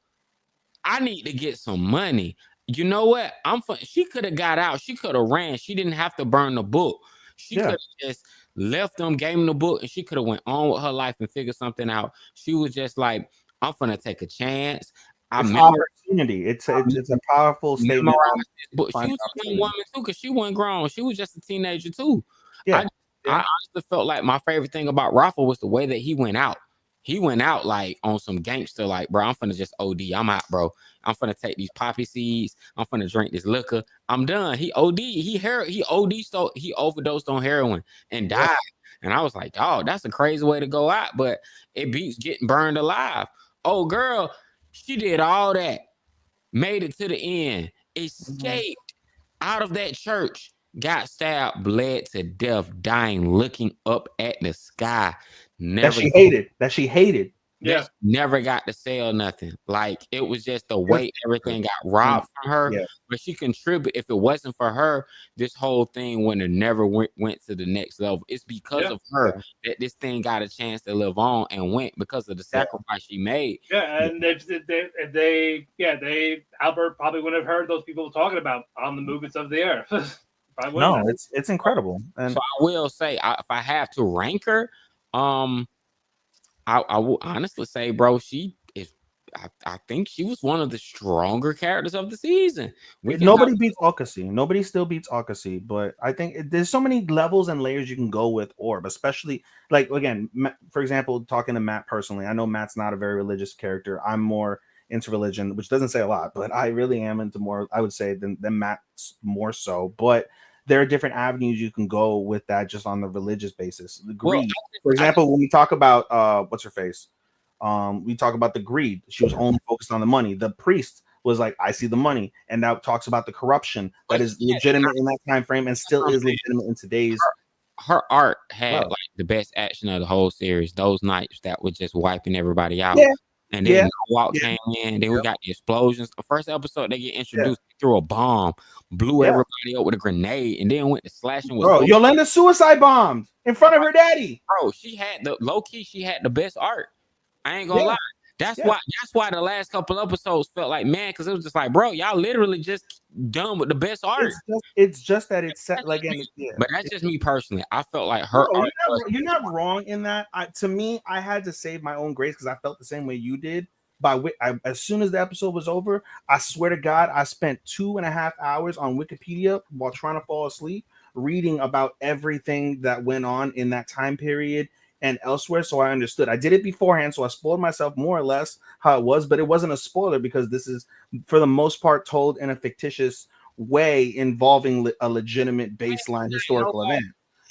I need to get some money. You know what? She could have got out. She could have ran. She didn't have to burn the book. She could have just left them, gave them the book, and she could have went on with her life and figured something out. She was just like, I'm gonna take a chance. opportunity. It's a powerful statement. But she was a young woman too, because she wasn't grown. She was just a teenager too. I honestly felt like my favorite thing about Rafa was the way that he went out. He went out like on some gangster, like, bro, I'm finna just OD. I'm out, bro. I'm finna take these poppy seeds. I'm finna drink this liquor. I'm done. He OD. He overdosed on heroin and died. And I was like, dog, that's a crazy way to go out, but it beats getting burned alive. Oh, girl, she did all that, made it to the end, escaped out of that church, got stabbed, bled to death, dying, looking up at the sky. That she hated. Yeah. Never got to sell nothing. Like, it was just the way everything got robbed from her. Yeah. But she contributed. If it wasn't for her, this whole thing would have never went to the next level. It's because of her that this thing got a chance to live on and went, because of the sacrifice she made. Yeah, and Albert probably wouldn't have heard those people talking about on the movements of the earth. No, it's incredible. And so I will say, if I have to rank her, I will honestly say, bro, she is. I think she was one of the stronger characters of the season. Nobody beats Okasi. Nobody still beats Okasi, but I think there's so many levels and layers you can go with Orb, especially like, again, for example, talking to Matt personally. I know Matt's not a very religious character. I'm more into religion, which doesn't say a lot, but I really am into more, I would say, than Matt's more so. But there are different avenues you can go with that just on the religious basis. The greed, for example, when we talk about what's her face, we talk about the greed. She was only focused on the money. The priest was like, I see the money, and that talks about the corruption that is legitimate in that time frame and still is legitimate in today's. Her art had like the best action of the whole series. Those nights that were just wiping everybody out. And then Walk came in. Then we got the explosions. The first episode, they get introduced through a bomb, blew everybody up with a grenade, and then went to slashing with. Bro, Yolanda suicide bombed in front of her daddy. Bro, she had the best art. I ain't gonna lie. That's why the last couple episodes felt like, man, because it was just like, bro, y'all literally just done with the best art. It's just that it's set like, but that's just me personally. I felt like her art. You're not wrong in that. To me, I had to save my own grace because I felt the same way you did. As soon as the episode was over, I swear to God, I spent 2.5 hours on Wikipedia while trying to fall asleep, reading about everything that went on in that time period and elsewhere, so I understood. I did it beforehand, so I spoiled myself more or less how it was, but it wasn't a spoiler because this is, for the most part, told in a fictitious way involving a legitimate baseline historical event.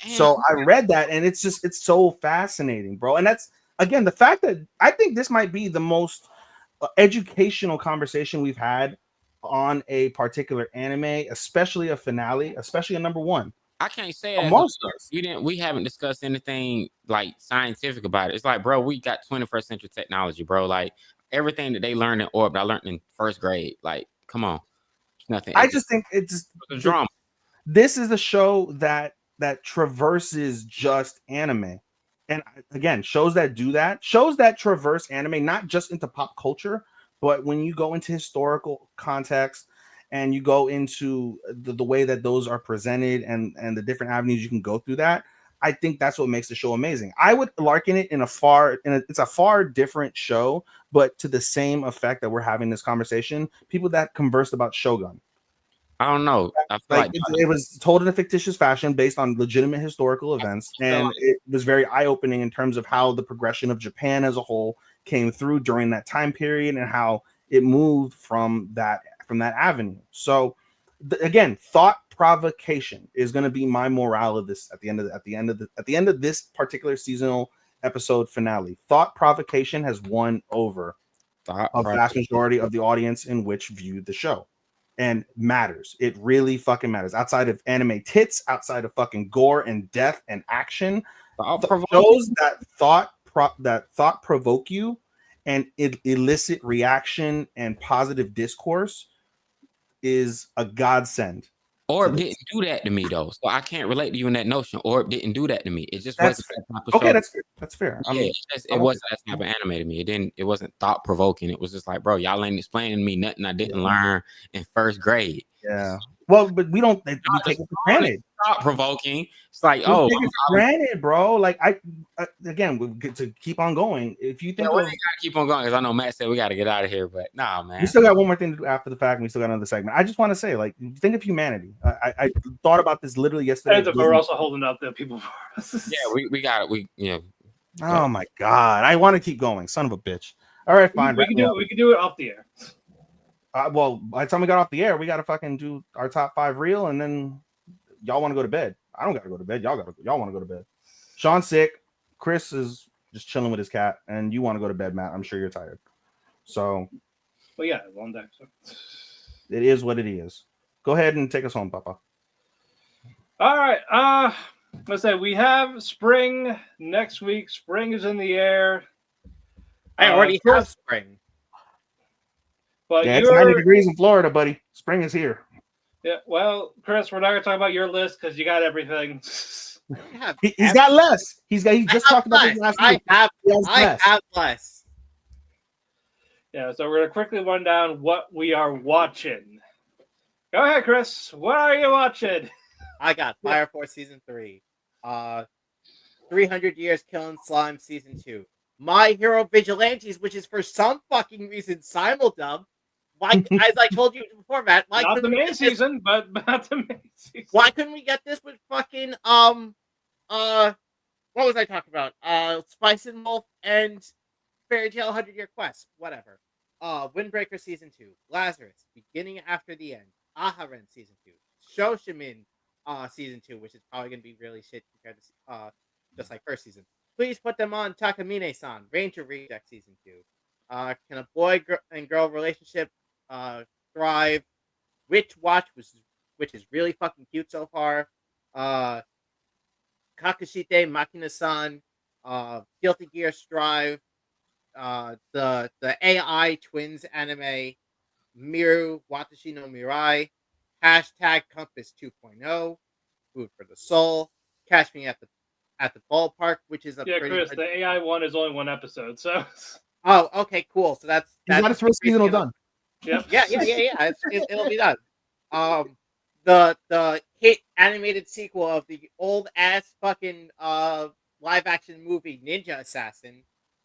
So I read that, and it's so fascinating, bro. And that's, again, the fact that I think this might be the most educational conversation we've had on a particular anime, especially a finale, especially a number one. I can't say that we haven't discussed anything like scientific about it. It's like, bro, we got 21st century technology, bro. Like, everything that they learned in Orbit, I learned in first grade. Like, come on. It's nothing. I just think it's a drama. This is a show that traverses just anime. And again, shows that traverse anime, not just into pop culture, but when you go into historical context and you go into the way that those are presented and the different avenues you can go through that, I think that's what makes the show amazing. I would liken it it's a far different show, but to the same effect that we're having this conversation, people that conversed about Shogun. I don't know. I feel like it was told in a fictitious fashion based on legitimate historical events, and it was very eye-opening in terms of how the progression of Japan as a whole came through during that time period and how it moved from that avenue. So again, thought provocation is going to be my morale of this at the end of this particular seasonal episode finale. Thought provocation has won over a vast majority of the audience in which viewed the show, and matters. It really fucking matters. Outside of anime tits, outside of fucking gore and death and action, shows that thought provoke you and elicit reaction and positive discourse is a godsend. Orb didn't do that to me though, so I can't relate to you in that notion. Orb didn't do that to me. It just wasn't that type of show. Okay, that's fair. Yeah, it wasn't that type of anime to me. It wasn't thought provoking. It was just like, bro, y'all ain't explaining to me nothing I didn't learn in first grade. Yeah. Well, but we don't. We take it for granted. Stop provoking. It's like, We oh, take it for granted, bro. Like again, we get to keep on going. If you think we of, gotta keep on going because I know Matt said we got to get out of here, but nah, man. we still got one more thing to do after the fact. And we still got another segment. I just want to say, like, think of humanity. I thought about this literally yesterday. And we're also holding up the people for us. Yeah, we got it. Oh my god, I want to keep going. Son of a bitch. All right, fine. We can do it. We can do it off the air. Well, by the time we got off the air, we got to fucking do our top 5 reel, and then y'all want to go to bed. I don't got to go to bed. Y'all want to go to bed. Sean's sick. Chris is just chilling with his cat, and you want to go to bed, Matt. I'm sure you're tired. So, well, yeah, long day. So. It is what it is. Go ahead and take us home, Papa. All right. Let's say we have spring next week. Spring is in the air. I already have spring. But yeah, it's 90 degrees in Florida, buddy. Spring is here. Yeah, well, Chris, we're not gonna talk about your list because you got everything. He's got less. He just talked about this last week. I have less. Yeah, so we're gonna quickly run down what we are watching. Go ahead, Chris. What are you watching? I got Fire Force Season 3. 300 Years Killing Slime Season 2. My Hero Vigilantes, which is for some fucking reason simul-dub. Why, as I told you before, Matt, why not the main season, but not the main season. Why couldn't we get this with fucking what was I talking about? Spice and Wolf and Fairy Tail 100-Year Quest, whatever. Windbreaker Season 2, Lazarus, Beginning After the End, Aharen Season 2, Shoshimin Season 2, which is probably gonna be really shit compared to just like first season. Please put them on Takamine-san, Ranger Reject Season 2. Can a boy and girl relationship thrive? Witch Watch, which is really fucking cute so far. Kakushite Makina-san, Guilty Gear Strive, the AI Twins anime, Miru Watashi no Mirai, hashtag Compass 2.0, Food for the Soul, Catch Me at the Ballpark, which is Chris, the AI one is only one episode, so. Oh, okay, cool. So that's his first season done. Yep. Yeah. It'll be done. The hit animated sequel of the old ass fucking live action movie Ninja Assassin,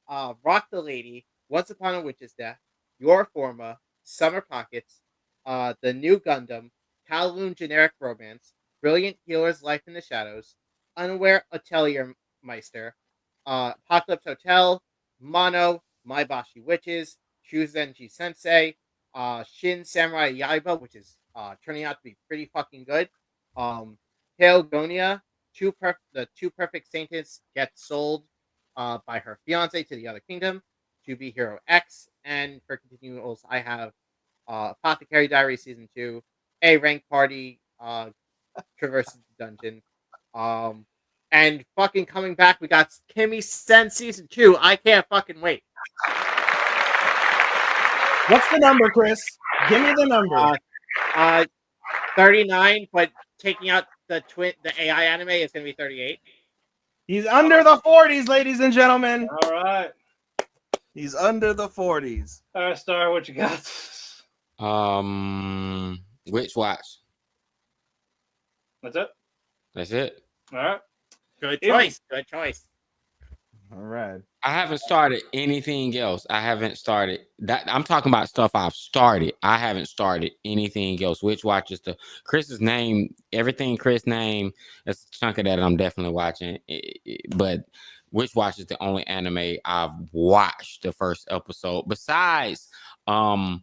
Rock the Lady, Once Upon a Witch's Death, Your Forma, Summer Pockets, the new Gundam, Kowloon Generic Romance, Brilliant Healer's Life in the Shadows, Unaware Atelier Meister, Apocalypse Hotel, Mono, My Bashi Witches, Shuzenji Sensei, Shin Samurai Yaiba, which is turning out to be pretty fucking good. Paleogonia, the two perfect saints get sold by her fiance to the other kingdom, to be Hero X, and for continuals, I have Apothecary Diary Season 2, A Rank Party, Traverses the Dungeon, and fucking coming back, we got Kimi Sen Season 2. I can't fucking wait. What's the number, Chris? Give me the number. 39, but taking out the AI anime is going to be 38. He's under the 40s, ladies and gentlemen. All right. He's under the 40s. All right, Star, what you got? Witch Watch. That's it? That's it. All right. Good choice. Good choice. All right. I haven't started anything else. I haven't started that. I'm talking about stuff I've started. I haven't started anything else. Witch Watch is the Chris's name. Everything Chris name. That's a chunk of that I'm definitely watching. But Witch Watch is the only anime I've watched the first episode. Besides, Sword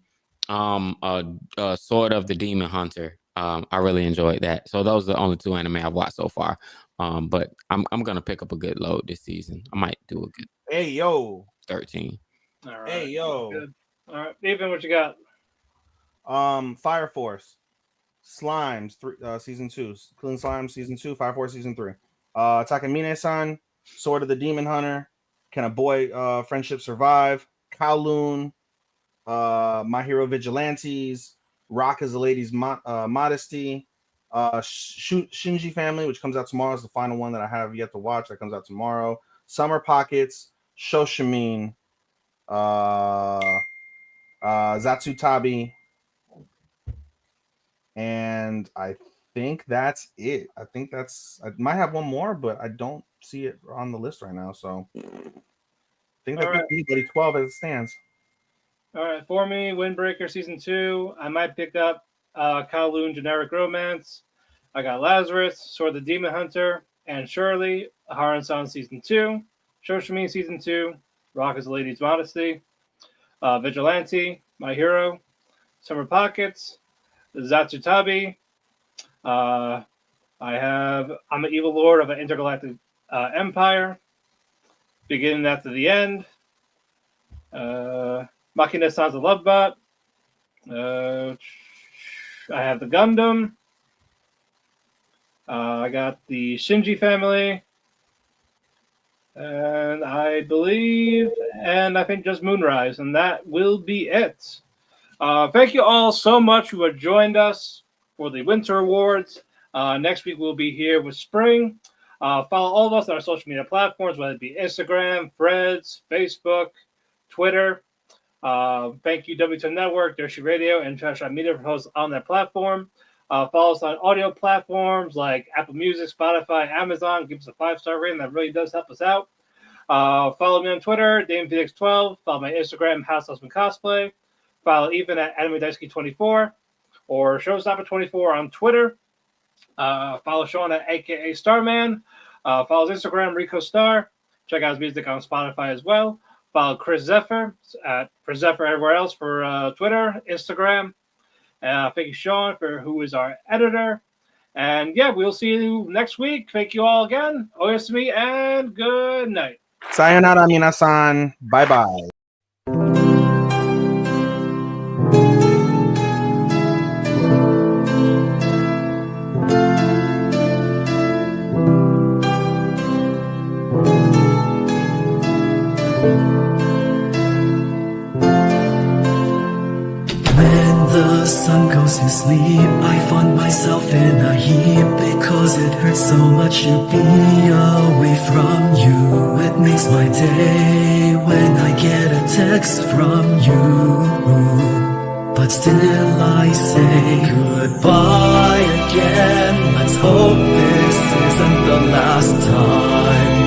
of the Demon Hunter. I really enjoyed that. So those are the only two anime I've watched so far. But I'm gonna pick up a good load this season. I might do a good. Hey yo. 13. All right. Hey yo. Good. All right, Ethan, what you got? Fire Force, Slimes, season 2, Clean Slime season 2, Fire Force season 3. Takamine-san, Sword of the Demon Hunter, Can a Boy Friendship Survive? Kowloon, My Hero Vigilantes, Rock is a Lady's Modesty, Shinji Family, which comes out tomorrow, is the final one that I have yet to watch. That comes out tomorrow. Summer Pockets, Shoshimin, Zatsutabi, And I think that's it. I might have one more, but I don't see it on the list right now. So I think that's All it, buddy. 12 as it stands. All right, for me, Windbreaker Season 2, I might pick up Kowloon Generic Romance. I got Lazarus, Sword the Demon Hunter, and Shirley, Haran-san Season 2, Shoshimi Season 2, Rock is a Lady's Modesty, Vigilante, My Hero, Summer Pockets, Zatsutabi. I have I'm an Evil Lord of an Intergalactic Empire, Beginning After the End, Machina Sans a Lovebot. I have the Gundam. I got the Shinji family. And I think just Moonrise. And that will be it. Thank you all so much who have joined us for the Winter Awards. Next week we'll be here with Spring. Follow all of us on our social media platforms, whether it be Instagram, Threads, Facebook, Twitter. Thank you, W2 Network, Dershi Radio, and Trash Media for hosts on that platform. Follow us on audio platforms like Apple Music, Spotify, Amazon. Give us a 5-star rating. That really does help us out. Follow me on Twitter, DamePhoenix12. Follow my Instagram, House Husband Cosplay. Follow Ethan at AnimeDaisuke24 or Showstopper24 on Twitter. Follow Sean at AKA Starman. Follow his Instagram, Rico Star. Check out his music on Spotify as well. Follow Chris Zephyr at Chris Zephyr everywhere else for Twitter, Instagram. Thank you, Sean, who is our editor. And yeah, we'll see you next week. Thank you all again. Oyasumi and good night. Sayonara, minasan. Bye-bye. The sun goes to sleep, I find myself in a heap because it hurts so much to be away from you. It makes my day when I get a text from you, but still I say goodbye again. Let's hope this isn't the last time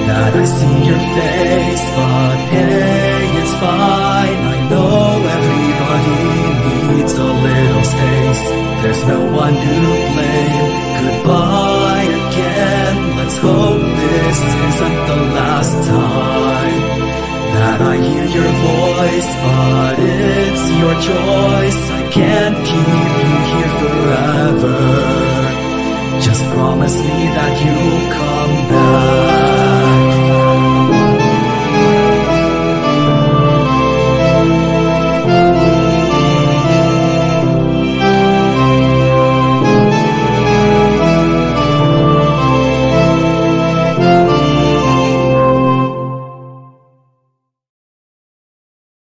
that I see your face, but hey, it's fine. I know everybody needs a little space. There's no one to blame. Goodbye again. Let's hope this isn't the last time that I hear your voice, but it's your choice. I can't keep you here forever. Just promise me that you'll come back.